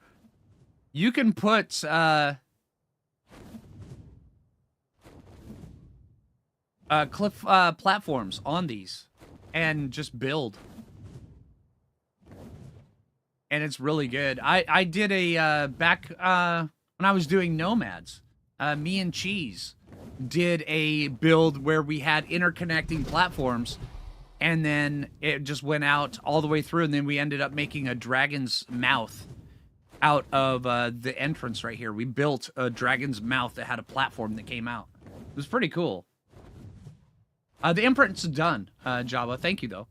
you can put cliff platforms on these and just build. And it's really good. I did a back when I was doing Nomads, me and Cheese did a build where we had interconnecting platforms and then it just went out all the way through, and then we ended up making a dragon's mouth out of the entrance right here. We built a dragon's mouth that had a platform that came out. It was pretty cool. The imprint's done, Java. Thank you, though.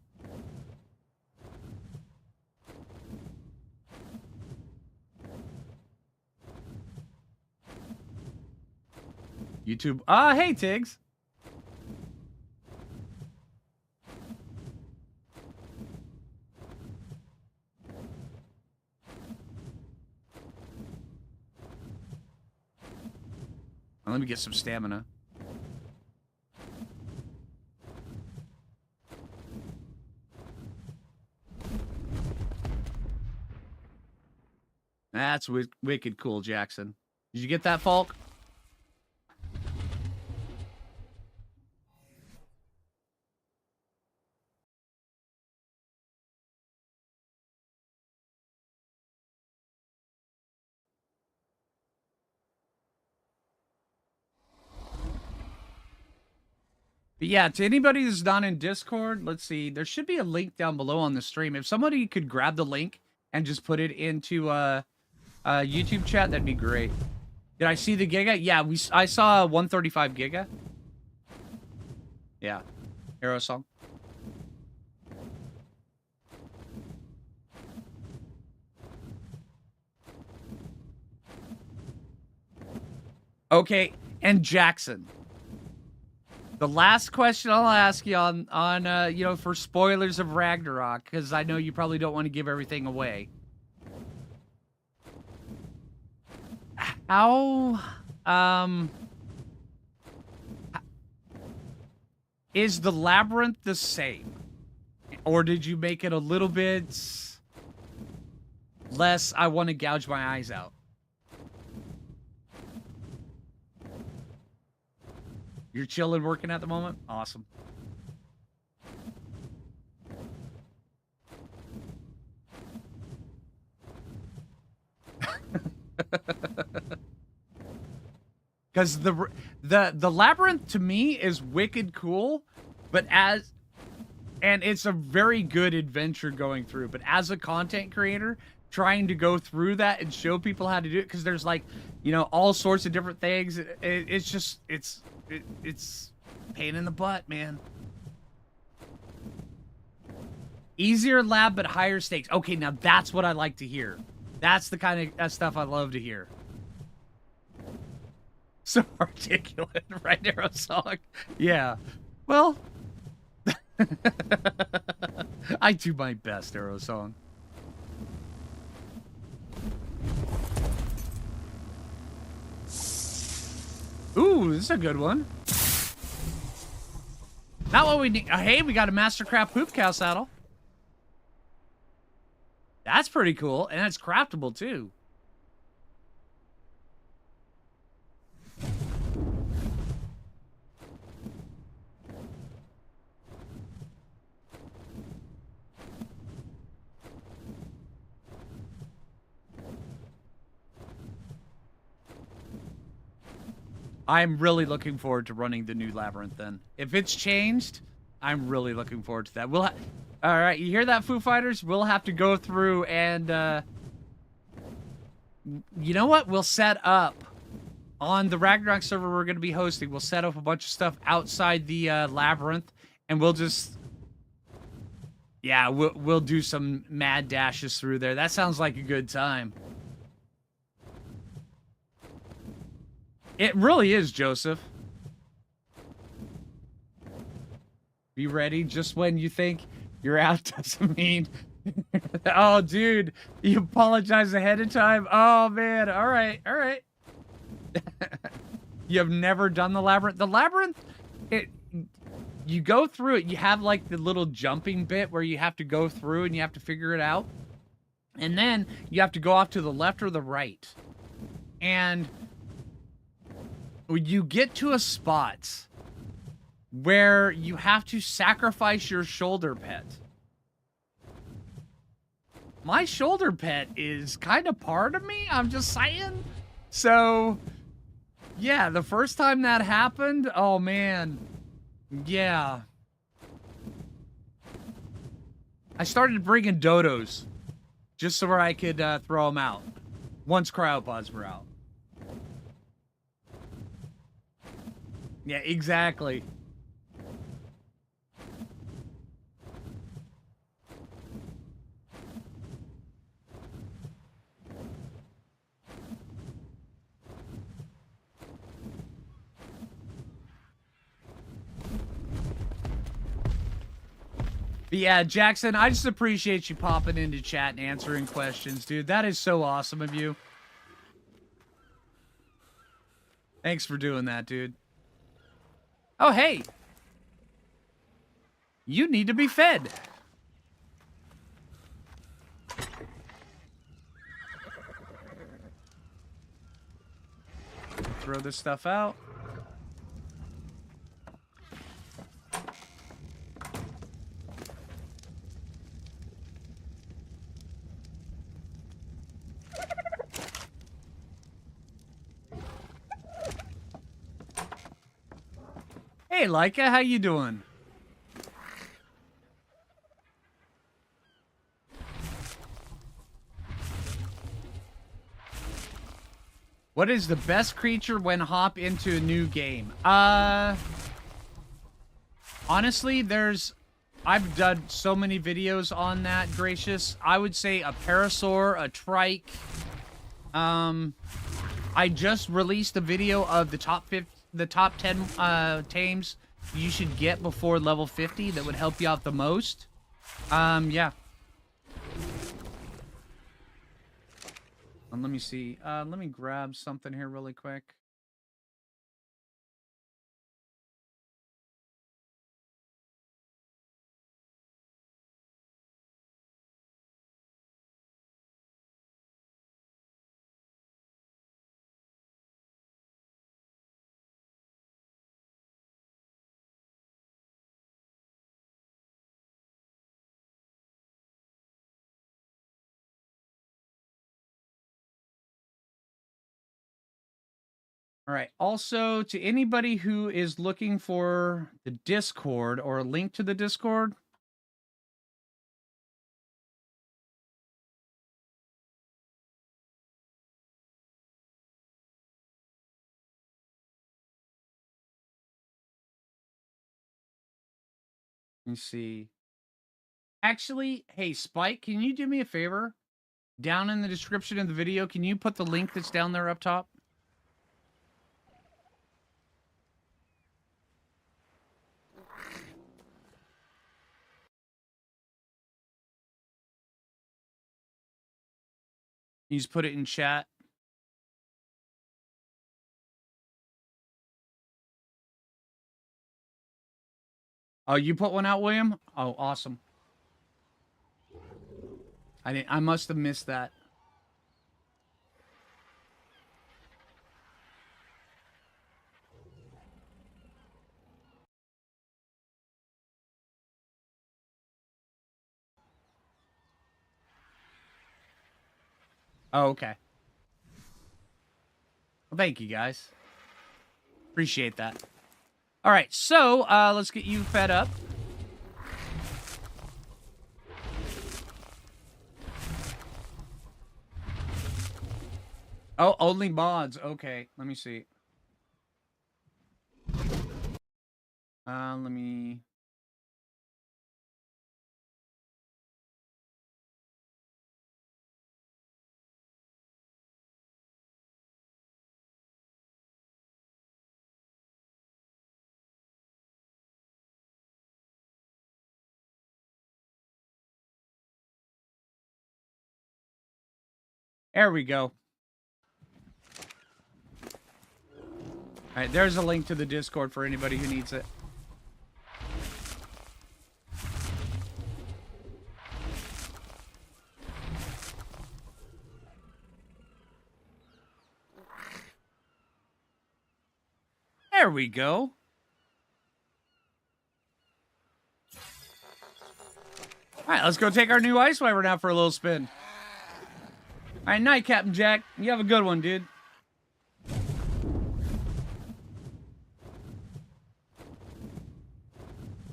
YouTube. Hey, Tiggs. Let me get some stamina. That's wicked cool, Jackson. Did you get that, Falk? But yeah, to anybody who's not in Discord, let's see. There should be a link down below on the stream. If somebody could grab the link and just put it into YouTube chat, that'd be great. Did I see the Giga? Yeah, I saw 135 Giga. Yeah. Arrow song. Okay, and Jackson. The last question I'll ask you on you know, for spoilers of Ragnarok, because I know you probably don't want to give everything away. How, is the labyrinth the same? Or did you make it a little bit less, I want to gouge my eyes out? You're chilling, working at the moment? Awesome. Because the labyrinth to me is wicked cool, but and it's a very good adventure going through. But as a content creator, trying to go through that and show people how to do it, because there's like, you know, all sorts of different things. It's just it's pain in the butt, man. Easier lab, but higher stakes. Okay, now that's what I like to hear. That's the kind of stuff I love to hear. So articulate, right, Arrow song? Yeah. Well, I do my best, Arrow song. Ooh, this is a good one. Not what we need. Hey, we got a Mastercraft poop cow saddle. That's pretty cool, and it's craftable too. I'm really looking forward to running the new labyrinth then. If it's changed, I'm really looking forward to that. All right, you hear that, Foo Fighters? We'll have to go through and, you know what? We'll set up on the Ragnarok server we're going to be hosting. We'll set up a bunch of stuff outside the labyrinth, and we'll just, yeah, we'll do some mad dashes through there. That sounds like a good time. It really is, Joseph. Be ready just when you think you're out doesn't mean... Oh, dude. You apologize ahead of time? Oh, man. All right. All right. You have never done the labyrinth? The labyrinth, you go through it. You have, like, the little jumping bit where you have to go through and you have to figure it out. And then you have to go off to the left or the right. And... you get to a spot where you have to sacrifice your shoulder pet. My shoulder pet is kind of part of me, I'm just saying. So, yeah, the first time that happened, oh man, yeah. I started bringing dodos just so where I could throw them out once cryopods were out. Yeah, exactly. But yeah, Jackson, I just appreciate you popping into chat and answering questions, dude. That is so awesome of you. Thanks for doing that, dude. Oh, hey. You need to be fed. Throw this stuff out. Hey, Leica, how you doing? What is the best creature when hop into a new game? Honestly, I've done so many videos on that, Gracious. I would say a Parasaur, a Trike. I just released a video of the top 10 tames you should get before level 50 that would help you out the most. Yeah. And let me see. Let me grab something here really quick. All right. Also, to anybody who is looking for the Discord or a link to the Discord, let me see. Actually, hey, Spike, can you do me a favor? Down in the description of the video, can you put the link that's down there up top? You just put it in chat. Oh, you put one out, William? Oh, awesome. I must have missed that. Oh, okay. Well, thank you, guys. Appreciate that. All right, so let's get you fed up. Oh, only mods. Okay, let me see. Let me... There we go. All right, there's a link to the Discord for anybody who needs it. There we go. All right, let's go take our new Ice Wyvern out for a little spin. All right, night, Captain Jack. You have a good one, dude.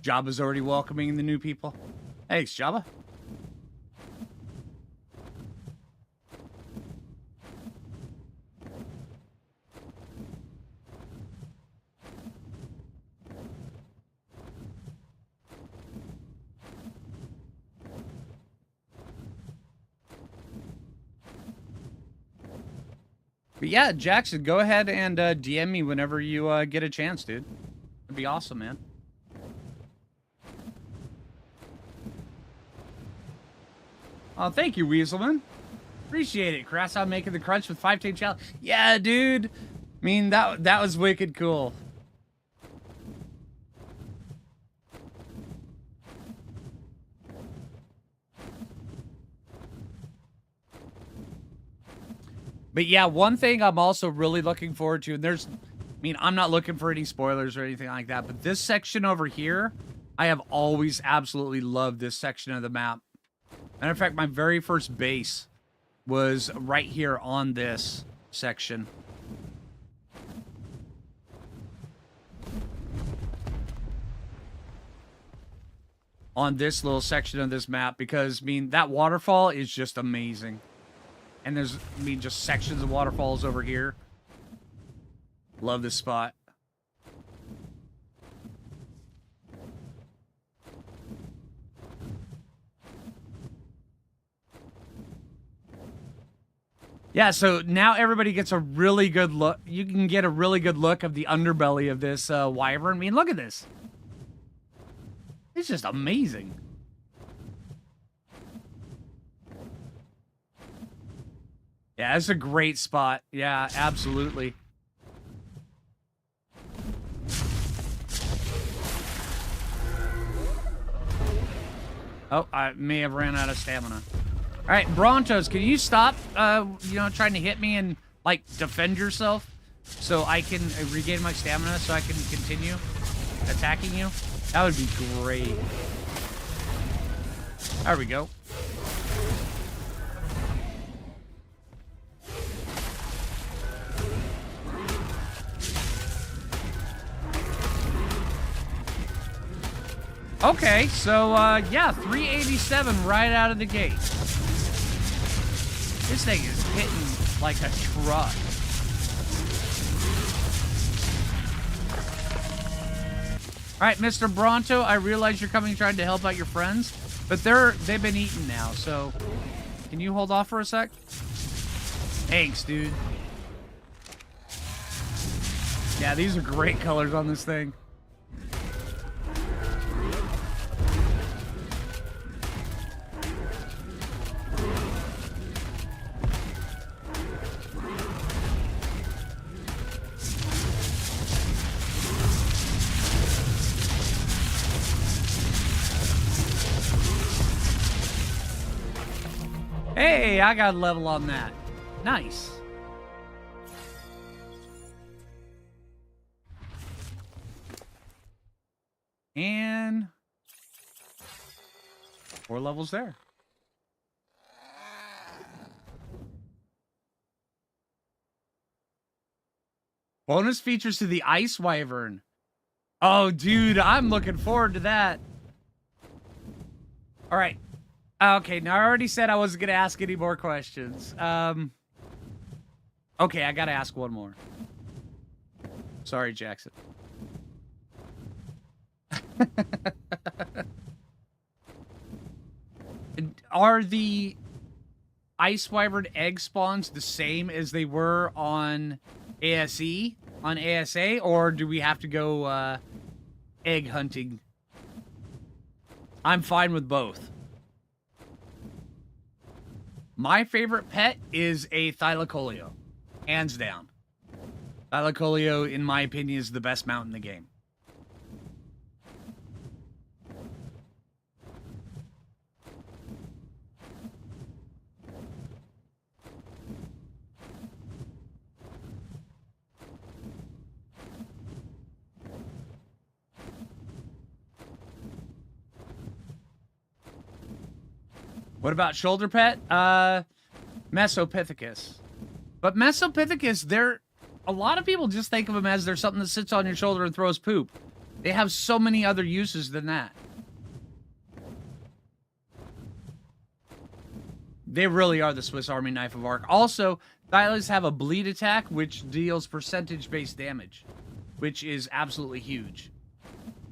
Jabba's already welcoming the new people. Thanks, Jabba. But yeah, Jackson, go ahead and DM me whenever you get a chance, dude. It'd be awesome, man. Oh, thank you, Weaselman. Appreciate it. Crass out making the crunch with 5 tape challenge. Yeah, dude. I mean, that was wicked cool. But yeah, one thing I'm also really looking forward to, and I mean, I'm not looking for any spoilers or anything like that, but this section over here, I have always absolutely loved this section of the map. Matter of fact, my very first base was right here on this section. On this little section of this map, because, I mean, that waterfall is just amazing. And there's, I mean, just sections of waterfalls over here. Love this spot. Yeah, so now everybody gets a really good look. You can get a really good look of the underbelly of this wyvern. I mean, look at this. It's just amazing. Yeah, it's a great spot. Yeah, absolutely. Oh, I may have ran out of stamina. All right, Brontos, can you stop, you know, trying to hit me and, like, defend yourself so I can regain my stamina so I can continue attacking you? That would be great. There we go. Okay, so, yeah, 387 right out of the gate. This thing is hitting like a truck. All right, Mr. Bronto, I realize you're coming trying to help out your friends, but they've been eaten now, so can you hold off for a sec? Thanks, dude. Yeah, these are great colors on this thing. Hey, I got a level on that. Nice. And 4 levels there. Bonus features to the Ice Wyvern. Oh, dude, I'm looking forward to that. All right. Okay, now I already said I wasn't going to ask any more questions. Okay, I got to ask one more. Sorry, Jackson. Are the Ice Wyvern egg spawns the same as they were on ASE, on ASA, or do we have to go egg hunting? I'm fine with both. My favorite pet is a Thylacoleo. Hands down. Thylacoleo, in my opinion, is the best mount in the game. What about shoulder pet? Mesopithecus. But Mesopithecus, a lot of people just think of them as they're something that sits on your shoulder and throws poop. They have so many other uses than that. They really are the Swiss Army knife of Ark. Also, Thylas have a bleed attack, which deals percentage-based damage, which is absolutely huge.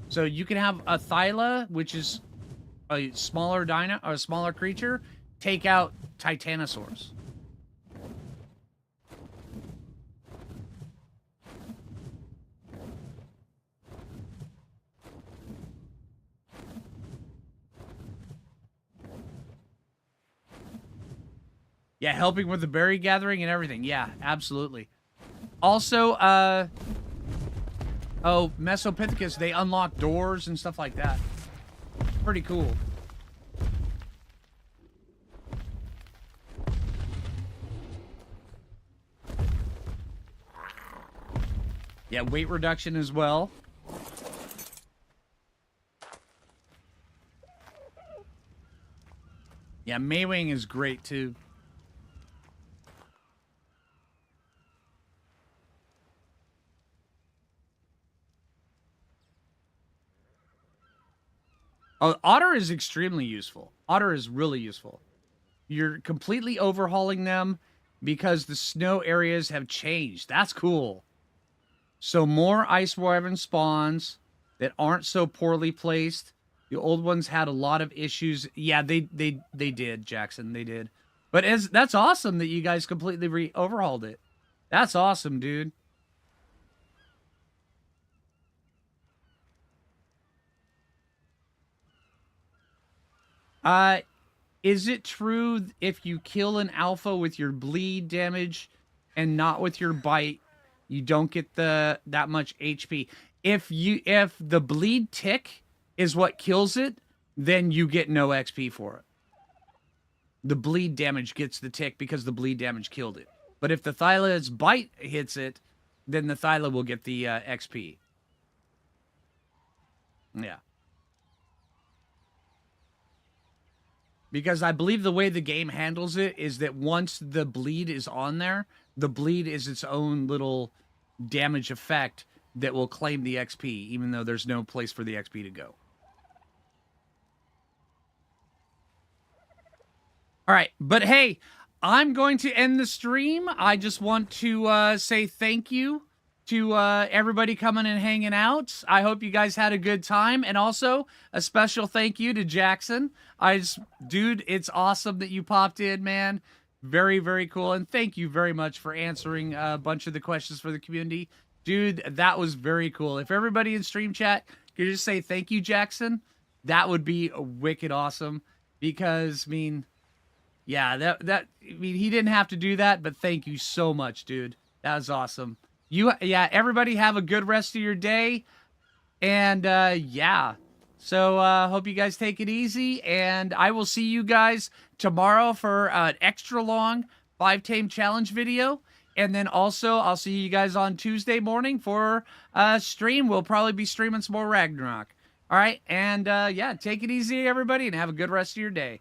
So you can have a Thyla, which is a smaller dino or a smaller creature, take out Titanosaurs. Yeah, helping with the berry gathering and everything. Yeah, absolutely. Also, oh, Mesopithecus, they unlock doors and stuff like that. Pretty cool. Yeah, weight reduction as well. Yeah, Maywing is great too. Oh, Otter is extremely useful. Otter is really useful. You're completely overhauling them because the snow areas have changed. That's cool. So more ice wyvern spawns that aren't so poorly placed. The old ones had a lot of issues. Yeah, they did, Jackson. They did. But that's awesome that you guys completely overhauled it. That's awesome, dude. Uh, is it true if you kill an alpha with your bleed damage and not with your bite, you don't get that much HP? If the bleed tick is what kills it, then you get no XP for it. The bleed damage gets the tick because the bleed damage killed it. But if the Thyla's bite hits it, then the Thyla will get the XP. Yeah. Because I believe the way the game handles it is that once the bleed is on there, the bleed is its own little damage effect that will claim the XP, even though there's no place for the XP to go. All right, but hey, I'm going to end the stream. I just want to say thank you to everybody coming and hanging out. I hope you guys had a good time. And also, a special thank you to Jackson. Dude, it's awesome that you popped in, man. Very, very cool. And thank you very much for answering a bunch of the questions for the community. Dude, that was very cool. If everybody in stream chat could just say thank you, Jackson, that would be wicked awesome. Because, I mean, yeah, he didn't have to do that, but thank you so much, dude. That was awesome. Everybody have a good rest of your day. And, yeah. So, hope you guys take it easy. And I will see you guys tomorrow for an extra long 5-tame challenge video. And then also, I'll see you guys on Tuesday morning for stream. We'll probably be streaming some more Ragnarok. All right. And, yeah, take it easy, everybody, and have a good rest of your day.